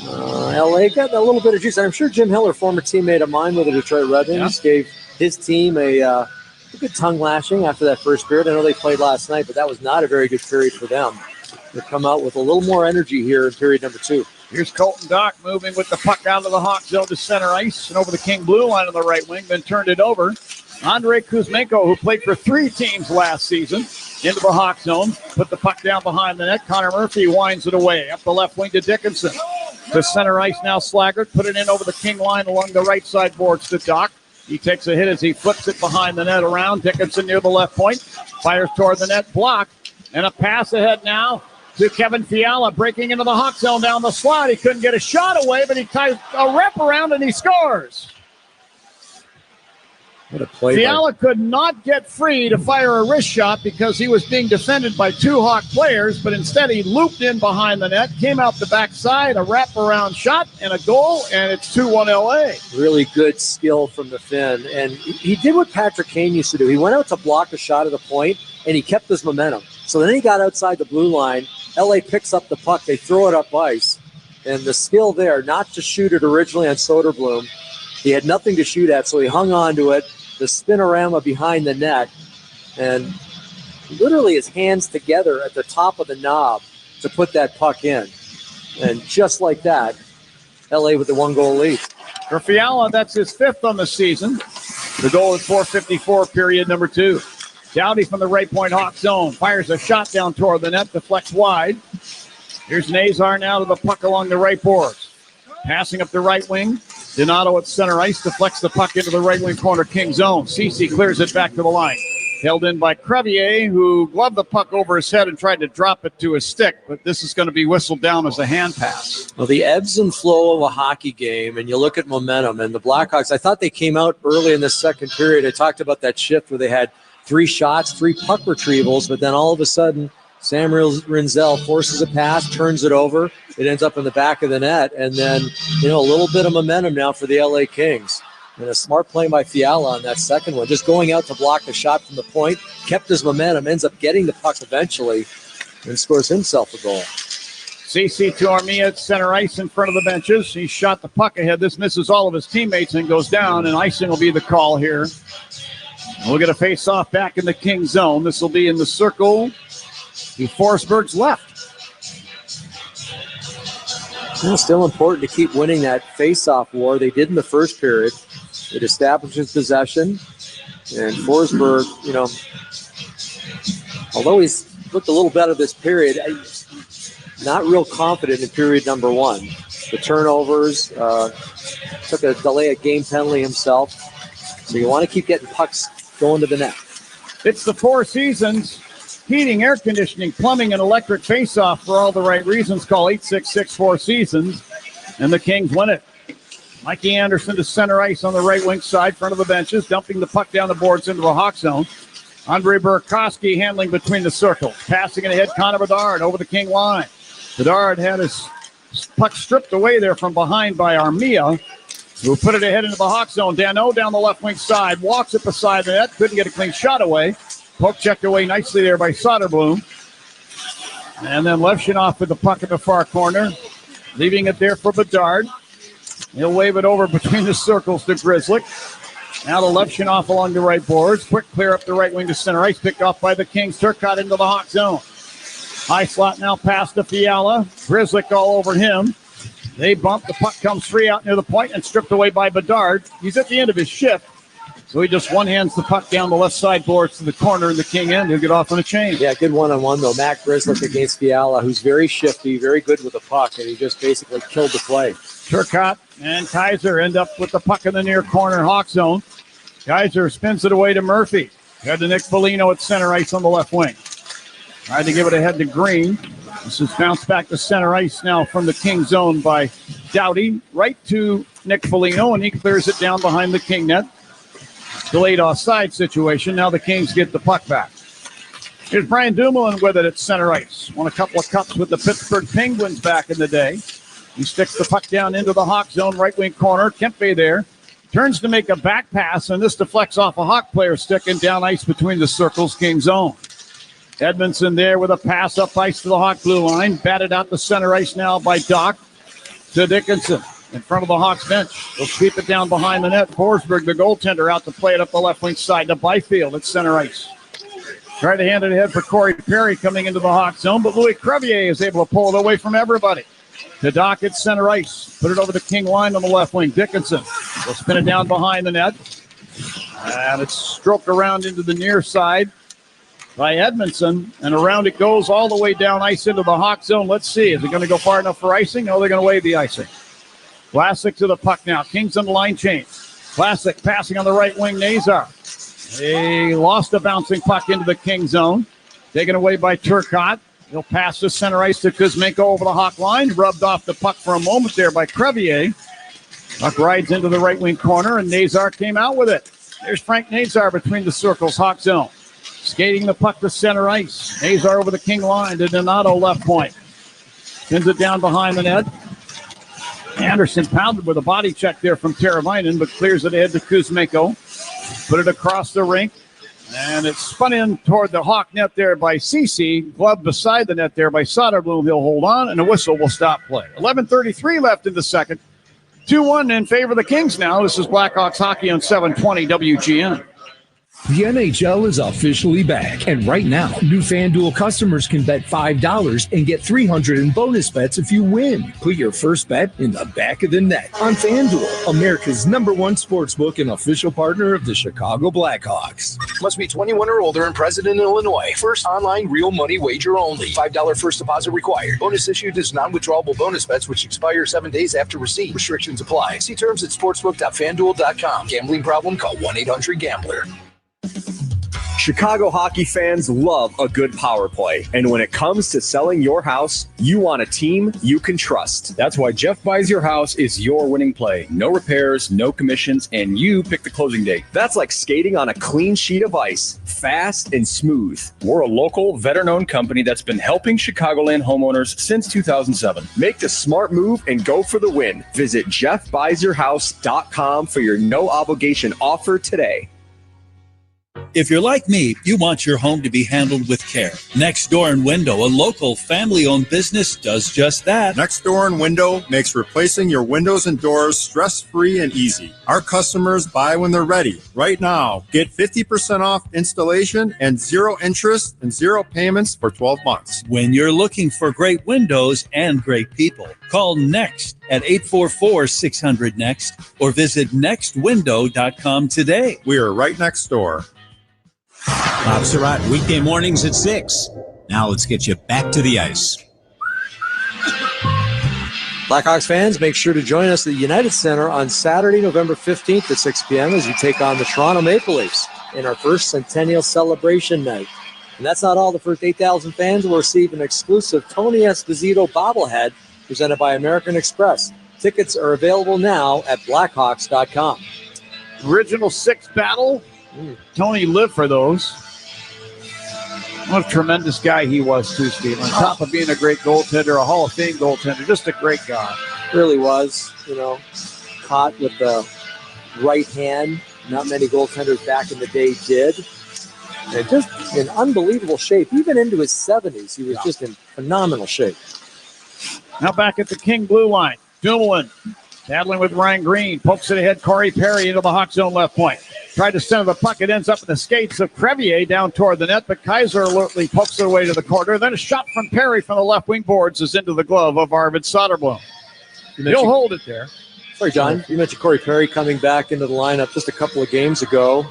LA got a little bit of juice. And I'm sure Jim Hiller, former teammate of mine with the Detroit Red Wings, gave his team a a good tongue lashing after that first period. I know they played last night, but that was not a very good period for them. They come out with a little more energy here in period number 2. Here's Colton Dock moving with the puck out of the Hawk zone to center ice and over the King blue line on the right wing, then turned it over. Andrei Kuzmenko, who played for 3 teams last season, into the Hawk zone, put the puck down behind the net. Connor Murphy winds it away up the left wing to Dickinson. To center ice now, Slaggert put it in over the King line along the right side boards to Dock. He takes a hit as he flips it behind the net around. Dickinson near the left point, fires toward the net, blocked, and a pass ahead now to Kevin Fiala, breaking into the Hawk zone down the slot. He couldn't get a shot away, but he ties a wraparound and he scores. What a play. Fiala could not get free to fire a wrist shot because he was being defended by 2 Hawk players, but instead he looped in behind the net, came out the backside, a wraparound shot, and a goal, and it's 2-1 LA. Really good skill from the Finn. And he did what Patrick Kane used to do. He went out to block a shot at the point, and he kept his momentum. So then he got outside the blue line. LA picks up the puck. They throw it up ice. And the skill there, not to shoot it originally on Soderblom. He had nothing to shoot at, so he hung on to it. The spinorama behind the net. And literally his hands together at the top of the knob to put that puck in. And just like that, LA with the 1-goal lead. For Fiala, that's his 5th on the season. The goal is 4:54, period number 2. Dowdy from the right point Hawk zone. Fires a shot down toward the net. Deflects wide. Here's Nazar now to the puck along the right boards. Passing up the right wing. Donato at center ice. Deflects the puck into the right wing corner King zone. Ceci clears it back to the line. Held in by Crevier, who gloved the puck over his head and tried to drop it to his stick. But this is going to be whistled down as a hand pass. Well, the ebbs and flow of a hockey game, and you look at momentum. And the Blackhawks, I thought they came out early in the second period. I talked about that shift where they had 3 shots, 3 puck retrievals, but then all of a sudden, Sam Rinzel forces a pass, turns it over. It ends up in the back of the net, and then, a little bit of momentum now for the LA Kings. And a smart play by Fiala on that second one, just going out to block the shot from the point, kept his momentum, ends up getting the puck eventually, and scores himself a goal. CC to Armia at center ice in front of the benches. He shot the puck ahead. This misses all of his teammates and goes down, and icing will be the call here. We'll get a face-off back in the King zone. This will be in the circle to Forsberg's left. It's still important to keep winning that face-off war. They did in the first period. It establishes possession. And Forsberg, although he's looked a little better this period, not real confident in period number 1. The turnovers, took a delay of game penalty himself. So you want to keep getting pucks going to the net. It's the Four Seasons Heating, Air Conditioning, Plumbing, and Electric Face-Off for all the right reasons. Call 866-4Seasons, and the Kings win it. Mikey Anderson to center ice on the right wing side, front of the benches, dumping the puck down the boards into the Hawk zone. Andrei Burakovsky handling between the circles. Passing it ahead, Connor Bedard over the King line. Bedard had his puck stripped away there from behind by Armia, who put it ahead into the Hawk zone. Dano down the left wing side, walks it beside the net, couldn't get a clean shot away. Poke checked away nicely there by Soderblom. And then Levshinoff with the puck in the far corner, leaving it there for Bedard. He'll wave it over between the circles to Grzelcyk. Now to Levshinoff along the right boards. Quick clear up the right wing to center ice, picked off by the Kings. Turcotte into the Hawk zone. High slot now past to Fiala. Grzelcyk all over him. They bump. The puck comes free out near the point and stripped away by Bedard. He's at the end of his shift. So he just one-hands the puck down the left side boards to the corner in the King end. He'll get off on a chain. Yeah, good one-on-one, though. Matt Grzelcyk against Fiala, who's very shifty, very good with the puck, and he just basically killed the play. Turcotte and Kaiser end up with the puck in the near corner Hawk zone. Kaiser spins it away to Murphy. Head to Nick Foligno at center ice on the left wing. Tried to give it ahead to Green. This is bounced back to center ice now from the King zone by Doughty. Right to Nick Foligno, and he clears it down behind the King net. Delayed offside situation. Now the Kings get the puck back. Here's Brian Dumoulin with it at center ice. Won a couple of cups with the Pittsburgh Penguins back in the day. He sticks the puck down into the Hawk zone, right wing corner. Kempe there. Turns to make a back pass, and this deflects off a Hawk player stick and down ice between the circles, King zone. Edmondson there with a pass up ice to the Hawk blue line. Batted out to center ice now by Doc to Dickinson. in front of the Hawks bench. They'll sweep it down behind the net. Forsberg, the goaltender, out to play it up the left wing side to Byfield at center ice. Try to hand it ahead for Corey Perry coming into the Hawks zone, but Louis Crevier is able to pull it away from everybody. To Dock at center ice. Put it over the King line on the left wing. Dickinson will spin it down behind the net. And it's stroked around into the near side by Edmondson. And around it goes all the way down ice into the Hawk zone. Let's see. Is it going to go far enough for icing? No, they're going to waive the icing. Vlasic to the puck now. Kings on the line change. Vlasic passing on the right wing. Nazar. They lost a bouncing puck into the King zone. Taken away by Turcotte. He'll pass the center ice to Kuzmenko over the Hawk line. Rubbed off the puck for a moment there by Crevier. Puck rides into the right wing corner, and Nazar came out with it. There's Frank Nazar between the circles, Hawk zone. Skating the puck to center ice. Nazar over the King line to Donato left point. Sends it down behind the net. Anderson pounded with a body check there from Teravainen, but clears it ahead to Kuzmenko. Put it across the rink. And it's spun in toward the Hawk net there by Cece. Glove beside the net there by Soderblom. He'll hold on, and a whistle will stop play. 11:33 left in the second. 2-1 in favor of the Kings now. This is Blackhawks hockey on 720 WGN. The NHL is officially back, and right now, new FanDuel customers can bet $5 and get $300 in bonus bets if you win. Put your first bet in the back of the net on FanDuel, America's #1 sportsbook and official partner of the Chicago Blackhawks. Must be 21 or older and present in Illinois. First online real money wager only. $5 first deposit required. Bonus issued is non-withdrawable bonus bets which expire 7 days after receipt. Restrictions apply. See terms at sportsbook.fanduel.com. Gambling problem? Call 1-800-GAMBLER. Chicago hockey fans love a good power play. And when it comes to selling your house, you want a team you can trust. That's why Jeff Buys Your House is your winning play. No repairs, no commissions, and you pick the closing date. That's like skating on a clean sheet of ice, fast and smooth. We're a local, veteran-owned company that's been helping Chicagoland homeowners since 2007. Make the smart move and go for the win. Visit JeffBuysYourHouse.com for your no-obligation offer today. If you're like me, you want your home to be handled with care. Next Door and Window, a local family-owned business, does just that. Next Door and Window makes replacing your windows and doors stress-free and easy. Our customers buy when they're ready. Right now, get 50% off installation and 0 interest and 0 payments for 12 months. When you're looking for great windows and great people, call Next at 844-600-NEXT or visit nextwindow.com today. We are right next door. Bob Surratt, weekday mornings at 6. Now let's get you back to the ice. Blackhawks fans, make sure to join us at the United Center on Saturday, November 15th at 6 p.m. as you take on the Toronto Maple Leafs in our first Centennial Celebration night. And that's not all. The first 8,000 fans will receive an exclusive Tony Esposito bobblehead presented by American Express. Tickets are available now at Blackhawks.com. Original 6 battle. Tony lived for those. What a tremendous guy he was, too, Steve. On top of being a great goaltender, a Hall of Fame goaltender, just a great guy. Really was, hot with the right hand. Not many goaltenders back in the day did. And just in unbelievable shape. Even into his 70s, he was just in phenomenal shape. Now back at the King blue line. Dumoulin battling with Ryan Green. Pokes it ahead. Corey Perry into the Hawk zone left point. Tried to center the puck. It ends up in the skates of Crevier down toward the net, but Kaiser alertly pokes it away to the corner. Then a shot from Perry from the left wing boards is into the glove of Arvid Soderblom. He'll hold it there. Sorry, John. You mentioned Corey Perry coming back into the lineup just a couple of games ago.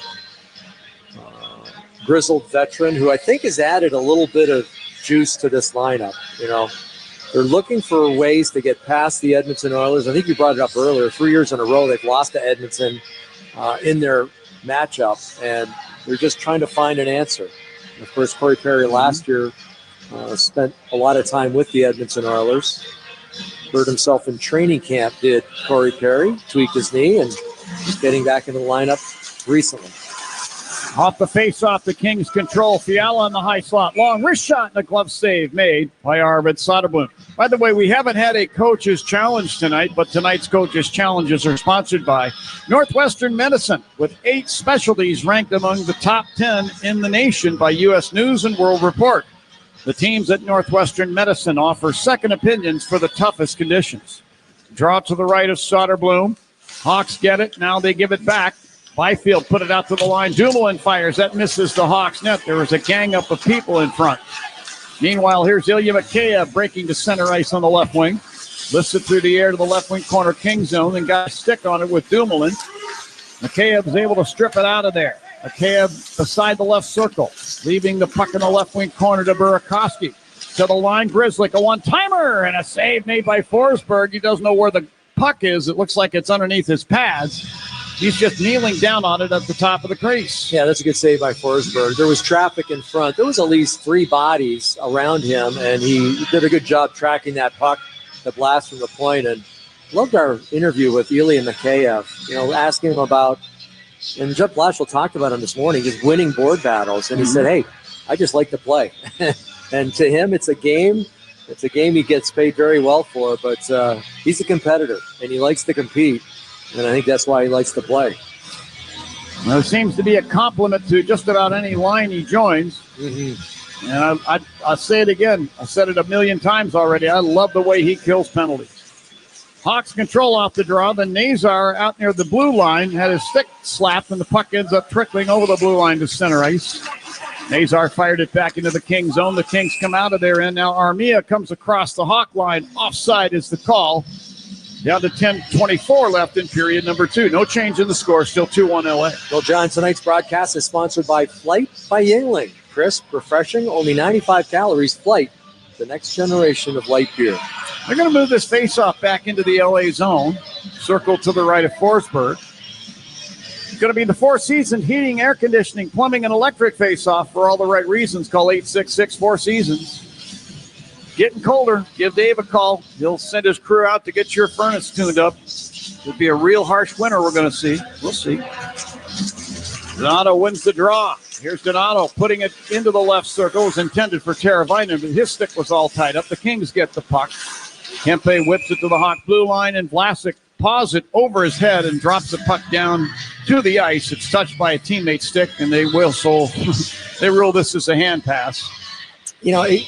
Grizzled veteran who I think has added a little bit of juice to this lineup. They're looking for ways to get past the Edmonton Oilers. I think you brought it up earlier. 3 years in a row they've lost to Edmonton in their matchup, and they're just trying to find an answer. And of course, Corey Perry last year spent a lot of time with the Edmonton Oilers. Hurt himself in training camp, did Corey Perry, tweaked his knee, and he's getting back into the lineup recently. Off the face-off, the Kings control. Fiala on the high slot. Long wrist shot and a glove save made by Arvid Soderblom. By the way, we haven't had a coach's challenge tonight, but tonight's coach's challenges are sponsored by Northwestern Medicine, with 8 specialties ranked among the top 10 in the nation by U.S. News and World Report. The teams at Northwestern Medicine offer second opinions for the toughest conditions. Draw to the right of Soderblom. Hawks get it. Now they give it back. Byfield put it out to the line. Dumoulin fires. That misses the Hawks net. There was a gang up of people in front. Meanwhile, here's Ilya Mikheyev breaking to center ice on the left wing. Lifts it through the air to the left wing corner, King zone, and got a stick on it with Dumoulin. Mikheyev is able to strip it out of there. Mikheyev beside the left circle, leaving the puck in the left wing corner to Burakovsky. To the line, Grizzly, a one-timer, and a save made by Forsberg. He doesn't know where the puck is. It looks like it's underneath his pads. He's just kneeling down on it at the top of the crease. Yeah, that's a good save by Forsberg. There was traffic in front. There was at least 3 bodies around him, and he did a good job tracking that puck, the blast from the point. And loved our interview with Ilya Mikheyev, asking him about, and Jeff Blashill talked about him this morning, just winning board battles. And he said, hey, I just like to play. And to him, it's a game. It's a game he gets paid very well for, but he's a competitor, and he likes to compete. And I think that's why he likes to play. Well, it seems to be a compliment to just about any line he joins. Mm-hmm. And I'll say it again. I said it a million times already. I love the way he kills penalties. Hawks control off the draw. Then Nazar out near the blue line had his stick slapped, and the puck ends up trickling over the blue line to center ice. Nazar fired it back into the King zone. The Kings come out of there, and now Armia comes across the Hawk line. Offside is the call. Down to 10:24 left in period number 2. No change in the score. Still 2-1 LA. Well, John, tonight's broadcast is sponsored by Flight by Yuengling. Crisp, refreshing, only 95 calories. Flight, the next generation of light beer. They're going to move this faceoff back into the LA zone. Circle to the right of Forsberg. It's going to be the Four Seasons Heating, Air Conditioning, Plumbing, and Electric faceoff for all the right reasons. Call 866-4 Seasons. Getting colder. Give Dave a call. He'll send his crew out to get your furnace tuned up. It'll be a real harsh winter we're going to see. We'll see. Donato wins the draw. Here's Donato putting it into the left circle. It was intended for Teravainen, but his stick was all tied up. The Kings get the puck. Kempe whips it to the Hawk blue line, and Vlasic paws it over his head and drops the puck down to the ice. It's touched by a teammate's stick, and they whistle. They rule this as a hand pass.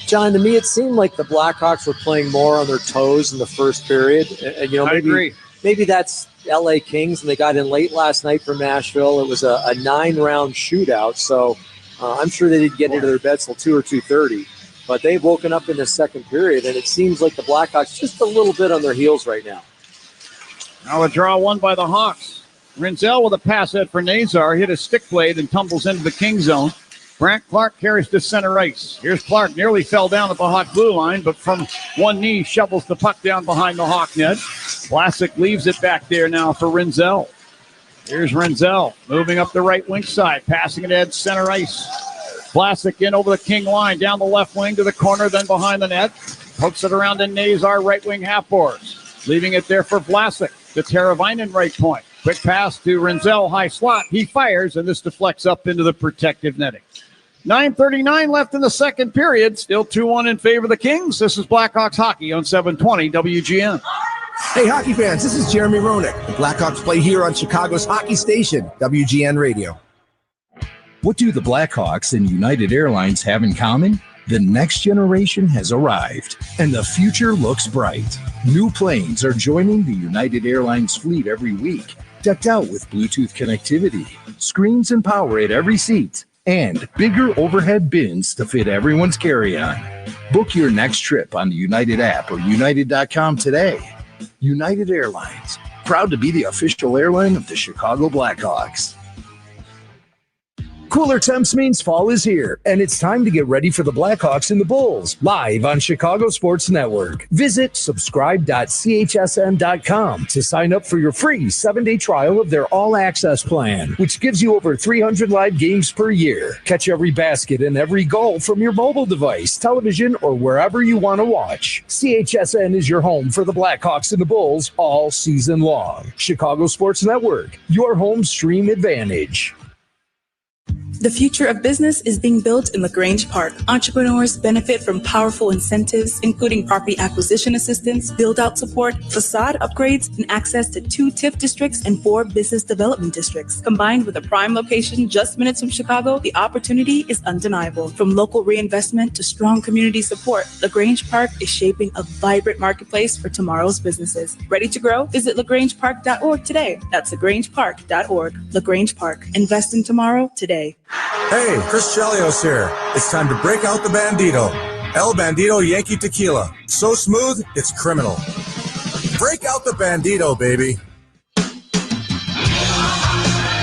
John, to me, it seemed like the Blackhawks were playing more on their toes in the first period. And I agree. Maybe that's LA Kings, and they got in late last night from Nashville. It was a 9-round shootout, so I'm sure they didn't get into their beds till 2 or 2:30. But they've woken up in the second period, and it seems like the Blackhawks just a little bit on their heels right now. Now a draw won by the Hawks. Rinzel with a pass head for Nazar, hit a stick blade and tumbles into the King zone. Brant Clark carries to center ice. Here's Clark, nearly fell down at the Hawk blue line, but from one knee shovels the puck down behind the Hawk net. Vlasic leaves it back there now for Rinzel. Here's Rinzel moving up the right wing side, passing it at center ice. Vlasic in over the King line, down the left wing to the corner, then behind the net. Hooks it around to Nazar, right wing half boards. Leaving it there for Vlasic. To Teravainen right point. Quick pass to Rinzel, high slot. He fires, and this deflects up into the protective netting. 9:39 left in the second period. Still 2-1 in favor of the Kings. This is Blackhawks hockey on 720 WGN. Hey, hockey fans, this is Jeremy Roenick. The Blackhawks play here on Chicago's hockey station, WGN Radio. What do the Blackhawks and United Airlines have in common? The next generation has arrived, and the future looks bright. New planes are joining the United Airlines fleet every week, decked out with Bluetooth connectivity, screens and power at every seat, and bigger overhead bins to fit everyone's carry-on. Book your next trip on the United app or United.com today. United Airlines, proud to be the official airline of the Chicago Blackhawks. Cooler temps means fall is here, and it's time to get ready for the Blackhawks and the Bulls, live on Chicago Sports Network. Visit subscribe.chsn.com to sign up for your free 7-day trial of their all-access plan, which gives you over 300 live games per year. Catch every basket and every goal from your mobile device, television, or wherever you want to watch. CHSN is your home for the Blackhawks and the Bulls all season long. Chicago Sports Network, your home stream advantage. The future of business is being built in LaGrange Park. Entrepreneurs benefit from powerful incentives, including property acquisition assistance, build-out support, facade upgrades, and access to 2 TIF districts and 4 business development districts. Combined with a prime location just minutes from Chicago, the opportunity is undeniable. From local reinvestment to strong community support, LaGrange Park is shaping a vibrant marketplace for tomorrow's businesses. Ready to grow? Visit LaGrangePark.org today. That's LaGrangePark.org. LaGrange Park. Invest in tomorrow today. Hey, Chris Chelios here. It's time to break out the Bandito. El Bandito Yankee Tequila. So smooth, it's criminal. Break out the Bandito, baby.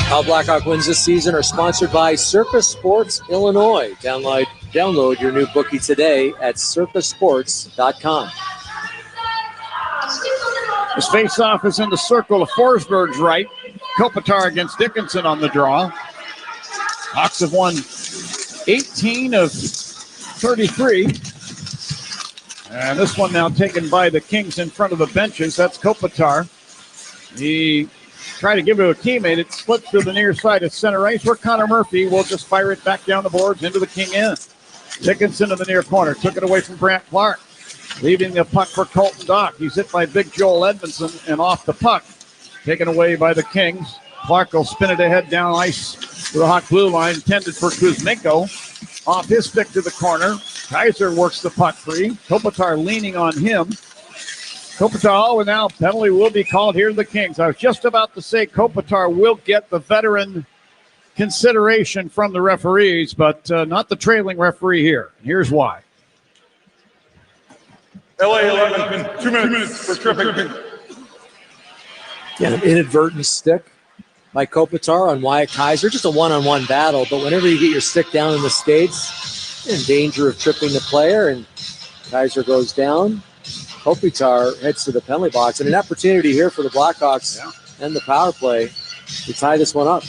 How Blackhawk wins this season are sponsored by Surface Sports Illinois. Download your new bookie today at surfacesports.com. This face-off is in the circle of Forsberg's right. Kopitar against Dickinson on the draw. Hawks have won 18 of 33. And this one now taken by the Kings in front of the benches. That's Kopitar. He tried to give it to a teammate. It slipped to the near side of center ice where Connor Murphy will just fire it back down the boards into the King end. Dickinson in the near corner. Took it away from Brant Clark. Leaving the puck for Colton Dock. He's hit by Big Joel Edmondson and off the puck. Taken away by the Kings. Clark will spin it ahead down ice to the Hawk blue line, intended for Kuzmenko. Off his stick to the corner. Kaiser works the puck free. Kopitar leaning on him. Kopitar, and now penalty will be called here to the Kings. I was just about to say Kopitar will get the veteran consideration from the referees, but not the trailing referee here. Here's why. LA 11, 2 minutes for tripping. Yeah, an inadvertent stick by Kopitar on Wyatt Kaiser. Just a one-on-one battle, but whenever you get your stick down in the skates, you're in danger of tripping the player, and Kaiser goes down. Kopitar heads to the penalty box, and an opportunity here for the Blackhawks and the power play to tie this one up.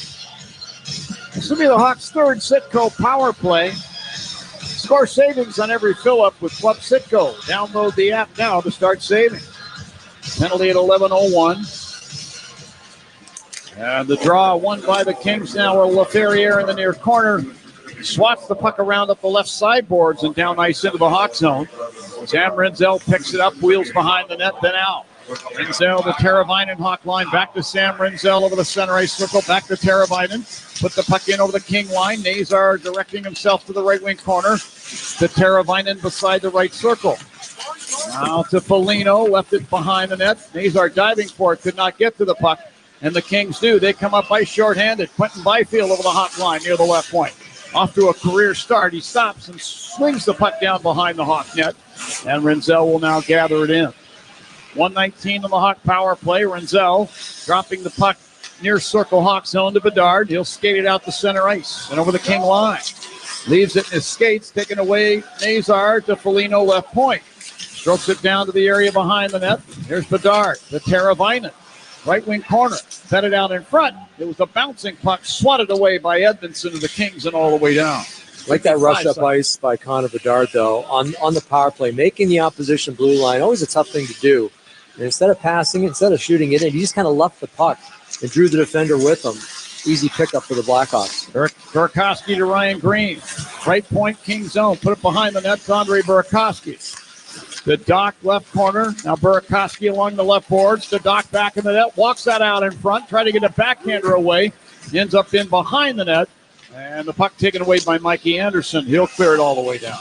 This will be the Hawks' third Citgo power play. Score savings on every fill-up with Club Citgo. Download the app now to start saving. Penalty at 11:01. And the draw won by the Kings now are Laferriere in the near corner. Swats the puck around up the left sideboards and down ice into the Hawk zone. Sam Renzel picks it up, wheels behind the net, then out. Renzel to Teravainen, Hawk line, back to Sam Renzel over the center ice circle, back to Teravainen. Put the puck in over the King line. Nazar directing himself to the right wing corner. To Teravainen beside the right circle. Now to Foligno, left it behind the net. Nazar diving for it, could not get to the puck. And the Kings do. They come up ice shorthanded. Quentin Byfield over the Hawk line near the left point. Off to a career start. He stops and swings the puck down behind the Hawk net. And Renzel will now gather it in. 1:19 on the Hawk power play. Renzel dropping the puck near circle Hawk zone to Bedard. He'll skate it out the center ice and over the King line. Leaves it in his skates, taken away Nazar to Foligno left point. Strokes it down to the area behind the net. Here's Bedard, the Teravainen. Right wing corner, fed it out in front. It was a bouncing puck, swatted away by Edmondson of the Kings and all the way down. Like that rush up ice by Connor Bedard, though, on the power play, making the opposition blue line, always a tough thing to do. And instead of passing it, instead of shooting it in, he just kind of left the puck and drew the defender with him. Easy pickup for the Blackhawks. Burakovsky to Ryan Green. Right point, King zone. Put it behind the net to Andre Burakovsky. The Dock left corner. Now Burakovsky along the left boards. The Dock back in the net. Walks that out in front. Try to get a backhander away. Ends up in behind the net. And the puck taken away by Mikey Anderson. He'll clear it all the way down.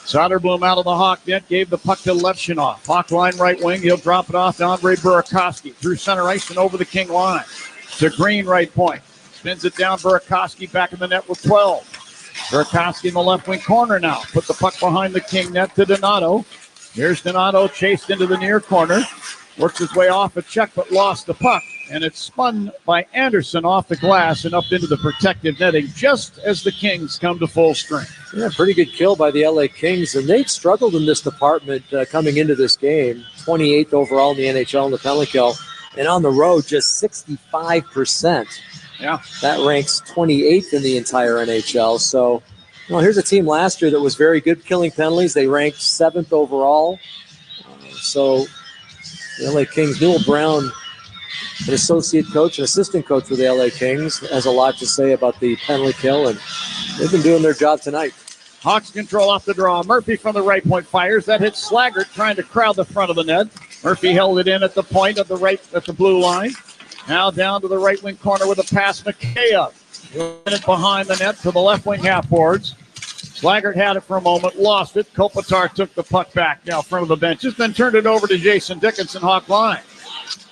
Soderblom out of the Hawk net. Gave the puck to Levshunov. Hawk line right wing. He'll drop it off to Andre Burakovsky. Through center ice and over the King line. To Green right point. Spins it down. Burakovsky back in the net with 12. Burakovsky in the left wing corner now. Put the puck behind the King net to Donato. Here's Donato chased into the near corner. Works his way off a check but lost the puck. And it's spun by Anderson off the glass and up into the protective netting just as the Kings come to full strength. Yeah, pretty good kill by the LA Kings. And they've struggled in this department coming into this game. 28th overall in the NHL in the penalty kill. And on the road, just 65%. Yeah. That ranks 28th in the entire NHL. So, here's a team last year that was very good killing penalties. They ranked 7th overall. So, the LA Kings, Newell Brown an associate coach, an assistant coach for the LA Kings, has a lot to say about the penalty kill, and they've been doing their job tonight. Hawks control off the draw. Murphy from the right point fires. That hits Slaggert trying to crowd the front of the net. Murphy held it in at the point of the right, at the blue line. Now down to the right wing corner with a pass. McKay it behind the net to the left wing half boards. Slaggert had it for a moment, lost it. Kopitar took the puck back now in front of the benches, then turned it over to Jason Dickinson, Hawk line.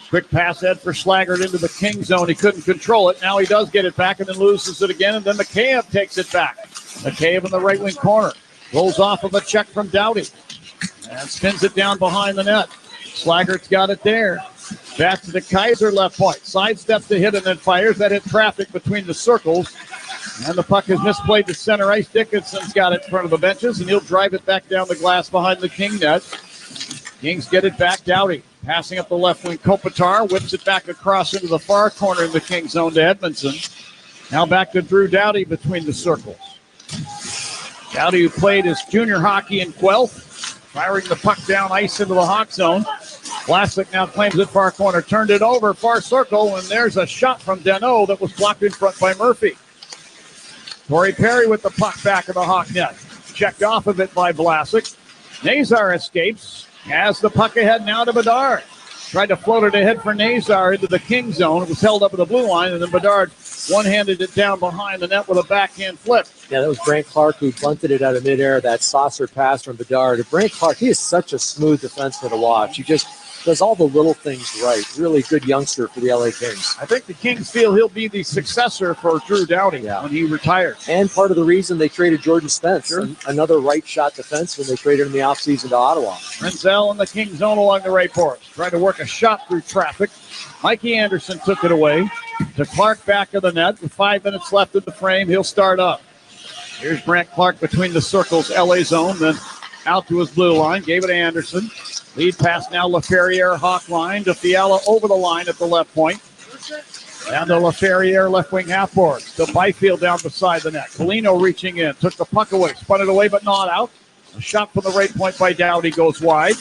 Quick pass ahead for Slaggert into the King zone. He couldn't control it. Now he does get it back and then loses it again, and then McKay takes it back. McKay in the right wing corner. Rolls off of a check from Doughty. And spins it down behind the net. Slaggert's got it there. Back to the Kaiser left point. Sidesteps the hit and then fires. That hit traffic between the circles. And the puck is misplayed to center ice. Dickinson's got it in front of the benches, and he'll drive it back down the glass behind the King net. Kings get it back. Doughty passing up the left wing. Kopitar whips it back across into the far corner in the King zone to Edmondson. Now back to Drew Doughty between the circles. Doughty, who played his junior hockey in Guelph, firing the puck down ice into the Hawk zone. Vlasic now claims it far corner, turned it over, far circle, and there's a shot from Deneau that was blocked in front by Murphy. Corey Perry with the puck back of the Hawk net. Checked off of it by Vlasic. Nazar escapes, has the puck ahead now to Bedard. Tried to float it ahead for Nazar into the King zone. It was held up at the blue line, and then Bedard one-handed it down behind the net with a backhand flip. Yeah, that was Brant Clark who bunted it out of midair, that saucer pass from Bedard. And Brant Clark, he is such a smooth defenseman to watch. He just does all the little things right. Really good youngster for the LA Kings. I think the Kings feel he'll be the successor for Drew Doughty when he retires. And part of the reason they traded Jordan Spence, another right shot defenseman they traded in the offseason to Ottawa. Renzel in the King zone along the right boards. Trying to work a shot through traffic. Mikey Anderson took it away to Clark back of the net. With 5 minutes left in the frame, he'll start up. Here's Brant Clark between the circles, LA zone, then out to his blue line. Gave it to Anderson. Lead pass now, LaFerriere, Hawk line to Fiala over the line at the left point. Down to LaFerriere, left wing half boards. To Byfield down beside the net. Polino reaching in, took the puck away, spun it away but not out. A shot from the right point by Doughty goes wide.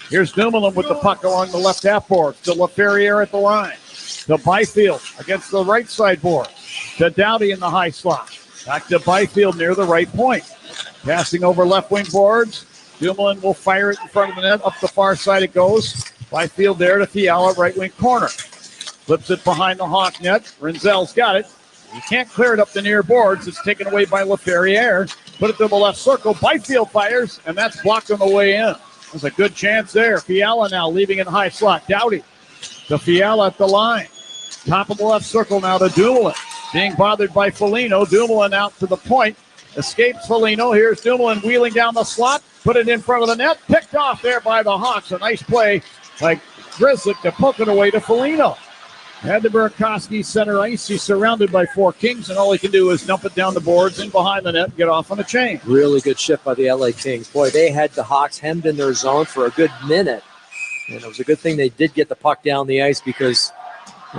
Here's Dumoulin with the puck along the left half boards. To LaFerriere at the line. To Byfield against the right side board. To Doughty in the high slot. Back to Byfield near the right point. Passing over left wing boards. Dumoulin will fire it in front of the net. Up the far side it goes. Byfield there to Fiala, right wing corner. Flips it behind the Hawk net. Renzel's got it. He can't clear it up the near boards. It's taken away by LaFerriere. Put it to the left circle. Byfield fires, and that's blocked on the way in. There's a good chance there. Fiala now leaving in high slot. Doughty to Fiala at the line. Top of the left circle now to Dumoulin. Being bothered by Foligno. Dumoulin out to the point. Escapes Foligno. Here's Dumoulin wheeling down the slot. Put it in front of the net. Picked off there by the Hawks. A nice play by Grzelcyk to poke it away to Foligno. Head to Burakovsky, center ice. He's surrounded by 4 Kings, and all he can do is dump it down the boards and behind the net and get off on a chain. Really good shift by the LA Kings. Boy, they had the Hawks hemmed in their zone for a good minute. And it was a good thing they did get the puck down the ice because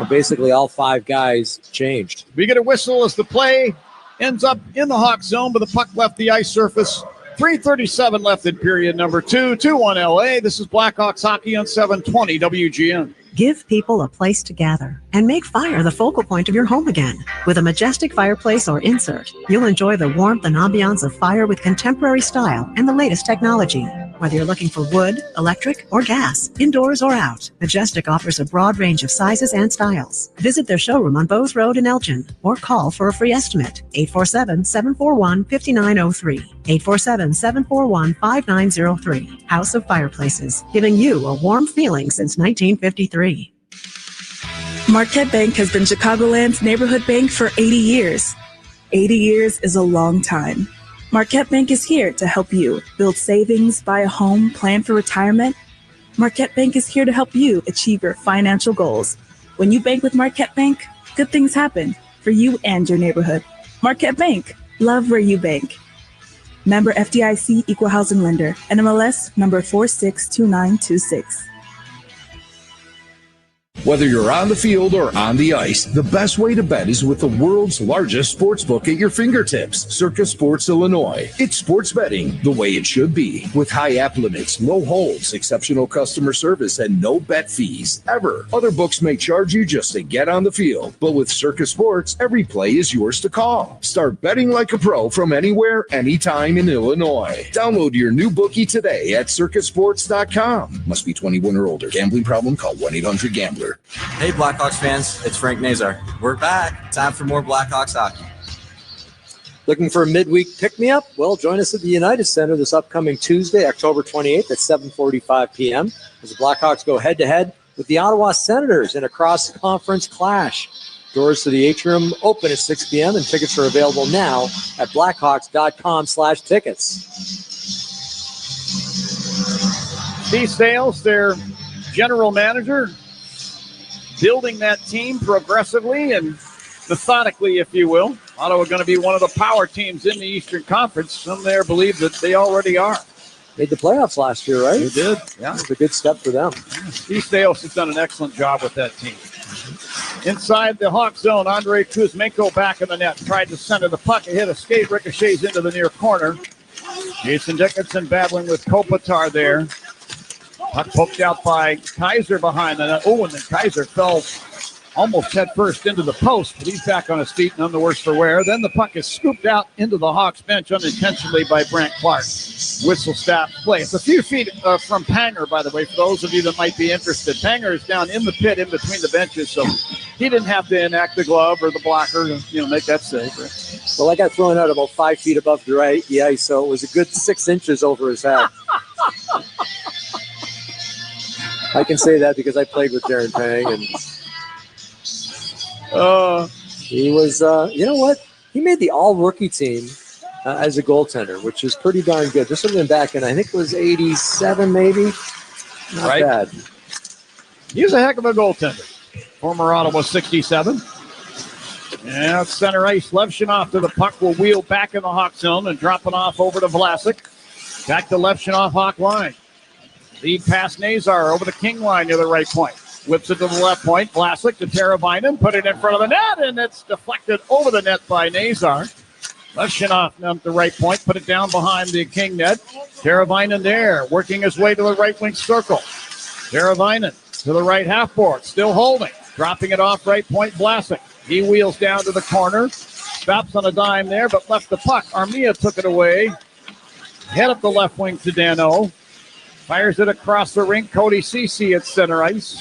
basically all 5 guys changed. We get a whistle as the play ends up in the Hawk zone, but the puck left the ice surface. 3:37 left in period number 2. 2-1 LA. This is Blackhawks hockey on 720 WGN. Give people a place to gather and make fire the focal point of your home again. With a majestic fireplace or insert, you'll enjoy the warmth and ambiance of fire with contemporary style and the latest technology. Whether you're looking for wood, electric, or gas, indoors or out, Majestic offers a broad range of sizes and styles. Visit their showroom on Bowes Road in Elgin or call for a free estimate. 847-741-5903. 847-741-5903. House of Fireplaces, giving you a warm feeling since 1953. Marquette Bank has been Chicagoland's neighborhood bank for 80 years. 80 years is a long time. Marquette Bank is here to help you build savings, buy a home, plan for retirement. Marquette Bank is here to help you achieve your financial goals. When you bank with Marquette Bank, good things happen for you and your neighborhood. Marquette Bank, love where you bank. Member FDIC Equal Housing Lender, NMLS number 462926. Whether you're on the field or on the ice, the best way to bet is with the world's largest sports book at your fingertips, Circa Sports Illinois. It's sports betting the way it should be, with high app limits, low holds, exceptional customer service, and no bet fees, ever. Other books may charge you just to get on the field, but with Circa Sports, every play is yours to call. Start betting like a pro from anywhere, anytime in Illinois. Download your new bookie today at circasports.com. Must be 21 or older. Gambling problem? Call 1-800-GAMBLER. Hey, Blackhawks fans, it's Frank Nazar. We're back. Time for more Blackhawks hockey. Looking for a midweek pick-me-up? Well, join us at the United Center this upcoming Tuesday, October 28th at 7:45 p.m. as the Blackhawks go head-to-head with the Ottawa Senators in a cross-conference clash. Doors to the atrium open at 6 p.m. and tickets are available now at blackhawks.com/tickets. Steve Sales, their general manager, building that team progressively and methodically, if you will. Ottawa going to be one of the power teams in the Eastern Conference. Some there believe that they already are. Made the playoffs last year, right? They did, yeah. It was a good step for them. Steve Sales has done an excellent job with that team. Inside the Hawk zone, Andrei Kuzmenko back in the net. Tried to center the puck. It hit a skate, ricochets into the near corner. Jason Dickinson battling with Kopitar there. Puck poked out by Kaiser behind the net. Oh, and then Kaiser fell almost head first into the post, but he's back on his feet, none the worse for wear. Then the puck is scooped out into the Hawks bench unintentionally by Brant Clark. Whistle stop play. It's a few feet from Panger, by the way, for those of you that might be interested. Panger is down in the pit in between the benches, so he didn't have to enact the glove or the blocker to make that save. Well, I got thrown out about 5 feet above the ice, so it was a good 6 inches over his head. I can say that because I played with Darren Pang, and he was, you know what? He made the all-rookie team as a goaltender, which is pretty darn good. Just looking back, and I think it was 87 maybe. Not bad. He's a heck of a goaltender. Former Ottawa 67. Yeah, center ice. Levshunov to the puck will wheel back in the Hawk zone and drop it off over to Vlasic. Back to Levshunov Hawk line. Lead pass Nazar over the King line near the right point. Whips it to the left point. Vlasic to Teravainen. Put it in front of the net, and it's deflected over the net by Nazar. Levshunov at the right point. Put it down behind the King net. Teravainen there, working his way to the right wing circle. Teravainen to the right half board. Still holding. Dropping it off right point. Vlasic. He wheels down to the corner. Stops on a dime there, but left the puck. Armia took it away. Head up the left wing to Dano. Fires it across the rink. Cody Ceci at center ice.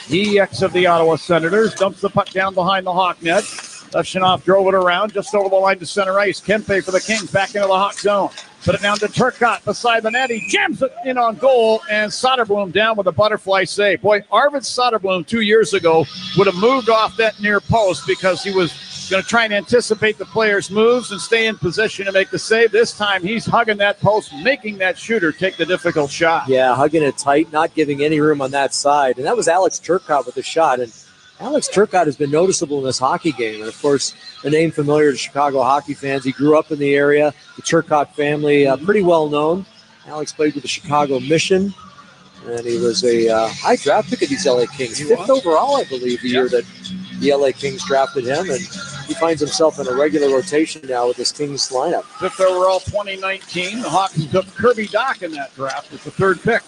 EX of the Ottawa Senators dumps the puck down behind the Hawk net. Levshunov drove it around just over the line to center ice. Kempe for the Kings back into the Hawk zone. Put it down to Turcotte beside the net. He jams it in on goal, and Soderblom down with a butterfly save. Boy, Arvid Soderblom 2 years ago would have moved off that near post because he was going to try and anticipate the player's moves and stay in position to make the save. This time he's hugging that post, making that shooter take the difficult shot. Yeah, hugging it tight, not giving any room on that side. And that was Alex Turcotte with the shot. And Alex Turcotte has been noticeable in this hockey game. And, of course, a name familiar to Chicago hockey fans. He grew up in the area. The Turcotte family, pretty well known. Alex played with the Chicago Mission. And he was a high draft pick of these LA Kings. 5th overall, I believe, the year that the LA Kings drafted him. And he finds himself in a regular rotation now with this Kings lineup. 5th overall 2019. The Hawks took Kirby Doc in that draft with the 3rd pick.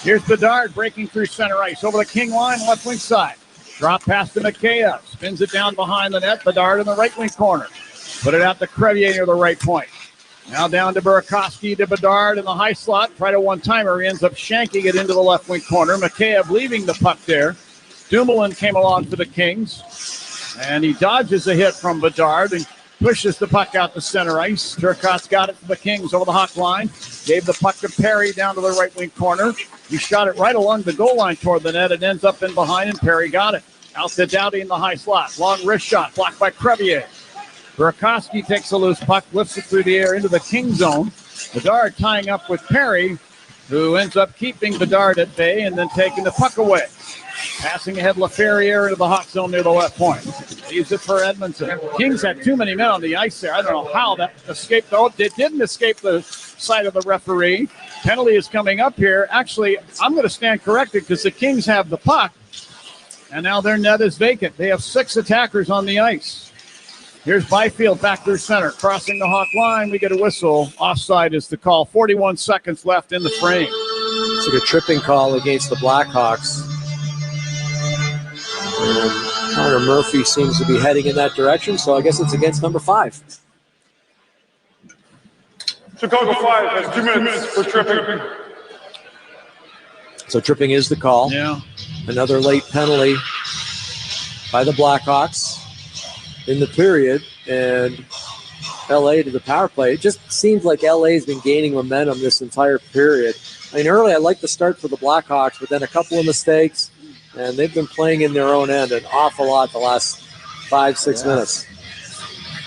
Here's Bedard breaking through center ice. Over the King line, left wing side. Drop pass to Mikheyev. Spins it down behind the net. Bedard in the right wing corner. Put it out to Crevier near the right point. Now down to Burakovsky to Bedard in the high slot. Try to one-timer. He ends up shanking it into the left wing corner. Mikheyev leaving the puck there. Dumoulin came along for the Kings. And he dodges a hit from Bedard and pushes the puck out to center ice. Turcotte's got it for the Kings over the Hawk line. Gave the puck to Perry down to the right wing corner. He shot it right along the goal line toward the net. It ends up in behind, and Perry got it. Out to Doughty in the high slot. Long wrist shot blocked by Crevier. Burakovsky takes a loose puck, lifts it through the air into the King zone. Bedard tying up with Perry, who ends up keeping Bedard at bay and then taking the puck away. Passing ahead LaFerriere into the Hawk zone near the left point. Leaves it for Edmondson. Kings had too many men on the ice there. I don't know how that escaped. Oh, it didn't escape the sight of the referee. Penalty is coming up here. Actually, I'm going to stand corrected because the Kings have the puck. And now their net is vacant. They have 6 attackers on the ice. Here's Byfield back through center, crossing the Hawk line. We get a whistle. Offside is the call. 41 seconds left in the frame. It's like a tripping call against the Blackhawks. And Connor Murphy seems to be heading in that direction, so I guess it's against number 5. Chicago 5 has 2 minutes for tripping. So tripping is the call. Yeah. Another late penalty by the Blackhawks in the period, and LA to the power play. It just seems like LA has been gaining momentum this entire period. I mean, early I liked the start for the Blackhawks, but then a couple of mistakes, and they've been playing in their own end an awful lot the last 5-6 minutes.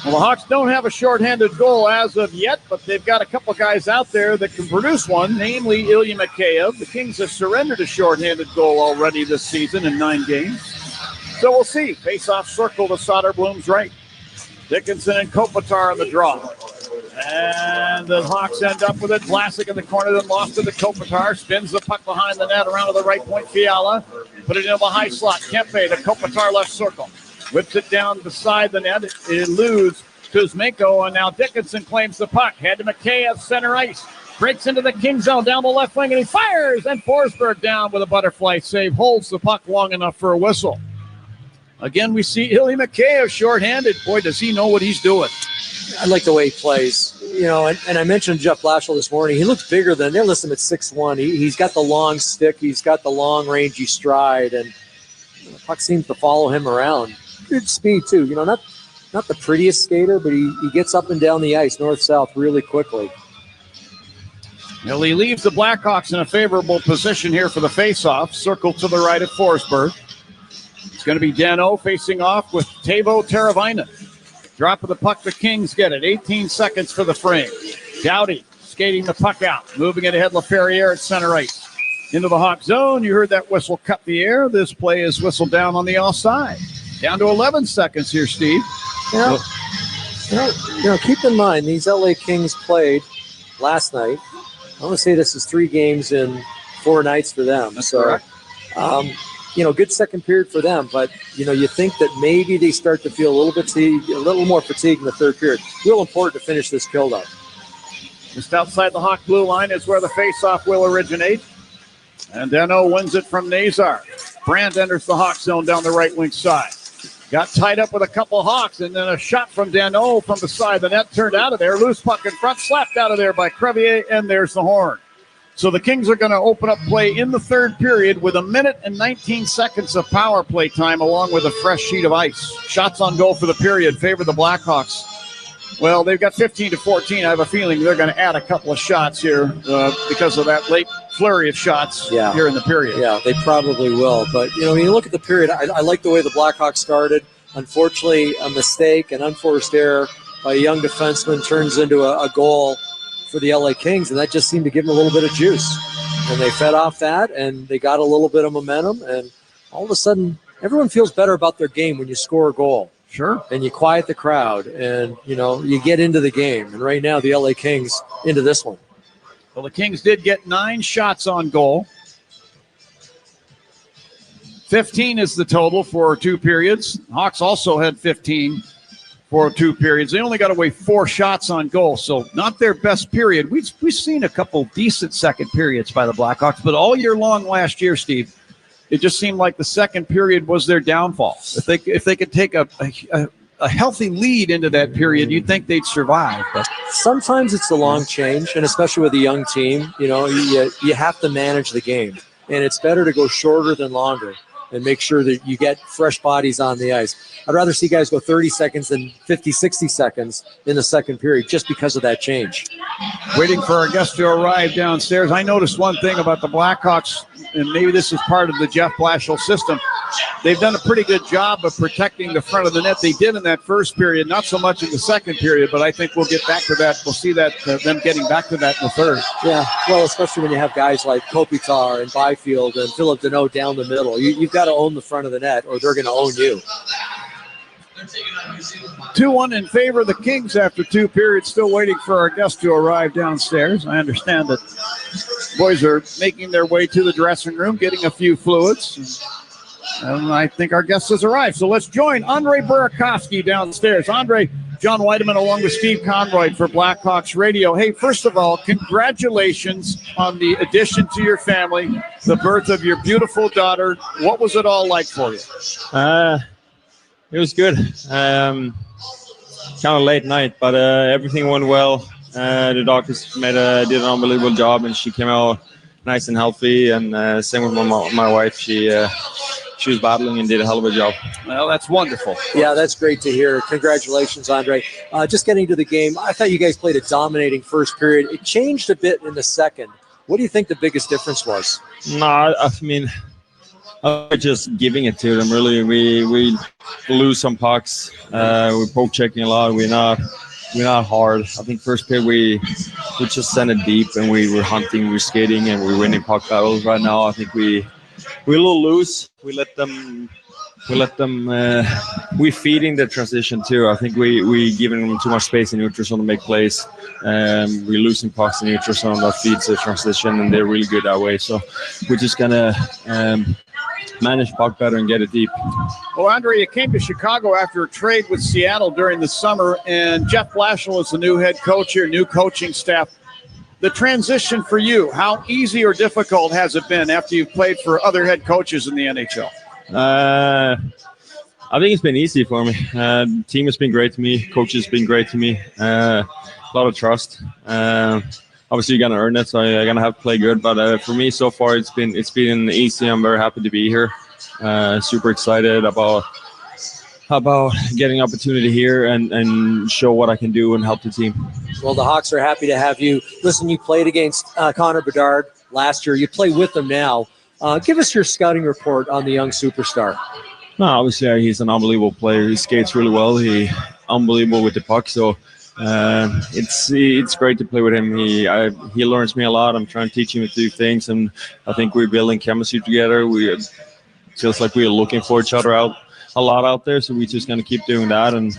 Well, the Hawks don't have a shorthanded goal as of yet, but they've got a couple guys out there that can produce one, namely Ilya Mikheyev. The Kings have surrendered a shorthanded goal already this season in 9 games. So we'll see. Face-off circle to Soderblom's right. Dickinson and Kopitar on the draw. And the Hawks end up with it. Vlasic in the corner, then lost to the Kopitar. Spins the puck behind the net around to the right point. Fiala put it into the high slot. Kempe to Kopitar left circle. Whips it down beside the net. It eludes Kuzmenko, and now Dickinson claims the puck. Head to Mikheyev, center ice. Breaks into the King zone down the left wing, and he fires. And Forsberg down with a butterfly save. Holds the puck long enough for a whistle. Again, we see Ilya Mikheyev shorthanded. Boy, does he know what he's doing. I like the way he plays. You know, and I mentioned Jeff Blashill this morning. He looks bigger than they list him at 6'1". He's got the long stick. He's got the long, rangy stride, and the puck seems to follow him around. Good speed, too. You know, not the prettiest skater, but he gets up and down the ice, north-south, really quickly. Well, he leaves the Blackhawks in a favorable position here for the face-off. Circle to the right of Forsberg. It's going to be Danault facing off with Teuvo Teravainen. Drop of the puck, the Kings get it. 18 seconds for the frame. Doughty skating the puck out. Moving it ahead, LaFerriere at center ice. Into the Hawk zone. You heard that whistle cut the air. This play is whistled down on the offside. Down to 11 seconds here, Steve. You know, keep in mind, these LA Kings played last night. I want to say this is 3 games in 4 nights for them. That's so, correct. You know, good second period for them. But, you know, you think that maybe they start to feel a little more fatigued in the third period. Real important to finish this build-up. Just outside the Hawk blue line is where the face-off will originate. And Danault wins it from Nazar. Brandt enters the Hawk zone down the right wing side. Got tied up with a couple Hawks, and then a shot from Danault from the side. The net turned out of there. Loose puck in front, slapped out of there by Crevier, and there's the horn. So the Kings are going to open up play in the third period with 1 minute and 19 seconds of power play time, along with a fresh sheet of ice. Shots on goal for the period favor the Blackhawks. Well, they've got 15-14. I have a feeling they're going to add a couple of shots here because of that late flurry of shots here in the period. Yeah, they probably will. But, you know, when you look at the period, I like the way the Blackhawks started. Unfortunately, a mistake, an unforced error by a young defenseman turns into a goal for the LA Kings, and that just seemed to give them a little bit of juice. And they fed off that, and they got a little bit of momentum, and all of a sudden, everyone feels better about their game when you score a goal. Sure. And you quiet the crowd, and, you know, you get into the game. And right now, the LA Kings into this one. Well, the Kings did get 9 shots on goal. 15 is the total for 2 periods. Hawks also had 15 for 2 periods. They only got away 4 shots on goal, so not their best period. We've seen a couple decent second periods by the Blackhawks, but all year long last year, Steve, it just seemed like the second period was their downfall. If they could take a healthy lead into that period, you'd think they'd survive. But sometimes it's the long change, and especially with a young team, you know, you have to manage the game, and it's better to go shorter than longer and make sure that you get fresh bodies on the ice. I'd rather see guys go 30 seconds than 50, 60 seconds in the second period just because of that change. Waiting for our guest to arrive downstairs. I noticed one thing about the Blackhawks, and maybe this is part of the Jeff Blashill system. They've done a pretty good job of protecting the front of the net. They did in that first period, not so much in the second period, but I think we'll get back to that. We'll see that them getting back to that in the third. Yeah, well, especially when you have guys like Kopitar and Byfield and Philip Danault down the middle. You've got to own the front of the net, or they're going to own you. 2-1 in favor of the Kings after 2 periods. Still waiting for our guest to arrive downstairs. I understand that boys are making their way to the dressing room, getting a few fluids. And I think our guest has arrived. So let's join Andre Burakovsky downstairs. Andre, John Whiteman along with Steve Conroy for Blackhawks Radio. Hey, first of all, congratulations on the addition to your family, the birth of your beautiful daughter. What was it all like for you? It was good. Kind of late night, but everything went well. The doctors did an unbelievable job, and she came out nice and healthy. And same with my wife. She was battling and did a hell of a job. Well, that's wonderful. Yeah, that's great to hear. Congratulations, Andre. Just getting to the game, I thought you guys played a dominating first period. It changed a bit in the second. What do you think the biggest difference was? No, I mean, just giving it to them. Really, we lose some pucks. We're poke checking a lot. We're not hard. I think first period we just sent it deep, and we were hunting, we're skating, and we're winning puck battles. Right now, I think we're a little loose. We're feeding the transition too. I think we giving them too much space in neutral zone to make plays. We're losing pucks in neutral zone that feeds the transition, and they're really good that way. So we're just gonna manage puck better and get it deep. Well, Andre, you came to Chicago after a trade with Seattle during the summer, and Jeff Blashill is the new head coach here, new coaching staff. The transition for you, how easy or difficult has it been after you've played for other head coaches in the NHL? I think it's been easy for me. The team has been great to me. Coach has been great to me. A lot of trust. Obviously, you're gonna earn it, so you're gonna have to play good. But for me, so far, it's been easy. I'm very happy to be here. Super excited about getting opportunity here and show what I can do and help the team. Well, the Hawks are happy to have you. Listen, you played against Connor Bedard last year. You play with him now. Give us your scouting report on the young superstar. No, obviously he's an unbelievable player. He skates really well. He's unbelievable with the puck. So it's great to play with him. He learns me a lot. I'm trying to teach him to do things, and I think we're building chemistry together. It feels like we're looking for each other a lot out there. So we're just going to keep doing that, and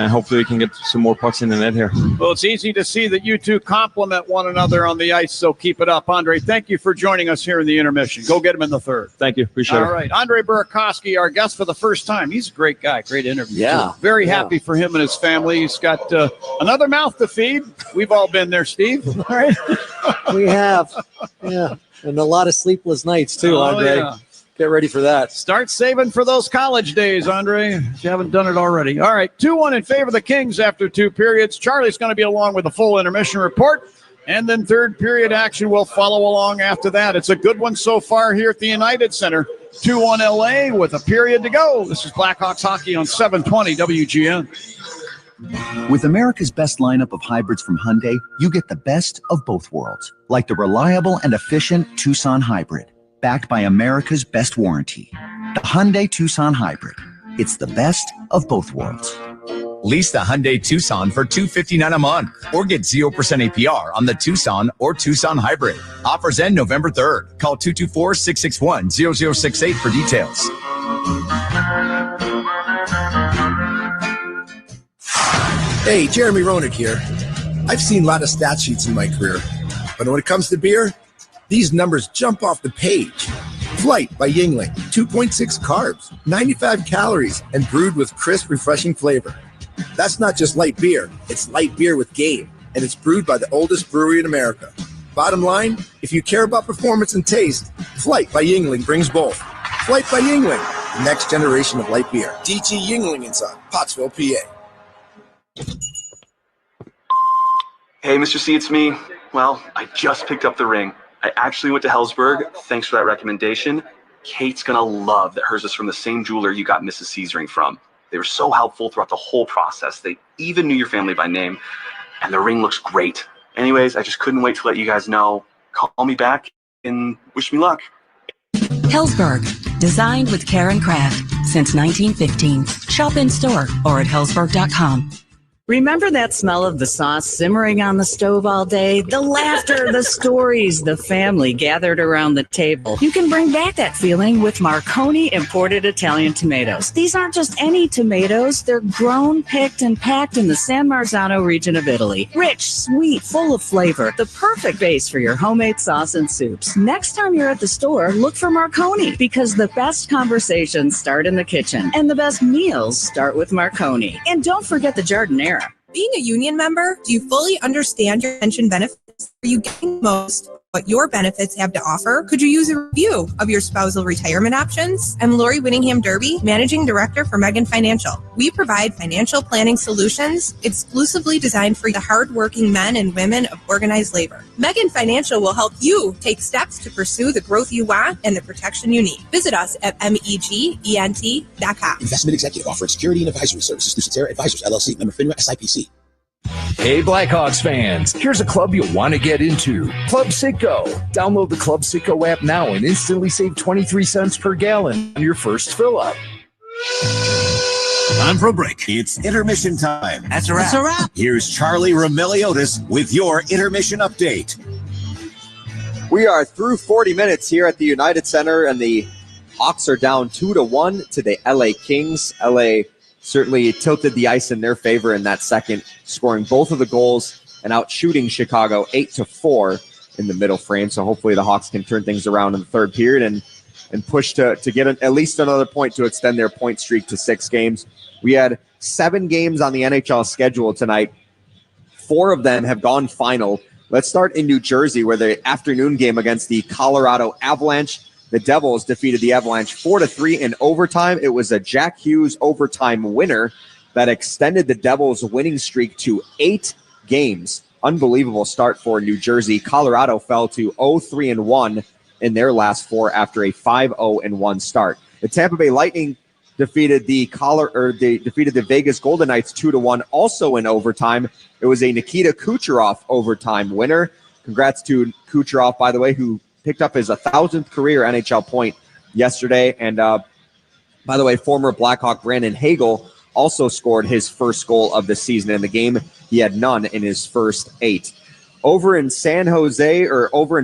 hopefully we can get some more pucks in the net here. Well, it's easy to see that you two complement one another on the ice, so keep it up. Andre, thank you for joining us here in the intermission. Go get him in the third. Thank you. Appreciate it. All right. Andre Burakovsky, our guest for the first time. He's a great guy. Great interview. Yeah. Too. Very happy for him and his family. He's got another mouth to feed. We've all been there, Steve. All right. We have. Yeah. And a lot of sleepless nights, too, Andre. Yeah. Get ready for that. Start saving for those college days, Andre, if you haven't done it already. All right, 2-1 in favor of the Kings after two periods. Charlie's going to be along with a full intermission report, and then third period action will follow along after that. It's a good one so far here at the United Center. 2-1 LA with a period to go. This is Blackhawks hockey on 720 WGN. With America's best lineup of hybrids from Hyundai, you get the best of both worlds, like the reliable and efficient Tucson Hybrid. Backed by America's best warranty. The Hyundai Tucson Hybrid. It's the best of both worlds. Lease the Hyundai Tucson for $259 a month or get 0% APR on the Tucson or Tucson Hybrid. Offers end November 3rd. Call 224-661-0068 for details. Hey, Jeremy Roenick here. I've seen a lot of stat sheets in my career, but when it comes to beer, these numbers jump off the page. Flight by Yingling, 2.6 carbs, 95 calories, and brewed with crisp, refreshing flavor. That's not just light beer. It's light beer with game, and it's brewed by the oldest brewery in America. Bottom line, if you care about performance and taste, Flight by Yingling brings both. Flight by Yingling, the next generation of light beer. DG Yingling & Son, Pottsville, PA. Hey, Mr. C, it's me. Well, I just picked up the ring. I actually went to Hellsberg. Thanks for that recommendation. Kate's going to love that hers is from the same jeweler you got Mrs. C's ring from. They were so helpful throughout the whole process. They even knew your family by name, and the ring looks great. Anyways, I just couldn't wait to let you guys know. Call me back and wish me luck. Hellsberg, designed with care and craft since 1915. Shop in store or at hellsberg.com. Remember that smell of the sauce simmering on the stove all day? The laughter, the stories, the family gathered around the table. You can bring back that feeling with Marconi imported Italian tomatoes. These aren't just any tomatoes. They're grown, picked, and packed in the San Marzano region of Italy. Rich, sweet, full of flavor. The perfect base for your homemade sauce and soups. Next time you're at the store, look for Marconi, because the best conversations start in the kitchen and the best meals start with Marconi. And don't forget the Jardinera. Being a union member, do you fully understand your pension benefits? Are you getting most what your benefits have to offer? Could you use a review of your spousal retirement options? I'm Lori Whittingham Derby, Managing Director for Megan Financial. We provide financial planning solutions exclusively designed for the hardworking men and women of organized labor. Megan Financial will help you take steps to pursue the growth you want and the protection you need. Visit us at megent.com. Investment executive offering security and advisory services through Cetera Advisors, LLC, member FINRA, SIPC. Hey, Blackhawks fans, here's a club you'll want to get into. Club Citgo. Download the Club Citgo app now and instantly save 23 cents per gallon on your first fill-up. Time for a break. It's intermission time. That's a wrap. Here's Charlie Remiliotis with your intermission update. We are through 40 minutes here at the United Center, and the Hawks are down 2-1 to the LA Kings. LA certainly tilted the ice in their favor in that second, scoring both of the goals and out shooting Chicago 8-4 in the middle frame. So hopefully the Hawks can turn things around in the third period and push to get at least another point to extend their point streak to 6 games. We had 7 games on the NHL schedule tonight. 4 of them have gone final. Let's start in New Jersey, where the afternoon game against the Colorado Avalanche, the Devils defeated the Avalanche 4-3 in overtime. It was a Jack Hughes overtime winner that extended the Devils' winning streak to 8 games. Unbelievable start for New Jersey. Colorado fell to 0-3-1 in their last 4 after a 5-0-1 start. The Tampa Bay Lightning defeated the Vegas Golden Knights 2-1, also in overtime. It was a Nikita Kucherov overtime winner. Congrats to Kucherov, by the way, who picked up his 1,000th career NHL point yesterday. And by the way, former Blackhawk Brandon Hagel also scored his first goal of the season in the game. He had none in his first 8. Over in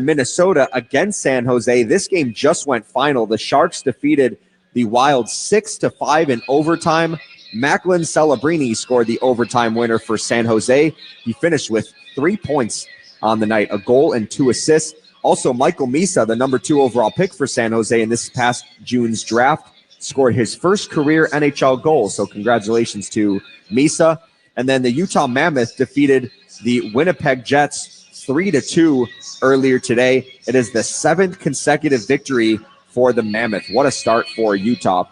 Minnesota against San Jose, this game just went final. The Sharks defeated the Wild 6-5 in overtime. Macklin Celebrini scored the overtime winner for San Jose. He finished with 3 points on the night, a goal and 2 assists. Also, Michael Misa, the number 2 overall pick for San Jose in this past June's draft, scored his first career NHL goal. So congratulations to Misa. And then the Utah Mammoth defeated the Winnipeg Jets 3-2 earlier today. It is the 7th consecutive victory for the Mammoth. What a start for Utah.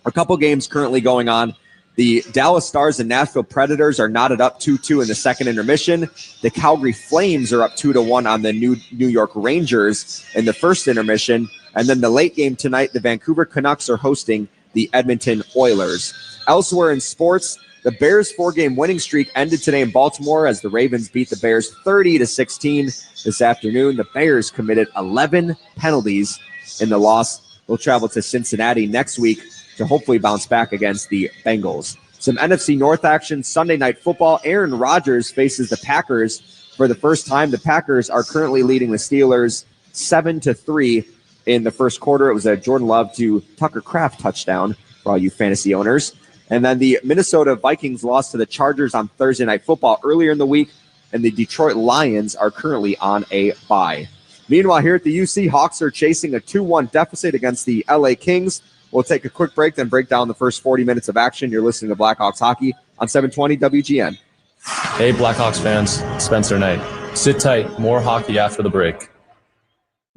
A couple games currently going on. The Dallas Stars and Nashville Predators are knotted up 2-2 in the second intermission. The Calgary Flames are up 2-1 on the New York Rangers in the first intermission. And then the late game tonight, the Vancouver Canucks are hosting the Edmonton Oilers. Elsewhere in sports, the Bears' 4-game winning streak ended today in Baltimore as the Ravens beat the Bears 30-16 this afternoon. The Bears committed 11 penalties in the loss. They'll travel to Cincinnati next week to hopefully bounce back against the Bengals. Some NFC North action, Sunday Night Football. Aaron Rodgers faces the Packers for the first time. The Packers are currently leading the Steelers 7-3 in the first quarter. It was a Jordan Love to Tucker Kraft touchdown for all you fantasy owners. And then the Minnesota Vikings lost to the Chargers on Thursday Night Football earlier in the week, and the Detroit Lions are currently on a bye. Meanwhile, here at the UC, Hawks are chasing a 2-1 deficit against the LA Kings. We'll take a quick break, then break down the first 40 minutes of action. You're listening to Blackhawks Hockey on 720 WGN. Hey, Blackhawks fans, Spencer Knight. Sit tight, more hockey after the break.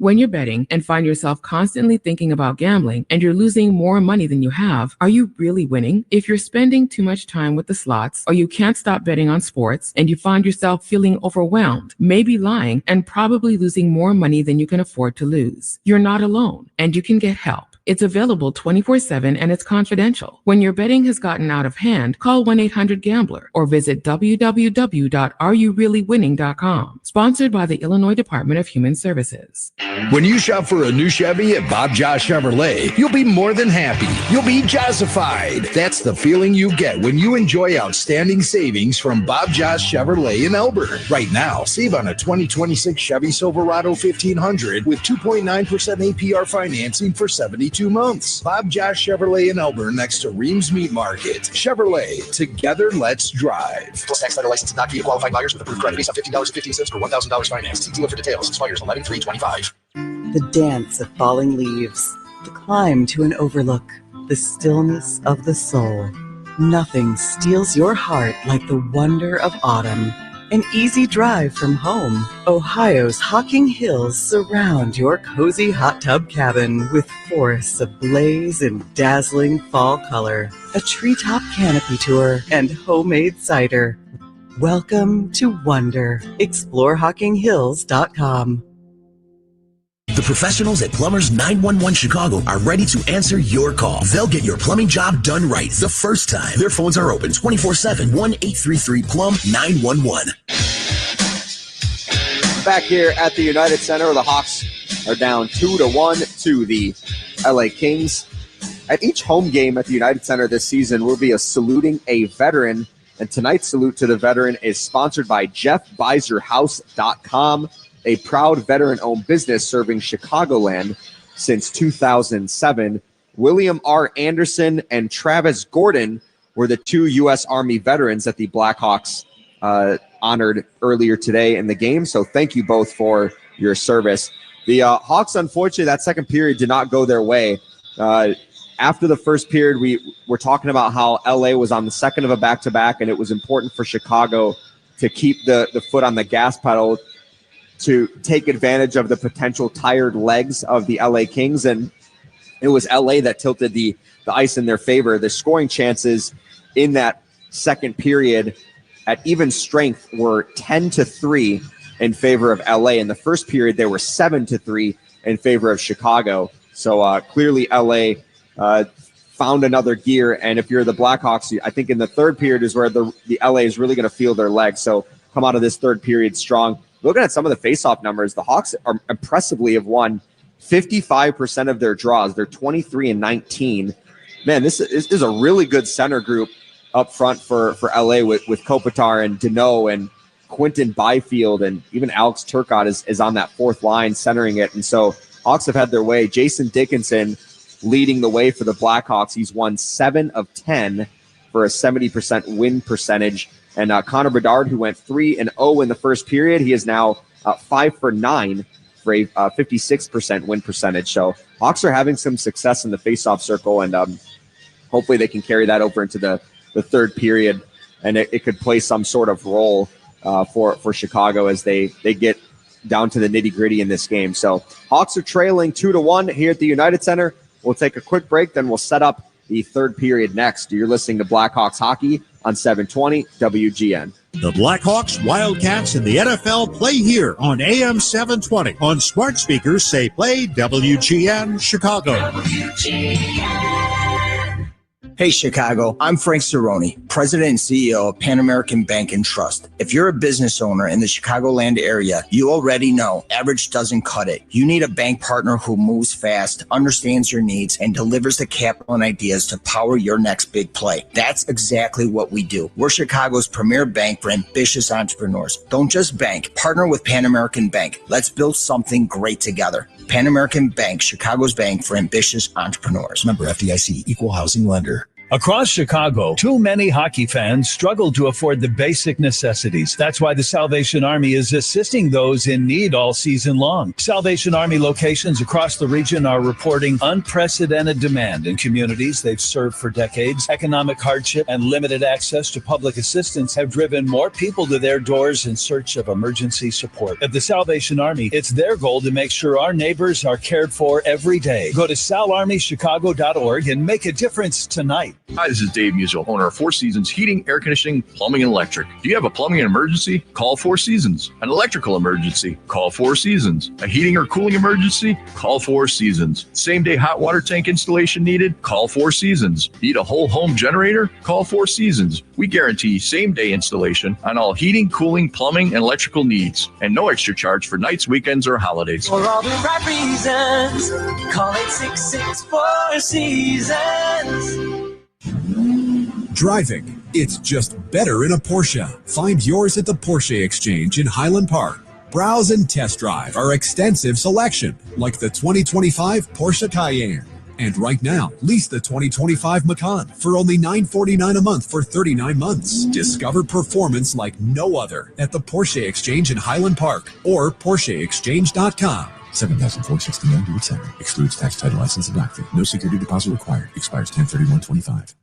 When you're betting and find yourself constantly thinking about gambling and you're losing more money than you have, are you really winning? If you're spending too much time with the slots or you can't stop betting on sports and you find yourself feeling overwhelmed, maybe lying and probably losing more money than you can afford to lose, you're not alone and you can get help. It's available 24/7 and it's confidential. When your betting has gotten out of hand, call 1-800-GAMBLER or visit www.areyoureallywinning.com. Sponsored by the Illinois Department of Human Services. When you shop for a new Chevy at Bob Josh Chevrolet, you'll be more than happy. You'll be Josified. That's the feeling you get when you enjoy outstanding savings from Bob Josh Chevrolet in Elbert. Right now, save on a 2026 Chevy Silverado 1500 with 2.9% APR financing for 72 months. Bob Josh Chevrolet in Elbert next to Reams Meat Market. Chevrolet, together let's drive. Plus tax title license not key to qualified buyers with approved credit based on $15.15 per $1,000 finance. See dealer for details. Expires 11/3/25. The dance of falling leaves, the climb to an overlook, the stillness of the soul. Nothing steals your heart like the wonder of autumn. An easy drive from home. Ohio's Hocking Hills surround your cozy hot tub cabin with forests ablaze in dazzling fall color, a treetop canopy tour, and homemade cider. Welcome to Wonder. Explore HockingHills.com. The professionals at Plumbers 911 Chicago are ready to answer your call. They'll get your plumbing job done right the first time. Their phones are open 24/7, 1-833-PLUM-911. Back here at the United Center, the Hawks are down 2-1 to the LA Kings. At each home game at the United Center this season will be a saluting a veteran, and tonight's salute to the veteran is sponsored by JeffBeiserHouse.com, a proud veteran-owned business serving Chicagoland since 2007. William R. Anderson and Travis Gordon were the two U.S. Army veterans that the Blackhawks honored earlier today in the game. So thank you both for your service. The Hawks, unfortunately, that second period did not go their way. After the first period, we were talking about how LA was on the second of a back-to-back, and it was important for Chicago to keep the foot on the gas pedal to take advantage of the potential tired legs of the LA Kings. And it was LA that tilted the ice in their favor. The scoring chances in that second period at even strength were 10-3 in favor of LA. In the first period, they were 7-3 in favor of Chicago. So clearly LA found another gear. And if you're the Blackhawks, I think in the third period is where the LA is really going to feel their legs. So come out of this third period strong. Looking at some of the faceoff numbers, the Hawks are impressively have won 55% of their draws. They're 23-19. Man, this is a really good center group up front for LA with Kopitar and Deneau and Quentin Byfield, and even Alex Turcotte is on that fourth line centering it. And so Hawks have had their way. Jason Dickinson leading the way for the Blackhawks. He's won 7 of 10 for a 70% win percentage. And Connor Bedard, who went 3-0 in the first period, he is now 5 for 9 for a 56% win percentage. So Hawks are having some success in the faceoff circle, and hopefully they can carry that over into the third period, and it could play some sort of role for Chicago as they get down to the nitty-gritty in this game. So Hawks are trailing 2-1 here at the United Center. We'll take a quick break, then we'll set up the third period next. You're listening to Blackhawks Hockey on 720 WGN. The Blackhawks, Wildcats, and the NFL play here on AM 720. On smart speakers, say play WGN Chicago. Hey, Chicago. I'm Frank Cerrone, President and CEO of Pan American Bank and Trust. If you're a business owner in the Chicagoland area, you already know average doesn't cut it. You need a bank partner who moves fast, understands your needs, and delivers the capital and ideas to power your next big play. That's exactly what we do. We're Chicago's premier bank for ambitious entrepreneurs. Don't just bank. Partner with Pan American Bank. Let's build something great together. Pan American Bank, Chicago's bank for ambitious entrepreneurs. Member FDIC, Equal Housing Lender. Across Chicago, too many hockey fans struggle to afford the basic necessities. That's why the Salvation Army is assisting those in need all season long. Salvation Army locations across the region are reporting unprecedented demand in communities they've served for decades. Economic hardship and limited access to public assistance have driven more people to their doors in search of emergency support. At the Salvation Army, it's their goal to make sure our neighbors are cared for every day. Go to salarmychicago.org and make a difference tonight. Hi, this is Dave Musial, owner of Four Seasons Heating, Air Conditioning, Plumbing, and Electric. Do you have a plumbing emergency? Call Four Seasons. An electrical emergency? Call Four Seasons. A heating or cooling emergency? Call Four Seasons. Same-day hot water tank installation needed? Call Four Seasons. Need a whole home generator? Call Four Seasons. We guarantee same-day installation on all heating, cooling, plumbing, and electrical needs, and no extra charge for nights, weekends, or holidays. For all the right reasons, call 866-4 Seasons. Driving, it's just better in a Porsche. Find yours at the Porsche Exchange in Highland Park. Browse and test drive our extensive selection, like the 2025 Porsche Cayenne. And right now, lease the 2025 Macan for only $949 a month for 39 months. Discover performance like no other at the Porsche Exchange in Highland Park or PorscheExchange.com. 7,469 due at signing. Excludes tax, title, license, and doc fee. No security deposit required. Expires 10/31/25.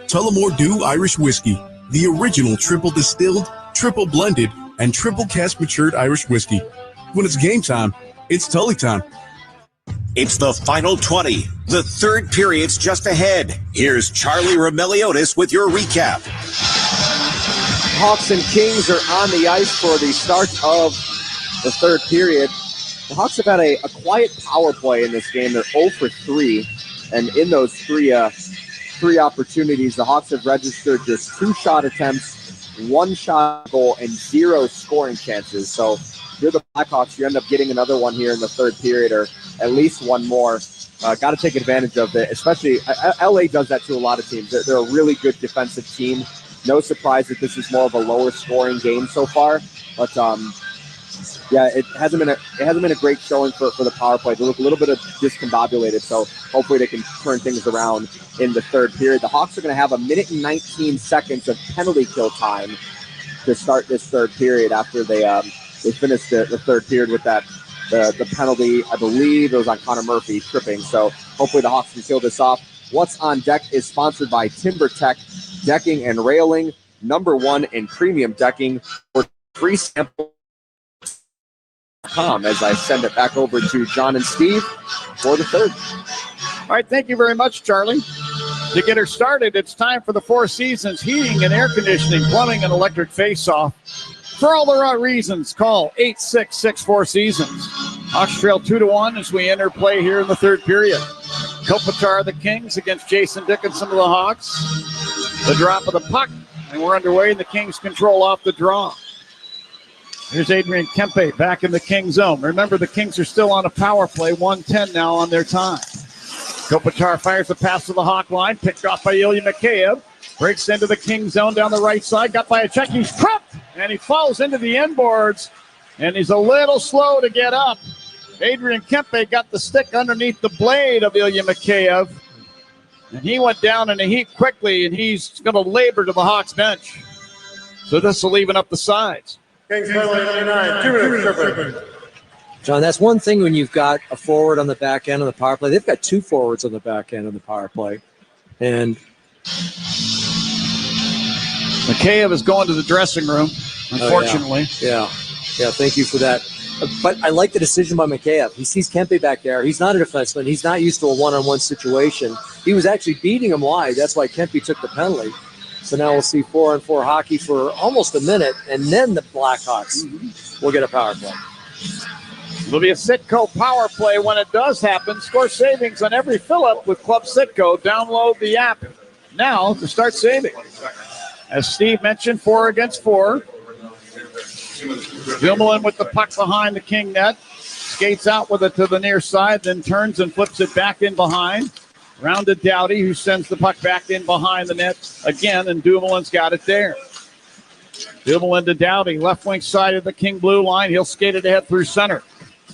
Tullamore Dew Irish Whiskey, the original triple distilled, triple blended, and triple cask matured Irish whiskey. When it's game time, it's Tully time. It's the final 20. The third period's just ahead. Here's Charlie Remiliotis with your recap. Hawks and Kings are on the ice for the start of the third period. The Hawks have had a quiet power play in this game. They're 0 for 3, and in those three opportunities, the Hawks have registered just 2 shot attempts, 1 shot goal, and 0 scoring chances. So if you're the Blackhawks, you end up getting another one here in the third period, or at least one more. Got to take advantage of it, especially LA does that to a lot of teams. They're a really good defensive team. No surprise that this is more of a lower scoring game so far, but yeah, it hasn't been a great showing for the power play. They look a little bit discombobulated, so hopefully they can turn things around in the third period. The Hawks are going to have 1 minute and 19 seconds of penalty kill time to start this third period after they finished the third period with the penalty. I believe it was on Connor Murphy tripping. So hopefully the Hawks can kill this off. What's on Deck is sponsored by TimberTech Decking and Railing, #1 in premium decking. For free sample. As I send it back over to John and Steve for the third. All right, thank you very much, Charlie. To get her started, it's time for the Four Seasons Heating and Air Conditioning, Plumbing, and Electric Face-Off. For all the right reasons, call 866-4 Seasons. Hawks trail 2-1 as we enter play here in the third period. Kopitar, the Kings, against Jason Dickinson of the Hawks. The drop of the puck, and we're underway, and the Kings control off the draw. Here's Adrian Kempe back in the King zone. Remember, the Kings are still on a power play, 1:10 now on their time. Kopitar fires the pass to the Hawk line, picked off by Ilya Mikheyev. Breaks into the King zone down the right side, got by a check. He's tripped, and he falls into the inboards, and he's a little slow to get up. Adrian Kempe got the stick underneath the blade of Ilya Mikheyev, and he went down in a heap quickly, and he's going to labor to the Hawks bench. So this will even up the sides. John, that's one thing when you've got a forward on the back end of the power play. They've got 2 forwards on the back end of the power play. And Mikheyev is going to the dressing room, unfortunately. Yeah, thank you for that. But I like the decision by Mikheyev. He sees Kempe back there. He's not a defenseman. He's not used to a one-on-one situation. He was actually beating him wide. That's why Kempe took the penalty. So now we'll see 4-on-4 hockey for almost a minute, and then the Blackhawks will get a power play. It'll be a Citgo power play when it does happen. Score savings on every fill-up with Club Citgo. Download the app now to start saving. As Steve mentioned, 4 against 4. Dumoulin with the puck behind the King net. Skates out with it to the near side, then turns and flips it back in behind. Round to Doughty, who sends the puck back in behind the net again, and Dumoulin's got it there. Dumoulin to Doughty, left wing side of the King blue line. He'll skate it ahead through center.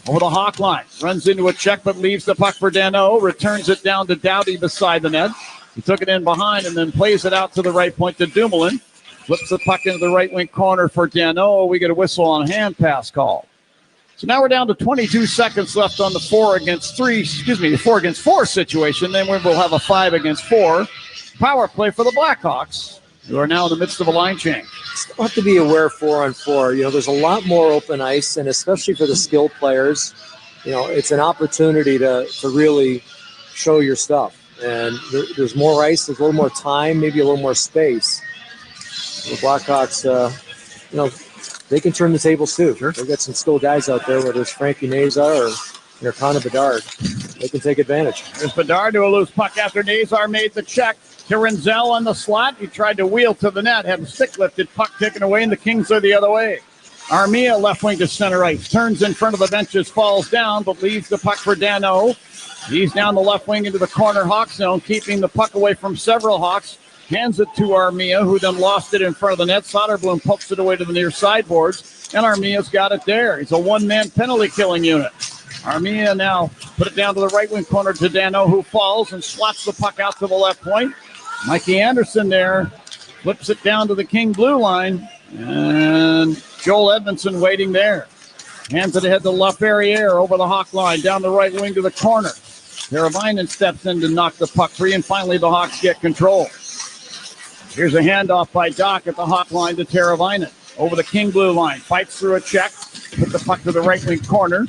Over the Hawk line. Runs into a check, but leaves the puck for Danault. Returns it down to Doughty beside the net. He took it in behind and then plays it out to the right point to Dumoulin. Flips the puck into the right wing corner for Danault. We get a whistle on a hand pass call. So now we're down to 22 seconds left on the 4 against 4 situation. Then we'll have a 5 against 4 power play for the Blackhawks, who are now in the midst of a line change. Still have to be aware 4-on-4. There's a lot more open ice, and especially for the skilled players, it's an opportunity to really show your stuff. And there's more ice, there's a little more time, maybe a little more space. The Blackhawks, they can turn the tables too. Sure. They've got some skilled guys out there, whether it's Frankie Nazar or Connor Bedard. They can take advantage. There's Bedard to a loose puck after Nazar made the check to Renzel on the slot. He tried to wheel to the net, had the stick lifted, puck taken away, and the Kings are the other way. Armia left wing to center ice, turns in front of the benches, falls down, but leaves the puck for Dano. He's down the left wing into the corner Hawk zone, keeping the puck away from several Hawks. Hands it to Armia, who then lost it in front of the net. Soderblom pokes it away to the near sideboards, and Armia's got it there. He's a one-man penalty-killing unit. Armia now put it down to the right wing corner to Dano, who falls and slots the puck out to the left point. Mikey Anderson there flips it down to the King blue line, and Joel Edmondson waiting there. Hands it ahead to LaFerriere over the Hawk line, down the right wing to the corner. Teravainen steps in to knock the puck free, and finally the Hawks get control. Here's a handoff by Doc at the Hawk line to Teravainen. Over the King blue line, fights through a check, put the puck to the right wing corner.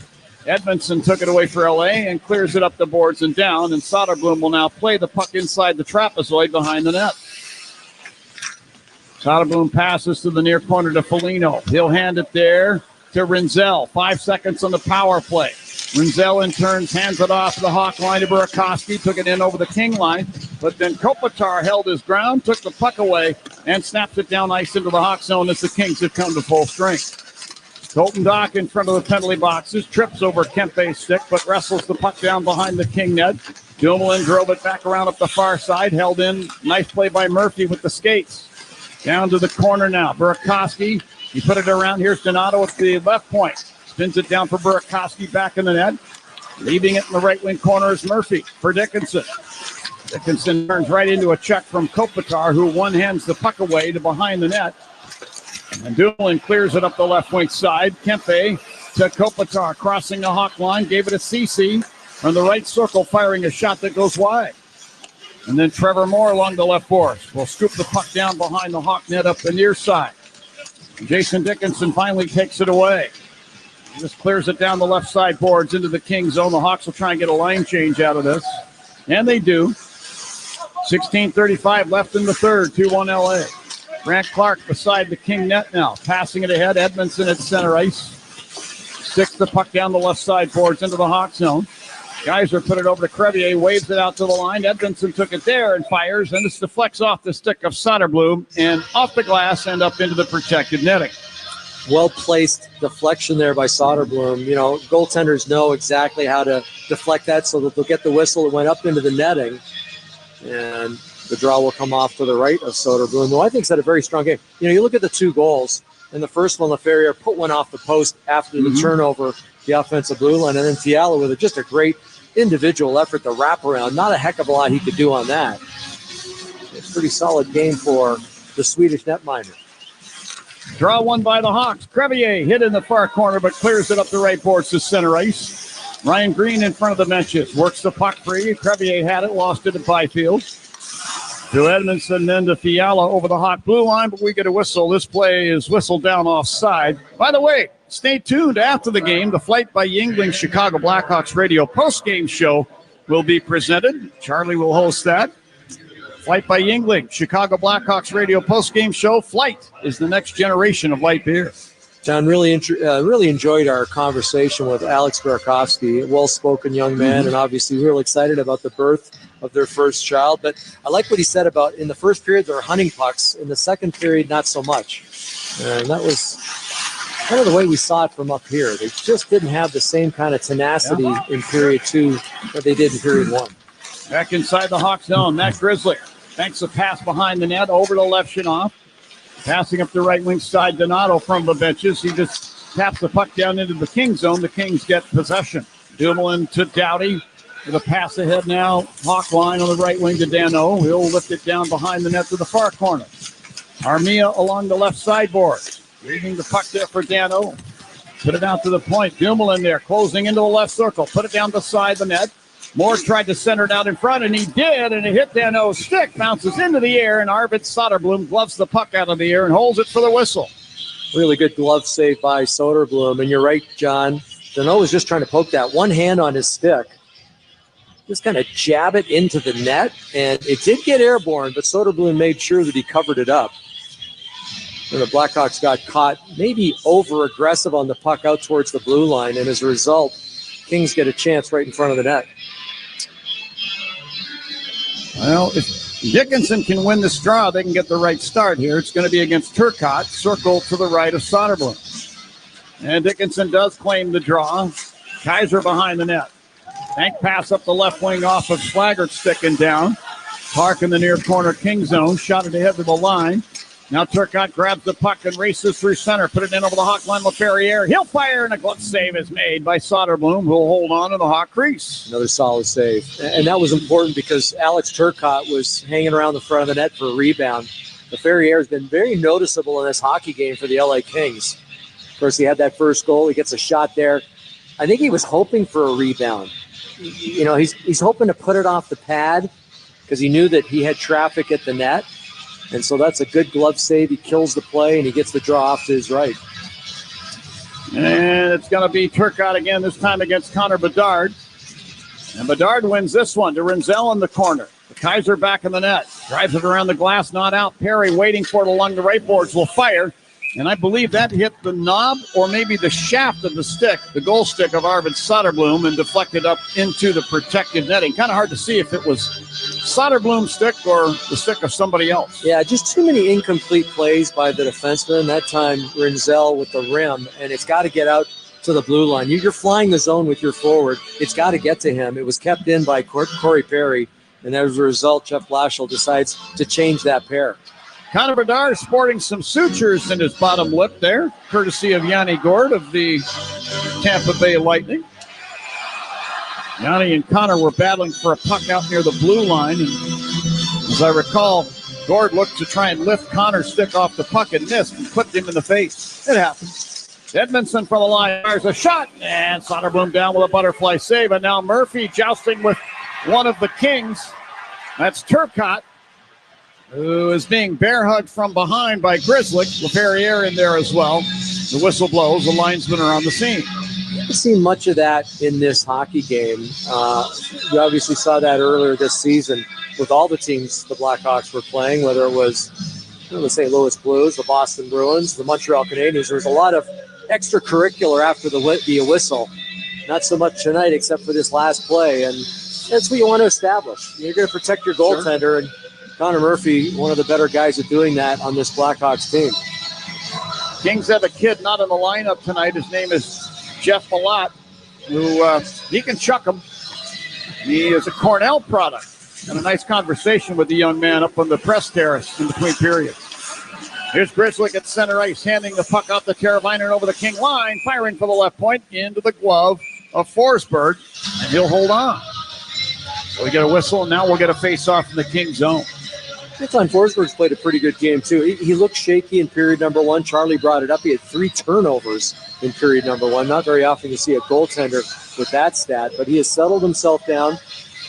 Edmondson took it away for LA and clears it up the boards and down, and Soderblom will now play the puck inside the trapezoid behind the net. Soderblom passes to the near corner to Foligno. He'll hand it there to Renzel. 5 seconds on the power play. Renzel in turns hands it off the Hawk line to Burakovsky, took it in over the King line, but then Kopitar held his ground, took the puck away, and snaps it down ice into the Hawk zone as the Kings have come to full strength. Colton Dock in front of the penalty boxes, trips over Kempe's stick, but wrestles the puck down behind the King net. Dumoulin drove it back around up the far side, held in. Nice play by Murphy with the skates. Down to the corner now. Burakovsky, he put it around. Here's Donato at the left point. Spins it down for Burakovsky back in the net. Leaving it in the right wing corner is Murphy for Dickinson. Dickinson turns right into a check from Kopitar, who one-hands the puck away to behind the net. And Dumoulin clears it up the left wing side. Kempe to Kopitar, crossing the Hawk line, gave it a CC from the right circle, firing a shot that goes wide. And then Trevor Moore along the left boards will scoop the puck down behind the Hawk net up the near side. And Jason Dickinson finally takes it away. He just clears it down the left side boards into the King zone. The Hawks will try and get a line change out of this. And they do. 16:35 left in the third, 2-1 LA. Grant Clark beside the King net now. Passing it ahead. Edmondson at center ice. Sticks the puck down the left side boards into the Hawk zone. Geyser put it over to Crevier, waves it out to the line. Edmondson took it there and fires, and this deflects off the stick of Soderblom and off the glass and up into the protected netting. Well-placed deflection there by Soderblom. You know, goaltenders know exactly how to deflect that so that they'll get the whistle. It went up into the netting, and the draw will come off to the right of Soderblom, who I think has had a very strong game. You know, you look at the two goals. In the first one, LaFerriere put one off the post after the turnover, the offensive blue line, and then Fiala with just a great individual effort to wrap around. Not a heck of a lot he could do on that. It's a pretty solid game for the Swedish netminder. Draw one by the Hawks. Crevier hit in the far corner, but clears it up the right boards to center ice. Ryan Green in front of the benches. Works the puck free. Crevier had it, lost it at Byfield. To Edmondson, then to Fiala over the Hawk blue line, but we get a whistle. This play is whistled down offside. By the way, stay tuned after the game. The Flight by Yuengling Chicago Blackhawks radio post-game show will be presented. Charlie will host that. Flight by Yuengling Chicago Blackhawks radio post-game show. Flight is the next generation of light beer. John, really enjoyed our conversation with Alex Burakovsky, a well-spoken young man, and obviously real excited about the birth of their first child. But I like what he said about in the first period, they were hunting pucks. In the second period, not so much. And that was kind of the way we saw it from up here. They just didn't have the same kind of tenacity in period two that they did in period one. Back inside the Hawk zone, Matt Grizzly banks a pass behind the net over to Levshunov. Passing up the right wing side, Donato from the benches. He just taps the puck down into the King zone. The Kings get possession. Dumoulin to Doughty with a pass ahead now. Hawk line on the right wing to Dano. He'll lift it down behind the net to the far corner. Armia along the left sideboard. Leaving the puck there for Dano. Put it out to the point. Dumoulin there, closing into the left circle. Put it down beside the net. Moore tried to center it out in front, and he did, and it hit Dano's stick, bounces into the air, and Arvid Soderblom gloves the puck out of the air and holds it for the whistle. Really good glove save by Soderblom, and you're right, John. Dano was just trying to poke that one hand on his stick, just kind of jab it into the net, and it did get airborne, but Soderblom made sure that he covered it up. And the Blackhawks got caught maybe over-aggressive on the puck out towards the blue line, and as a result, Kings get a chance right in front of the net. Well, if Dickinson can win this draw, they can get the right start here. It's going to be against Turcotte, circled to the right of Soderblom. And Dickinson does claim the draw. Kaiser behind the net. Bank pass up the left wing off of Schlaggert, sticking down. Park in the near corner King zone. Shot it ahead to the line. Now Turcotte grabs the puck and races through center. Put it in over the Hawk line. LaFerriere. He'll fire, and a glove save is made by Soderblom, who will hold on to the Hawk crease. Another solid save. And that was important because Alex Turcotte was hanging around the front of the net for a rebound. LaFerriere has been very noticeable in this hockey game for the LA Kings. Of course, he had that first goal. He gets a shot there. I think he was hoping for a rebound. You know, he's hoping to put it off the pad because he knew that he had traffic at the net. And so that's a good glove save. He kills the play, and he gets the draw off to his right. And it's going to be Turcotte again, this time against Connor Bedard. And Bedard wins this one to Rinzel in the corner. The Kaiser back in the net. Drives it around the glass, not out. Perry waiting for it along the right boards, will fire. And I believe that hit the knob or maybe the shaft of the stick, the goal stick of Arvid Soderblom, and deflected up into the protective netting. Kind of hard to see if it was Soderblom's stick or the stick of somebody else. Yeah, just too many incomplete plays by the defenseman. That time, Rinzel with the rim, and it's got to get out to the blue line. You're flying the zone with your forward. It's got to get to him. It was kept in by Corey Perry, and as a result, Jeff Blashill decides to change that pair. Connor Bedard sporting some sutures in his bottom lip there, courtesy of Yanni Gord of the Tampa Bay Lightning. Yanni and Connor were battling for a puck out near the blue line. And as I recall, Gord looked to try and lift Connor's stick off the puck and missed and clipped him in the face. It happens. Edmondson from the line fires a shot, and Soderblom down with a butterfly save. And now Murphy jousting with one of the Kings. That's Turcotte, who is being bear hugged from behind by Grizzly. LaFerriere in there as well. The whistle blows. The linesmen are on the scene. You haven't seen much of that in this hockey game. You obviously saw that earlier this season with all the teams the Blackhawks were playing, whether it was the St. Louis Blues, the Boston Bruins, the Montreal Canadiens. There was a lot of extracurricular after the whistle. Not so much tonight except for this last play, and that's what you want to establish. You're going to protect your goaltender, and Connor Murphy, one of the better guys at doing that on this Blackhawks team. Kings have a kid not in the lineup tonight. His name is Jeff Malott, who he can chuck him. He is a Cornell product. And a nice conversation with the young man up on the press terrace in between periods. Here's Grizzly at center ice, handing the puck out to Teravainen over the King line, firing for the left point into the glove of Forsberg, and he'll hold on. So we get a whistle, and now we'll get a face-off in the King zone. I thought Forsberg's played a pretty good game, too. He looked shaky in period number one. Charlie brought it up. He had 3 turnovers in period number one. Not very often you see a goaltender with that stat, but he has settled himself down.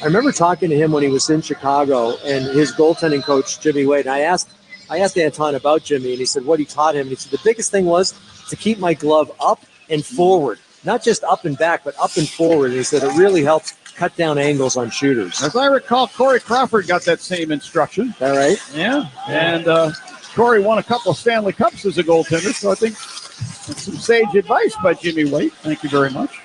I remember talking to him when he was in Chicago, and his goaltending coach, Jimmy Wade, and I asked Anton about Jimmy, and he said what he taught him. And he said the biggest thing was to keep my glove up and forward, not just up and back, but up and forward. And he said it really helps cut down angles on shooters. As I recall, Corey Crawford got that same instruction. Is that right? Yeah. And Corey won a couple of Stanley Cups as a goaltender, so I think that's some sage advice by Jimmy Waite. Thank you very much.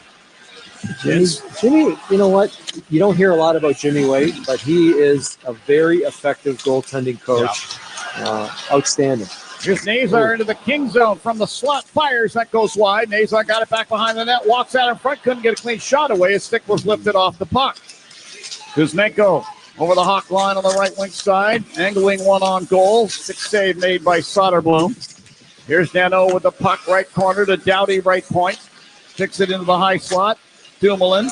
Jimmy, you know what? You don't hear a lot about Jimmy Waite, but he is a very effective goaltending coach. Yeah. Outstanding. Here's Nazar into the King zone from the slot. Fires. That goes wide. Nazar got it back behind the net. Walks out in front. Couldn't get a clean shot away. His stick was lifted off the puck. Kuzmenko over the Hawk line on the right wing side. Angling one on goal. 6 save made by Soderblom. Here's Dano with the puck. Right corner to Doughty. Right point. Kicks it into the high slot. Dumoulin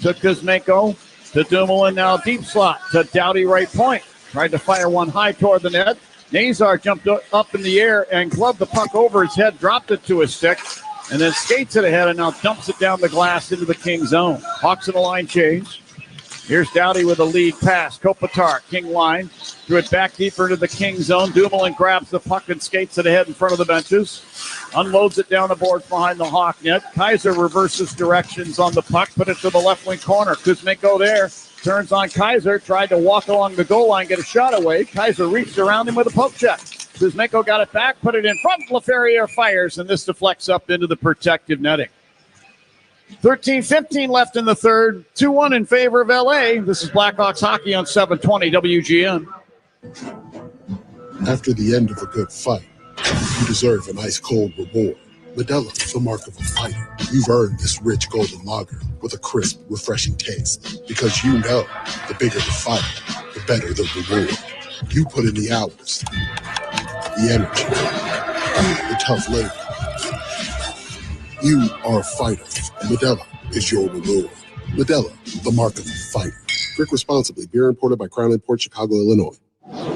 to Kuzmenko. To Dumoulin now deep slot. To Doughty. Right point. Tried to fire one high toward the net. Nazar jumped up in the air and gloved the puck over his head, dropped it to his stick, and then skates it ahead and now dumps it down the glass into the King zone. Hawks in the line change. Here's Doughty with a lead pass. Kopitar, King line. Threw it back deeper into the King zone. Dumoulin grabs the puck and skates it ahead in front of the benches. Unloads it down the boards behind the Hawk net. Kaiser reverses directions on the puck. Put it to the left wing corner. Kuzmenko there. Turns on Kaiser. Tried to walk along the goal line, get a shot away. Kaiser reached around him with a poke check. Kuzmenko got it back. Put it in front. LaFerriere fires, and this deflects up into the protective netting. 13-15 left in the third. 2-1 in favor of LA. This is Blackhawks hockey on 720 WGN. After the end of a good fight, you deserve an ice-cold reward. Modelo is the mark of a fighter. You've earned this rich golden lager with a crisp, refreshing taste. Because you know, the bigger the fight, the better the reward. You put in the hours, the energy, the tough labor. You are a fighter, and Modelo is your reward. Modelo, the mark of a fighter. Drink responsibly. Beer imported by Crown Imports, Chicago, Illinois.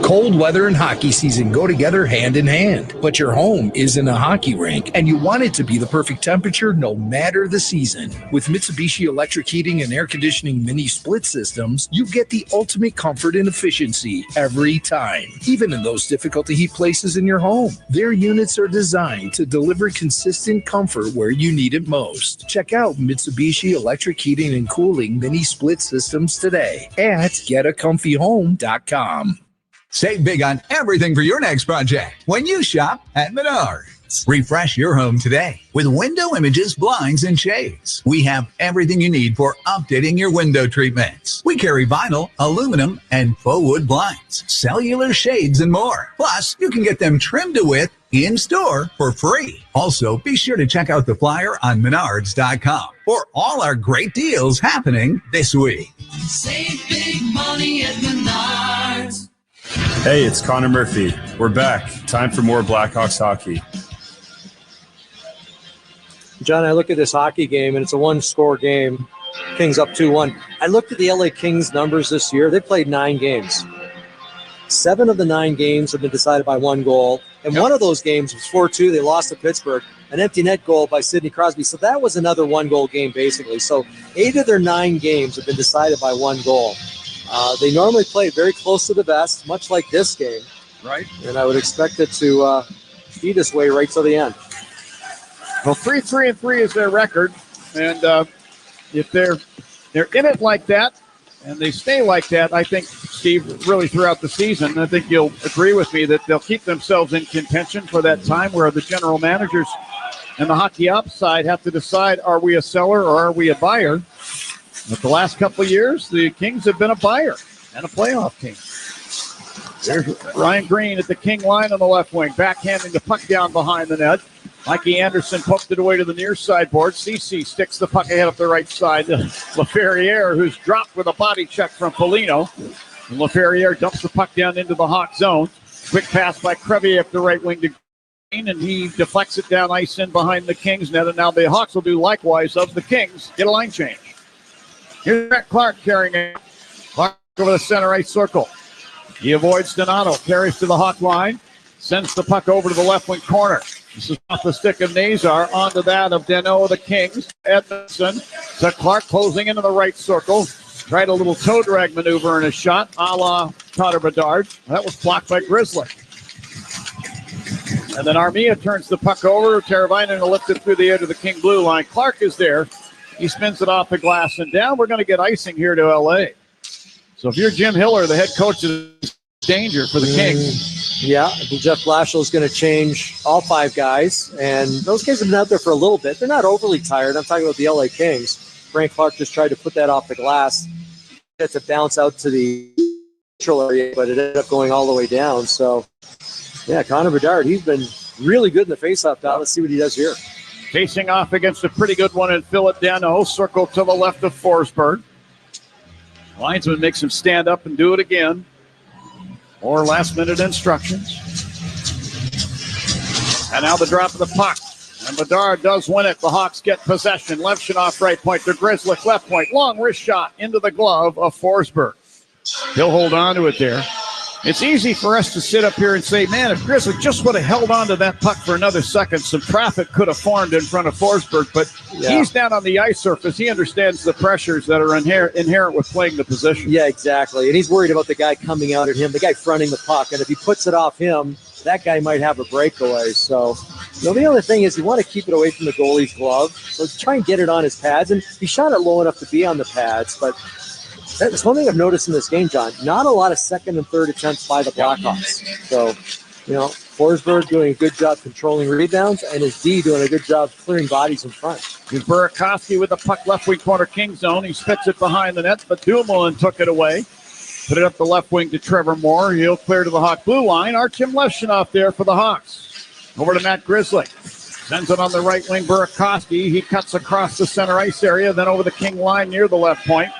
Cold weather and hockey season go together hand in hand, but your home isn't a hockey rink, and you want it to be the perfect temperature no matter the season. With Mitsubishi electric heating and air conditioning mini split systems, you get the ultimate comfort and efficiency every time, even in those difficult to heat places in your home. Their units are designed to deliver consistent comfort where you need it most. Check out Mitsubishi electric heating and cooling mini split systems today at getacomfyhome.com. Save big on everything for your next project when you shop at Menards. Refresh your home today with window images, blinds, and shades. We have everything you need for updating your window treatments. We carry vinyl, aluminum, and faux wood blinds, cellular shades, and more. Plus, you can get them trimmed to width in-store for free. Also, be sure to check out the flyer on Menards.com for all our great deals happening this week. Save big money at Menards. Hey, it's Connor Murphy. We're back. Time for more Blackhawks hockey. John, I look at this hockey game, and it's a one-score game. Kings up 2-1. I looked at the LA Kings numbers this year. They played 9 games. 7 of the 9 games have been decided by 1 goal, and one of those games was 4-2. They lost to Pittsburgh, an empty net goal by Sidney Crosby. So that was another 1-goal game, basically. So 8 of their 9 games have been decided by 1 goal. They normally play very close to the vest, much like this game. Right. And I would expect it to be this way right till the end. Well, 3-3-3 is their record. And if they're in it like that and they stay like that, I think, Steve, really throughout the season, I think you'll agree with me that they'll keep themselves in contention for that time where the general managers and the hockey ops side have to decide, are we a seller or are we a buyer? But the last couple of years, the Kings have been a buyer and a playoff team. There's Ryan Green at the King line on the left wing, backhanding the puck down behind the net. Mikey Anderson poked it away to the near sideboard. CeCe sticks the puck ahead up the right side to LaFerriere, who's dropped with a body check from Foligno. And LaFerriere dumps the puck down into the Hawk zone. Quick pass by Crevier up the right wing to Green, and he deflects it down ice in behind the Kings net. And now the Hawks will do likewise of the Kings. Get a line change. Here's Brett Clark carrying it. Clark over the center ice circle. He avoids Donato, carries to the Hawk line, sends the puck over to the left wing corner. This is off the stick of Nazar, onto that of Dano of the Kings. Edmondson to Clark, closing into the right circle. Tried a little toe drag maneuver in a shot, a la Connor Bedard. That was blocked by Grizzly. And then Armia turns the puck over. Teravainen will lift it through the edge of the King blue line. Clark is there. He spins it off the glass and down. We're going to get icing here to L.A. So if you're Jim Hiller, the head coach, is danger for the Kings. Yeah, I think Jeff Blashill is going to change all 5 guys. And those guys have been out there for a little bit. They're not overly tired. I'm talking about the L.A. Kings. Frank Clark just tried to put that off the glass. It to bounce out to the neutral area, but it ended up going all the way down. So, yeah, Connor Bedard, he's been really good in the faceoff dot. Let's see what he does here. Facing off against a pretty good one in Philip Dano. Circle to the left of Forsberg. Linesman makes him stand up and do it again. More last-minute instructions. And now the drop of the puck. And Bedard does win it. The Hawks get possession. Levshinoff right point to Grizzlick left point. Long wrist shot into the glove of Forsberg. He'll hold on to it there. It's easy for us to sit up here and say, man, if Grizzly just would have held on to that puck for another second, some traffic could have formed in front of Forsberg. But he's down on the ice surface. He understands the pressures that are inherent with playing the position. Yeah, exactly. And he's worried about the guy coming out at him, the guy fronting the puck. And if he puts it off him, that guy might have a breakaway. So, the other thing is you want to keep it away from the goalie's glove. So try and get it on his pads. And he shot it low enough to be on the pads, but that's one thing I've noticed in this game, John. Not a lot of second and third attempts by the Blackhawks. So, Forsberg doing a good job controlling rebounds, and his D doing a good job clearing bodies in front. Here's Burakovsky with the puck left wing corner king zone. He spits it behind the net, but Dumoulin took it away. Put it up the left wing to Trevor Moore. He'll clear to the Hawk blue line. Artem Leshunov there for the Hawks. Over to Matt Grizzly. Sends it on the right wing, Burakovsky. He cuts across the center ice area, then over the King line near the left point.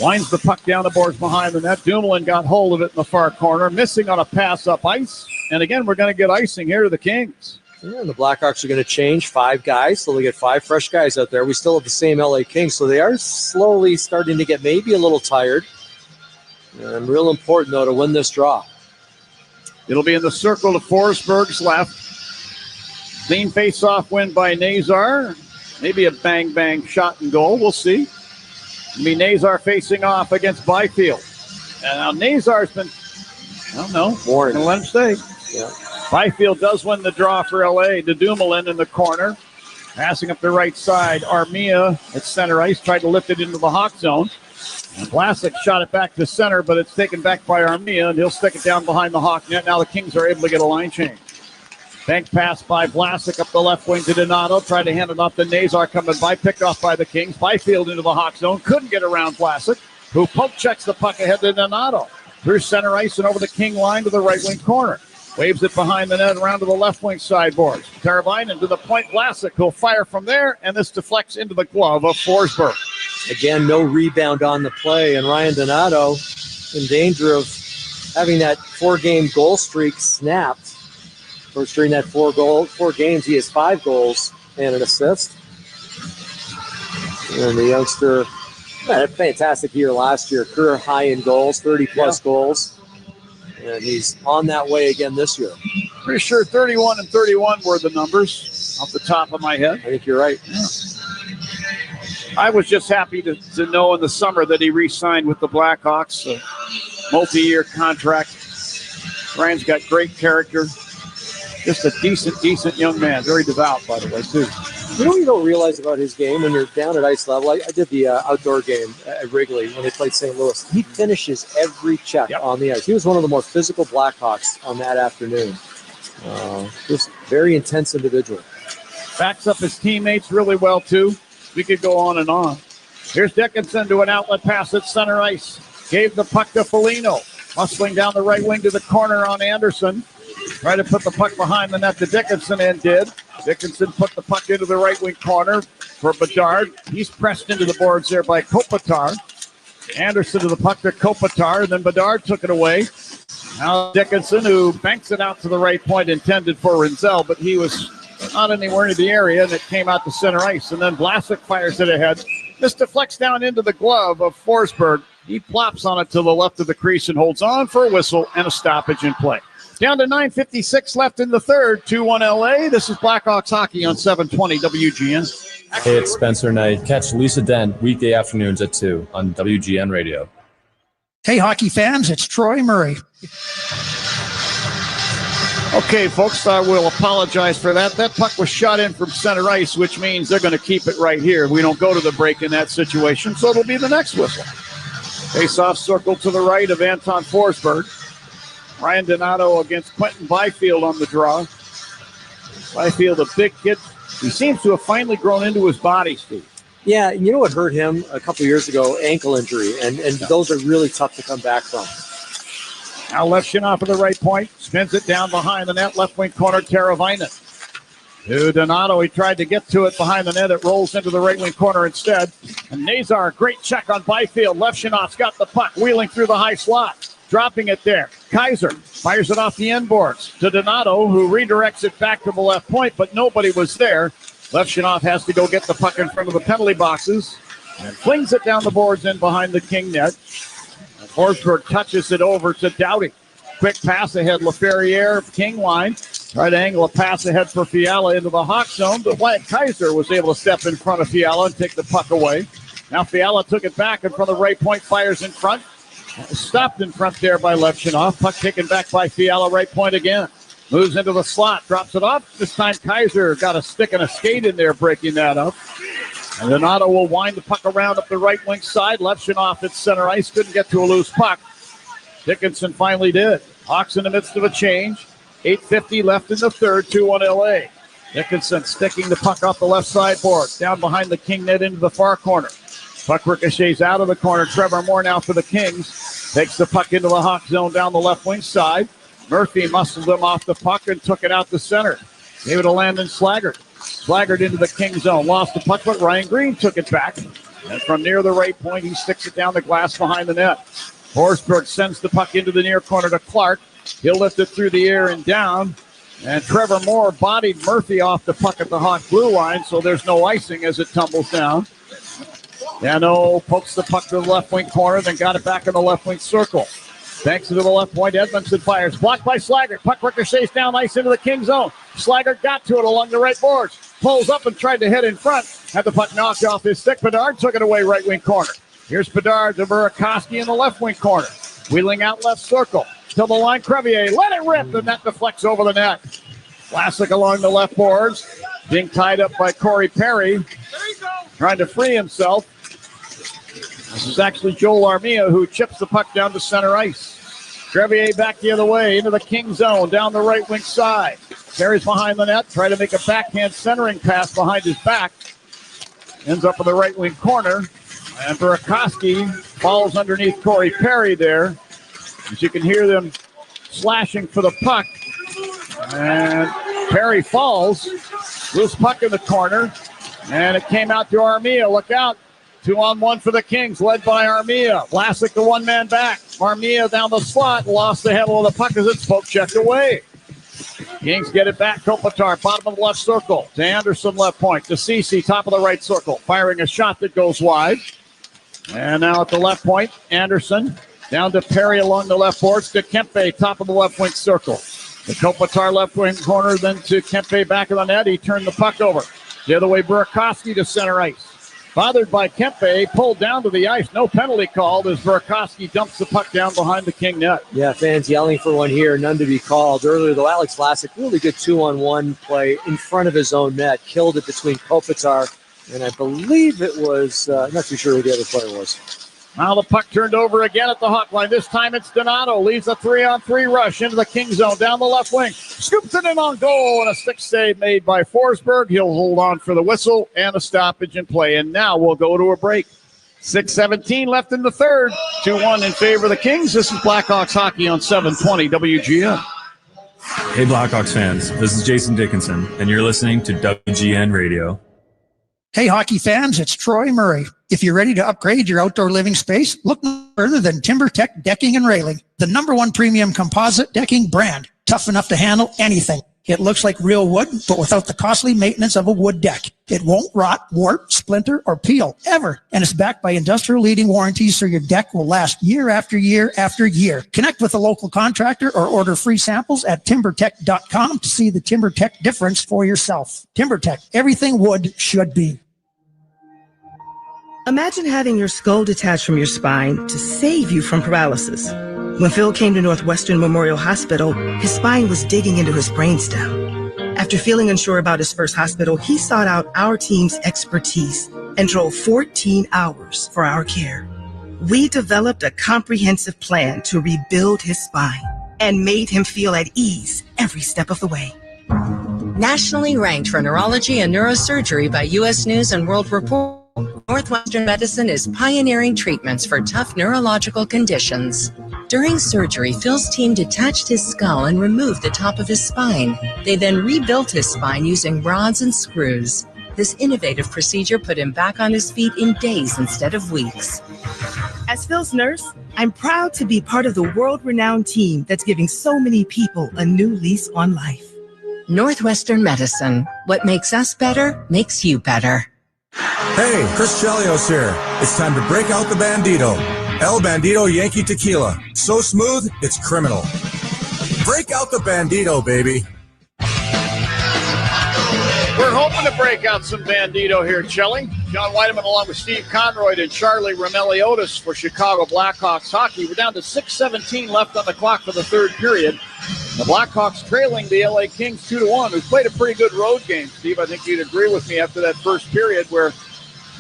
Winds the puck down the boards behind the net. Dumoulin got hold of it in the far corner, missing on a pass up ice. And again, we're going to get icing here to the Kings. Yeah, and the Blackhawks are going to change 5 guys, so they get 5 fresh guys out there. We still have the same LA Kings, so they are slowly starting to get maybe a little tired. And real important, though, to win this draw. It'll be in the circle to Forsberg's left. Clean face-off win by Nazar. Maybe a bang-bang shot and goal. We'll see. It'll be Nazar facing off against Byfield. And now Nazar's been, I don't know, going to let him stay. Yeah. Byfield does win the draw for LA to Dumoulin in the corner. Passing up the right side. Armia at center ice tried to lift it into the Hawk zone. And Vlasic shot it back to center, but it's taken back by Armia, and he'll stick it down behind the Hawk net. Now the Kings are able to get a line change. Bank pass by Vlasic up the left wing to Donato. Tried to hand it off to Nazar coming by. Picked off by the Kings. Byfield into the Hawk zone. Couldn't get around Vlasic, who poke checks the puck ahead to Donato. Through center ice and over the King line to the right wing corner. Waves it behind the net around to the left wing sideboards. Teravainen to the point. Vlasic will fire from there, and this deflects into the glove of Forsberg. Again, no rebound on the play, and Ryan Donato in danger of having that 4-game goal streak snapped. Of course, during that 4 games, he has 5 goals and an assist. And the youngster had a fantastic year last year, career high in goals, 30-plus goals. And he's on that way again this year. Pretty sure 31 and 31 were the numbers off the top of my head. I think you're right. Yeah. I was just happy to know in the summer that he re-signed with the Blackhawks, a multi-year contract. Ryan's got great character. Just a decent young man. Very devout, by the way, too. You know what you don't realize about his game when you're down at ice level? I did the outdoor game at Wrigley when they played St. Louis. He finishes every check on the ice. He was one of the more physical Blackhawks on that afternoon. Just very intense individual. Backs up his teammates really well, too. We could go on and on. Here's Dickinson to an outlet pass at center ice. Gave the puck to Foligno. Muscling down the right wing to the corner on Anderson. Tried to put the puck behind the net to Dickinson and did. Dickinson put the puck into the right wing corner for Bedard. He's pressed into the boards there by Kopitar. Anderson to the puck to Kopitar, and then Bedard took it away. Now Dickinson, who banks it out to the right point, intended for Rinzel, but he was not anywhere near the area, and it came out to center ice. And then Vlasic fires it ahead. This deflects down into the glove of Forsberg. He plops on it to the left of the crease and holds on for a whistle and a stoppage in play. Down to 9:56 left in the third. 2-1 LA. This is Blackhawks hockey on 720 WGN. Hey, it's Spencer Knight. Catch Lisa Dent weekday afternoons at 2 on WGN Radio. Hey, hockey fans, it's Troy Murray. Okay, folks, I will apologize for that. That puck was shot in from center ice, which means they're going to keep it right here. We don't go to the break in that situation, so it'll be the next whistle. Face-off circle to the right of Anton Forsberg. Ryan Donato against Quentin Byfield on the draw. Byfield, a big kid. He seems to have finally grown into his body, Steve. Yeah, you know what hurt him a couple years ago? Ankle injury, and those are really tough to come back from. Now Leshunov at the right point. Spins it down behind the net. Left wing corner, Teravainen. To Donato. He tried to get to it behind the net. It rolls into the right wing corner instead. And Nazar, great check on Byfield. Leshunov's got the puck, wheeling through the high slot. Dropping it there. Kaiser fires it off the end boards to Donato, who redirects it back to the left point, but nobody was there. Leshunov has to go get the puck in front of the penalty boxes and flings it down the boards in behind the King net. Forsberg touches it over to Doughty. Quick pass ahead, LaFerriere, King line. Right angle, a pass ahead for Fiala into the Hawk zone, but Wyatt Kaiser was able to step in front of Fiala and take the puck away. Now Fiala took it back in front of the right point, fires in front. Stopped in front there by Levshunov. Puck taken back by Fiala, right point again. Moves into the slot, drops it off. This time Kaiser got a stick and a skate in there, breaking that up. And Donato will wind the puck around up the right wing side. Levshunov at center ice, couldn't get to a loose puck. Dickinson finally did. Hawks in the midst of a change. 8:50 left in the third, 2-1 LA. Dickinson sticking the puck off the left side board. Down behind the King net into the far corner. Puck ricochets out of the corner. Trevor Moore now for the Kings. Takes the puck into the Hawk zone down the left wing side. Murphy muscled him off the puck and took it out to center. Gave it to Landon Slaggert. Slaggert into the King zone. Lost the puck, but Ryan Green took it back. And from near the right point, he sticks it down the glass behind the net. Forsberg sends the puck into the near corner to Clark. He'll lift it through the air and down. And Trevor Moore bodied Murphy off the puck at the Hawk blue line, so there's no icing as it tumbles down. Dano pokes the puck to the left wing corner, then got it back in the left wing circle. Thanks to the left point, Edmondson fires. Blocked by Slaggert. Puck ricochets down ice into the King zone. Slaggert got to it along the right boards. Pulls up and tried to head in front. Had the puck knocked off his stick. Bedard took it away right wing corner. Here's Bedard to Burakovsky in the left wing corner. Wheeling out left circle. To the line, Crevier. Let it rip. The net deflects over the net. Vlasic along the left boards. Being tied up by Corey Perry. Trying to free himself. This is actually Joel Armia who chips the puck down to center ice. Crevier back the other way into the King zone down the right wing side. Perry's behind the net. Try to make a backhand centering pass behind his back. Ends up in the right wing corner. And Burakovsky falls underneath Corey Perry there. As you can hear them slashing for the puck. And Perry falls. Loose puck in the corner. And it came out to Armia. Look out. 2-on-1 for the Kings, led by Armia. Vlasic, the one-man back. Armia down the slot. Lost the handle of the puck as it's poke checked away. Kings get it back. Kopitar, bottom of the left circle. To Anderson, left point. To Ceci, top of the right circle. Firing a shot that goes wide. And now at the left point, Anderson. Down to Perry along the left boards. To Kempe, top of the left wing circle. The Kopitar left wing corner, then to Kempe back of the net. He turned the puck over. The other way, Burakovsky to center ice. Bothered by Kempe, pulled down to the ice. No penalty called as Burakovsky dumps the puck down behind the King net. Yeah, fans yelling for one here, none to be called. Earlier, though, Alex Vlasic, really good 2-on-1 play in front of his own net. Killed it between Kopitar, and I believe it was, not too sure who the other player was. Now the puck turned over again at the Hawk line. This time it's Donato. Leads a 3-on-3 rush into the King zone down the left wing. Scoops it in on goal and a stick save made by Forsberg. He'll hold on for the whistle and a stoppage in play. And now we'll go to a break. 6:17 left in the third. 2-1 in favor of the Kings. This is Blackhawks hockey on 720 WGN. Hey Blackhawks fans, this is Jason Dickinson, and you're listening to WGN Radio. Hey, hockey fans, it's Troy Murray. If you're ready to upgrade your outdoor living space, look no further than TimberTech Decking and Railing, the #1 premium composite decking brand, tough enough to handle anything. It looks like real wood, but without the costly maintenance of a wood deck. It won't rot, warp, splinter, or peel, ever. And it's backed by industrial-leading warranties, so your deck will last year after year after year. Connect with a local contractor or order free samples at TimberTech.com to see the TimberTech difference for yourself. TimberTech, everything wood should be. Imagine having your skull detached from your spine to save you from paralysis. When Phil came to Northwestern Memorial Hospital, his spine was digging into his brainstem. After feeling unsure about his first hospital, he sought out our team's expertise and drove 14 hours for our care. We developed a comprehensive plan to rebuild his spine and made him feel at ease every step of the way. Nationally ranked for neurology and neurosurgery by U.S. News and World Report, Northwestern Medicine is pioneering treatments for tough neurological conditions. During surgery, Phil's team detached his skull and removed the top of his spine. They then rebuilt his spine using rods and screws. This innovative procedure put him back on his feet in days instead of weeks. As Phil's nurse, I'm proud to be part of the world-renowned team that's giving so many people a new lease on life. Northwestern Medicine. What makes us better makes you better. Hey, Chris Chelios here. It's time to break out the Bandito. El Bandito Yankee Tequila. So smooth, it's criminal. Break out the Bandito, baby. We're hoping to break out some Bandito here, Chelly. John Weideman along with Steve Conroy and Charlie Romeliotis for Chicago Blackhawks hockey. We're down to 6:17 left on the clock for the third period. The Blackhawks trailing the LA Kings 2-1. Who played a pretty good road game, Steve. I think you'd agree with me after that first period where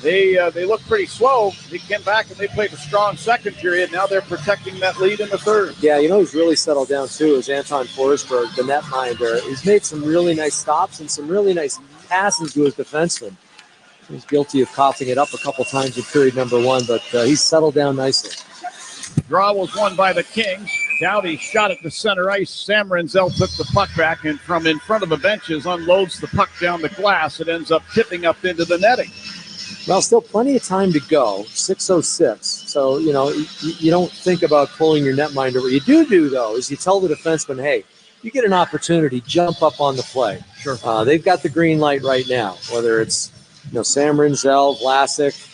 they looked pretty slow. They came back and they played a strong second period. Now they're protecting that lead in the third. Yeah, you know who's really settled down too is Anton Forsberg, the netminder. He's made some really nice stops and some really nice passes to his defenseman. He's guilty of coughing it up a couple times in period number one, but he's settled down nicely. Draw was won by the Kings. Doughty shot at the center ice. Sam Renzel took the puck back and from in front of the benches unloads the puck down the glass. It ends up tipping up into the netting. Well, still plenty of time to go, 6:06. So, you know, you don't think about pulling your netminder. What you do, though, is you tell the defenseman, hey, you get an opportunity, jump up on the play. Sure. They've got the green light right now, whether it's, you know, Sam Renzel, Vlasic,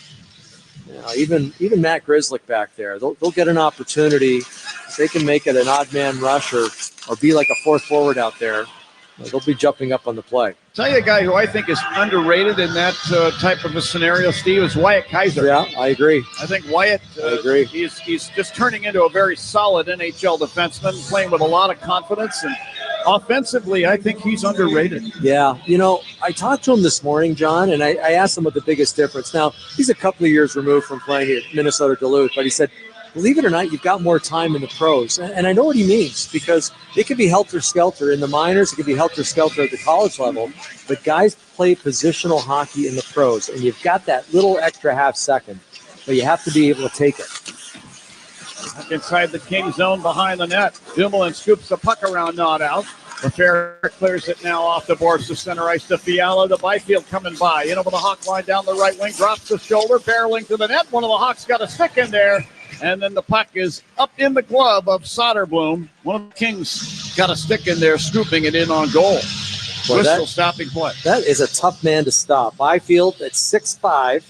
even Matt Grzelcyk back there. They'll get an opportunity. If they can make it an odd man rush or be like a fourth forward out there, they'll be jumping up on the play. Tell you a guy who I think is underrated in that type of a scenario, Steve, is Wyatt Kaiser. Yeah, I agree. I think Wyatt, I agree. He's just turning into a very solid NHL defenseman, playing with a lot of confidence. And offensively, I think he's underrated. Yeah, you know, I talked to him this morning, John, and I asked him what the biggest difference. Now, he's a couple of years removed from playing at Minnesota Duluth, but he said, believe it or not, you've got more time in the pros. And I know what he means, because it could be helter-skelter in the minors, it could be helter-skelter at the college level, but guys play positional hockey in the pros, and you've got that little extra half second, but you have to be able to take it. Inside the King zone behind the net. Dumoulin scoops the puck around, not out. Fair clears it now off the boards to center ice to Fiala. The Byfield coming by. In over the Hawk line down the right wing. Drops the shoulder. Barreling to the net. One of the Hawks got a stick in there. And then the puck is up in the glove of Soderblom. One of the Kings got a stick in there, scooping it in on goal. Whistle stopping play. That is a tough man to stop. Byfield at 6'5",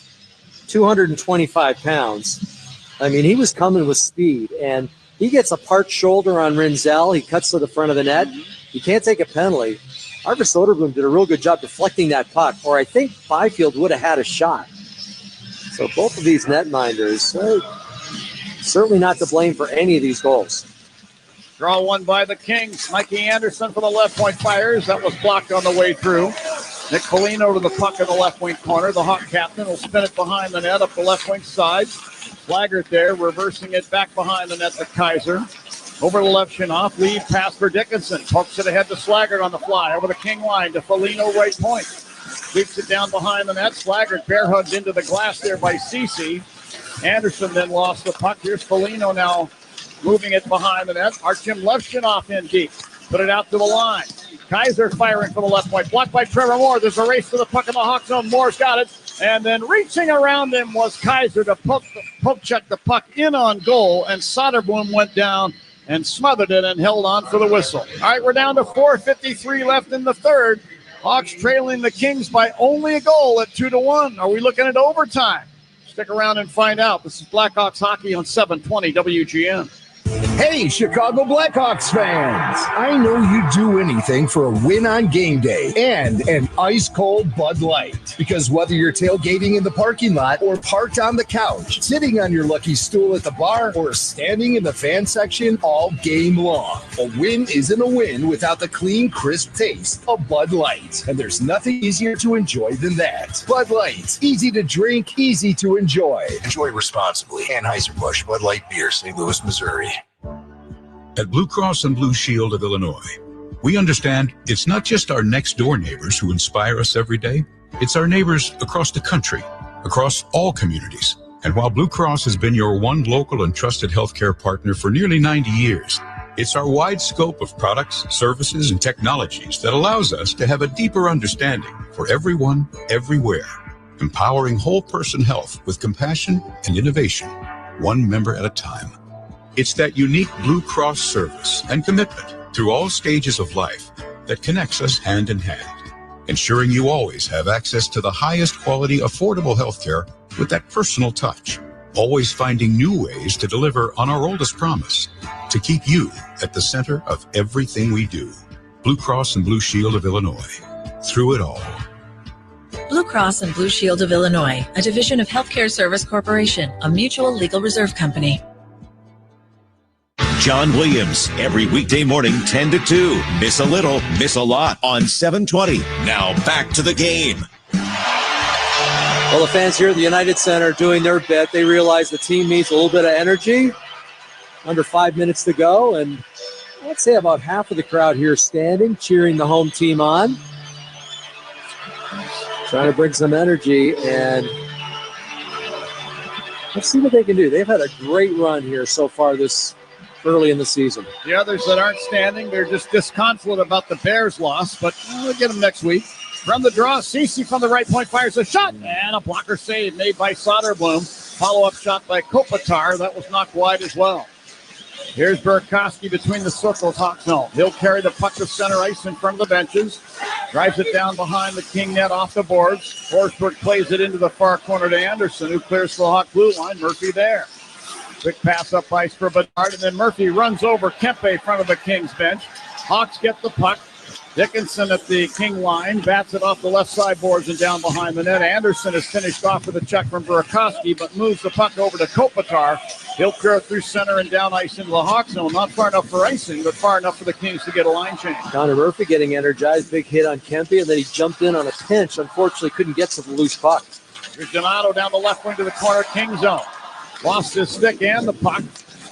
225 pounds. I mean, he was coming with speed, and he gets a parched shoulder on Renzel. He cuts to the front of the net. He can't take a penalty. Arvid Soderblom did a real good job deflecting that puck, or I think Byfield would have had a shot. So both of these netminders, certainly not to blame for any of these goals. Draw one by the Kings. Mikey Anderson for the left point fires. That was blocked on the way through. Nick Foligno to the puck in the left wing corner. The Hawk captain will spin it behind the net up the left wing side. Flaggart there, reversing it back behind the net to Kaiser. Over the left shin off, lead pass for Dickinson. Pokes it ahead to Slaggert on the fly. Over the King line to Foligno right point. Sweeps it down behind the net. Slaggert bear hugged into the glass there by Ceci. Anderson then lost the puck. Here's Foligno now moving it behind the net. Artem Levshinov in deep. Put it out to the line. Kaiser firing for the left point. Blocked by Trevor Moore. There's a race to the puck in the Hawk zone. Moore's got it. And then reaching around him was Kaiser to poke check the puck in on goal. And Soderblom went down and smothered it and held on for the whistle. All right, we're down to 4:53 left in the third. Hawks trailing the Kings by only a goal at 2-1. Are we looking at overtime? Stick around and find out. This is Blackhawks hockey on 720 WGN. Hey, Chicago Blackhawks fans! I know you'd do anything for a win on game day and an ice-cold Bud Light. Because whether you're tailgating in the parking lot or parked on the couch, sitting on your lucky stool at the bar, or standing in the fan section all game long, a win isn't a win without the clean, crisp taste of Bud Light. And there's nothing easier to enjoy than that. Bud Light. Easy to drink, easy to enjoy. Enjoy responsibly. Anheuser-Busch Bud Light Beer, St. Louis, Missouri. At Blue Cross and Blue Shield of Illinois, we understand it's not just our next-door neighbors who inspire us every day. It's our neighbors across the country, across all communities. And while Blue Cross has been your one local and trusted healthcare partner for nearly 90 years, it's our wide scope of products, services, and technologies that allows us to have a deeper understanding for everyone, everywhere, empowering whole-person health with compassion and innovation, one member at a time. It's that unique Blue Cross service and commitment through all stages of life that connects us hand in hand, ensuring you always have access to the highest quality, affordable healthcare with that personal touch. always finding new ways to deliver on our oldest promise, to keep you at the center of everything we do. Blue Cross and Blue Shield of Illinois. Through it all. Blue Cross and Blue Shield of Illinois, a division of Healthcare Service Corporation, a mutual legal reserve company. John Williams, every weekday morning, 10 to 2. Miss a little, miss a lot on 720. Now back to the game. Well, the fans here at the United Center doing their bit. They realize the team needs a little bit of energy. Under 5 minutes to go, and I'd say about half of the crowd here standing, cheering the home team on. Trying to bring some energy, and let's see what they can do. They've had a great run here so far this early in the season. The others that aren't standing, they're just disconsolate about the Bears' loss, but we'll get them next week. From the draw, Cece from the right point fires a shot, and a blocker save made by Soderblom. Follow-up shot by Kopitar. That was knocked wide as well. Here's Burakovsky between the circles, Hawk zone. He'll carry the puck to center ice in front of the benches. Drives it down behind the King net off the boards. Forsberg plays it into the far corner to Anderson, who clears the Hawk blue line. Murphy there. Quick pass up ice for Bedard, and then Murphy runs over Kempe in front of the Kings bench. Hawks get the puck. Dickinson at the King line, bats it off the left side boards and down behind the net. Anderson is finished off with a check from Burakovsky, but moves the puck over to Kopitar. He'll clear it through center and down ice into the Hawk zone. Not far enough for icing, but far enough for the Kings to get a line change. Connor Murphy getting energized. Big hit on Kempe, and then he jumped in on a pinch. Unfortunately, couldn't get to the loose puck. Here's Donato down the left wing to the corner, King zone. Lost his stick and the puck.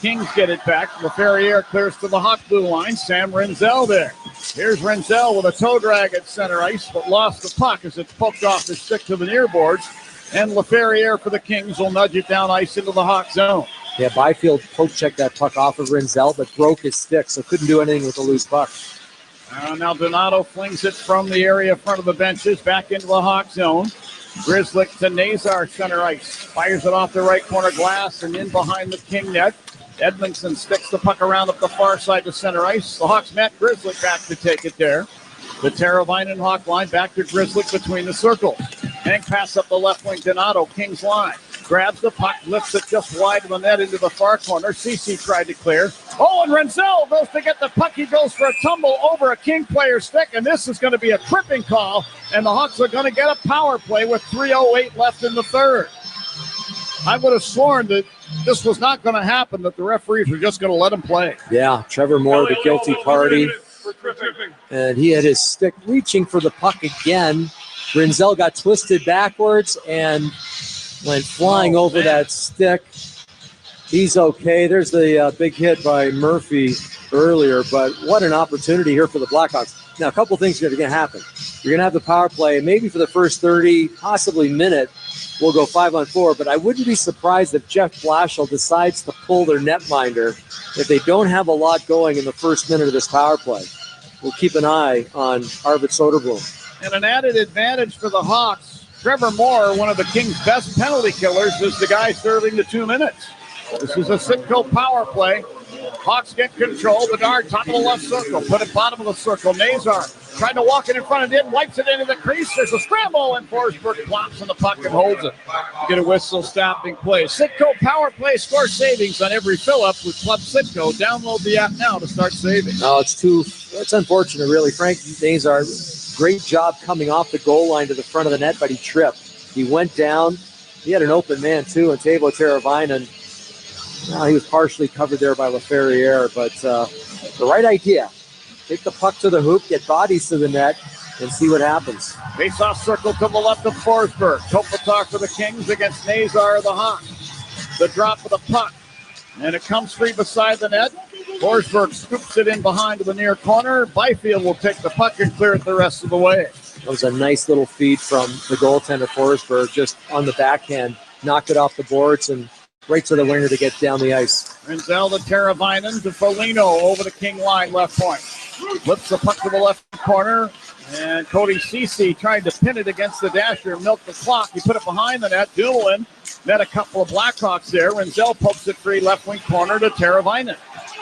Kings get it back. LaFerriere clears to the Hawk blue line. Sam Renzel there. Here's Renzel with a toe drag at center ice, but lost the puck as it's poked off his stick to the near boards. And LaFerriere for the Kings will nudge it down ice into the Hawk zone. Yeah, Byfield poke-checked that puck off of Renzel, but broke his stick, so couldn't do anything with the loose puck. Now Donato flings it from the area in front of the benches back into the Hawk zone. Grizzlick to Nazar center ice. Fires it off the right corner glass and in behind the King net. Edmondson sticks the puck around up the far side to center ice. The Hawks met Grizzlick back to take it there. The Teravainen Hawk line back to Grizzlick between the circles. Hank pass up the left wing, Donato, King's line. Grabs the puck, lifts it just wide of the net into the far corner. Cece tried to clear. Oh, and Renzel goes to get the puck. He goes for a tumble over a King player's stick, and this is going to be a tripping call, and the Hawks are going to get a power play with 3:08 left in the third. I would have sworn that this was not going to happen, that the referees were just going to let him play. Yeah, Trevor Moore, the guilty party. And he had his stick reaching for the puck again. Renzel got twisted backwards and went flying over that stick. He's okay. There's the big hit by Murphy earlier, but what an opportunity here for the Blackhawks. Now, a couple things are going to happen. You're going to have the power play, and maybe for the first 30, possibly minute, we'll go 5-on-4, but I wouldn't be surprised if Jeff Blashill decides to pull their netminder if they don't have a lot going in the first minute of this power play. We'll keep an eye on Arvid Soderblom. And an added advantage for the Hawks. Trevor Moore, one of the Kings' best penalty killers, is the guy serving the 2 minutes. This is a Sitco power play. Hawks get control. Bedard, top of the left circle. Put it bottom of the circle. Nazar trying to walk it in front of him. Wipes it into the crease. There's a scramble, and Forsberg plops in the puck and holds it. Get a whistle stopping play. Sitco power play. Score savings on every fill-up with Club Sitco. Download the app now to start saving. No, it's unfortunate, really. Frank Nazar, great job coming off the goal line to the front of the net, but he tripped. He went down. He had an open man, too, and Teuvo Teravainen. He was partially covered there by LaFerriere, but the right idea. Take the puck to the hoop, get bodies to the net, and see what happens. Face-off circle to the left of Forsberg. Kopitar for the Kings against Nazar of the Hawks. The drop of the puck, and it comes free beside the net. Forsberg scoops it in behind to the near corner. Byfield will take the puck and clear it the rest of the way. That was a nice little feed from the goaltender Forsberg, just on the backhand, knocked it off the boards and right to the winger to get down the ice. Renzel to Teravainen to Foligno over the King line left point. Flips the puck to the left corner, and Cody Cece tried to pin it against the dasher, milk the clock. He put it behind the net. Dumoulin met a couple of Blackhawks there. Renzel pokes it free left wing corner to Teravainen.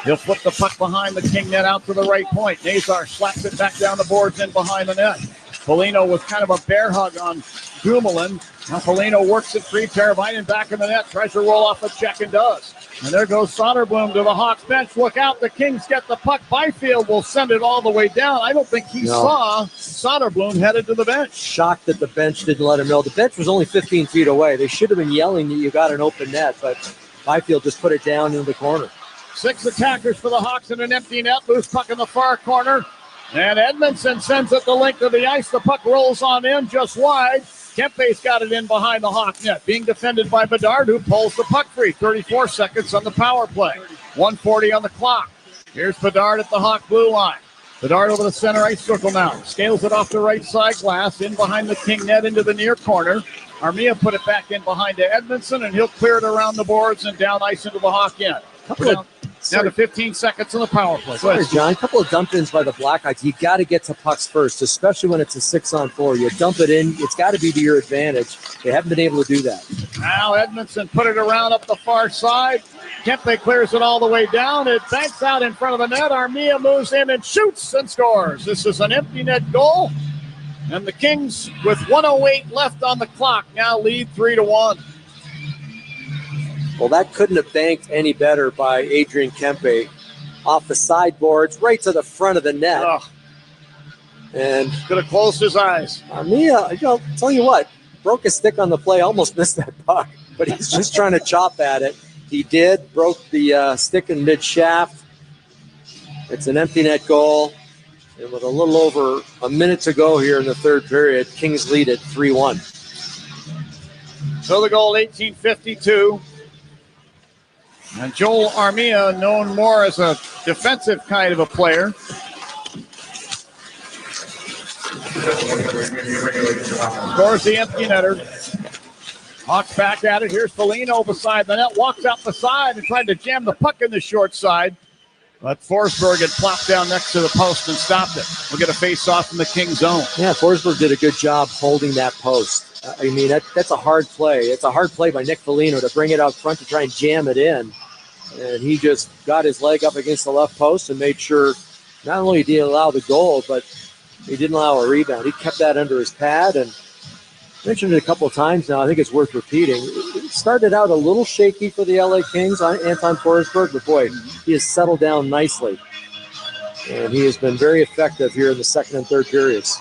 He'll flip the puck behind the King net out to the right point. Nazar slaps it back down the boards in behind the net. Foligno with kind of a bear hug on Dumoulin. Now Foligno works it free. Teravainen back in the net. Tries to roll off a check and does. And there goes Soderblom to the Hawks bench. Look out. The Kings get the puck. Byfield will send it all the way down. I don't think he saw Soderblom headed to the bench. Shocked that the bench didn't let him know. The bench was only 15 feet away. They should have been yelling that you got an open net, but Byfield just put it down into the corner. 6 attackers for the Hawks in an empty net. Loose puck in the far corner. And Edmondson sends it the length of the ice. The puck rolls on in just wide. Kempe's got it in behind the Hawk net. Being defended by Bedard, who pulls the puck free. 34 seconds on the power play. 1:40 on the clock. Here's Bedard at the Hawk blue line. Bedard over the center ice circle now. Scales it off the right side glass. In behind the King net into the near corner. Armia put it back in behind to Edmondson, and he'll clear it around the boards and down ice into the Hawk end. Down to 15 seconds on the power play. Sorry, John. A couple of dump-ins by the Blackhawks. You got to get to pucks first, especially when it's a 6-on-4. You dump it in. It's got to be to your advantage. They haven't been able to do that. Now Edmondson put it around up the far side. Kempe clears it all the way down. It banks out in front of the net. Armia moves in and shoots and scores. This is an empty net goal. And the Kings, with 1:08 left on the clock, now lead 3-1. Well, that couldn't have banked any better by Adrian Kempe. Off the sideboards, right to the front of the net. And could have closed his eyes. Armia, tell you what, broke his stick on the play, almost missed that puck. But he's just trying to chop at it. He did, broke the stick in mid-shaft. It's an empty net goal. And with a little over a minute to go here in the third period, Kings lead at 3-1. So the goal, 18:52. And Joel Armia, known more as a defensive kind of a player. Scores the empty netter. Hawks back at it. Here's Foligno beside the net. Walks out the side and tried to jam the puck in the short side. But Forsberg had plopped down next to the post and stopped it. We'll get a face-off in the King zone. Yeah, Forsberg did a good job holding that post. I mean, that's a hard play. It's a hard play by Nick Foligno to bring it out front to try and jam it in. And he just got his leg up against the left post and made sure not only did he allow the goal, but he didn't allow a rebound. He kept that under his pad, and I mentioned it a couple of times now. I think it's worth repeating. It started out a little shaky for the LA Kings on Anton Forsberg, but boy, he has settled down nicely. And he has been very effective here in the second and third periods.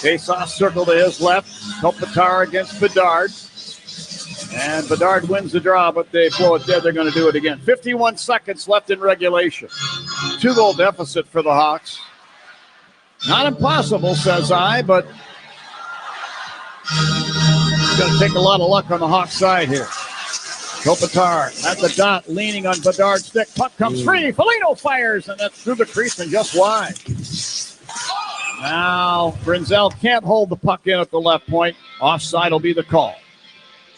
Face-off circle to his left. Kopitar against Bedard. And Bedard wins the draw, but they blow it dead. They're going to do it again. 51 seconds left in regulation. 2-goal deficit for the Hawks. Not impossible, says I, but it's going to take a lot of luck on the Hawks side here. Kopitar at the dot, leaning on Bedard's stick. Puck comes free. Foligno fires, and that's through the crease and just wide. Now, Brinzel can't hold the puck in at the left point. Offside will be the call.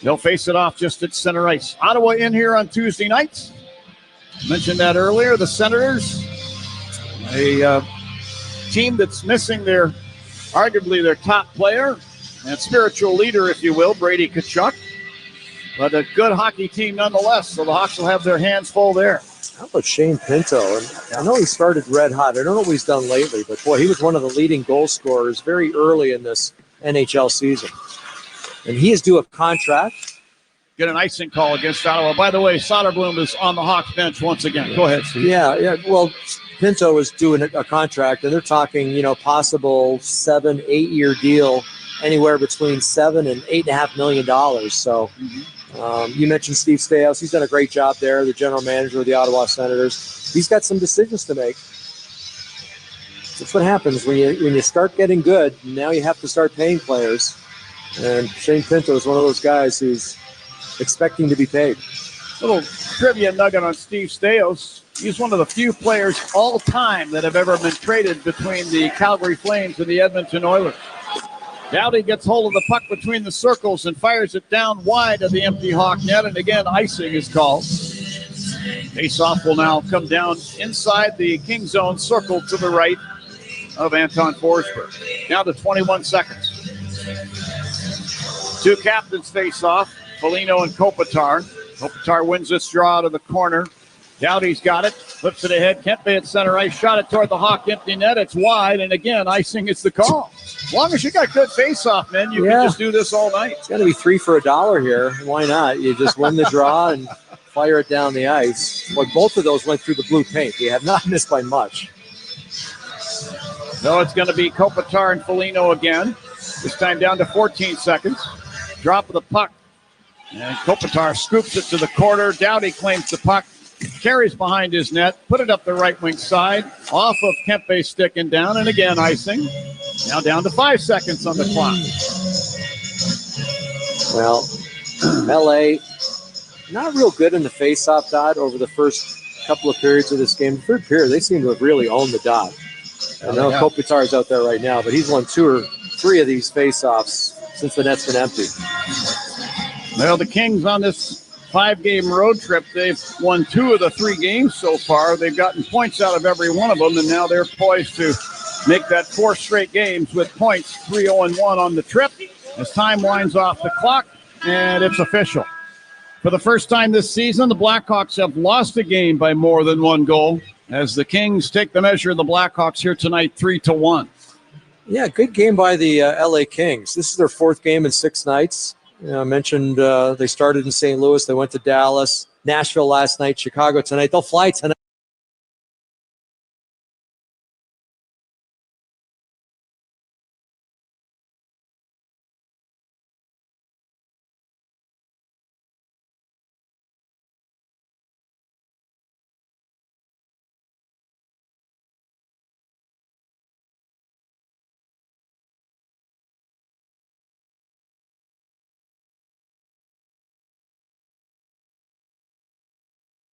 They'll face it off just at center ice. Ottawa in here on Tuesday nights. Mentioned that earlier. The Senators, a team that's missing arguably their top player and spiritual leader, if you will, Brady Tkachuk. But a good hockey team nonetheless, so the Hawks will have their hands full there. How about Shane Pinto? And I know he started red hot. I don't know what he's done lately, but boy, he was one of the leading goal scorers very early in this NHL season. And he is due a contract. Get an icing call against Ottawa. By the way, Soderblom is on the Hawks bench once again. Go ahead, Steve. Yeah. Well, Pinto is doing a contract, and they're talking, possible 7-8 year deal, anywhere between $7 and $8.5 million. So you mentioned Steve Staios. He's done a great job there, the general manager of the Ottawa Senators. He's got some decisions to make. That's what happens when you start getting good. Now you have to start paying players. And Shane Pinto is one of those guys who's expecting to be paid. Little trivia nugget on Steve Staios. He's one of the few players all time that have ever been traded between the Calgary Flames and the Edmonton Oilers. Dowdy gets hold of the puck between the circles and fires it down wide of the empty Hawk net. And again, icing is called. Face-off will now come down inside the King zone circle to the right of Anton Forsberg. Now to 21 seconds. Two captains face off, Foligno and Kopitar. Kopitar wins this draw to the corner. Dowdy's got it, flips it ahead. Kempe at center ice, shot it toward the Hawk empty net. It's wide, and again, icing is the call. As long as you got good face-off, man, you can just do this all night. It's got to be 3 for $1 here. Why not? You just win the draw and fire it down the ice. Well, both of those went through the blue paint. They have not missed by much. No, it's going to be Kopitar and Foligno again. This time down to 14 seconds. Drop of the puck. And Kopitar scoops it to the corner. Dowdy claims the puck. Carries behind his net. Put it up the right wing side. Off of Kempe's stick and down. And again, icing. Now down to 5 seconds on the clock. Well, LA, not real good in the face-off dot over the first couple of periods of this game. The third period, they seem to have really owned the dot. I know Kopitar's out there right now, but he's won 2 or 3 of these face-offs since the net's been empty. Well, the Kings on this 5-game road trip, they've won 2 of the 3 games so far. They've gotten points out of every one of them, and now they're poised to make that 4 straight games with points, 3-0-1 on the trip. As time winds off the clock, and it's official. For the first time this season, the Blackhawks have lost a game by more than 1 goal, as the Kings take the measure of the Blackhawks here tonight, 3-1. Yeah, good game by the LA Kings. This is their 4th game in 6 nights. I mentioned they started in St. Louis. They went to Dallas, Nashville last night, Chicago tonight. They'll fly tonight.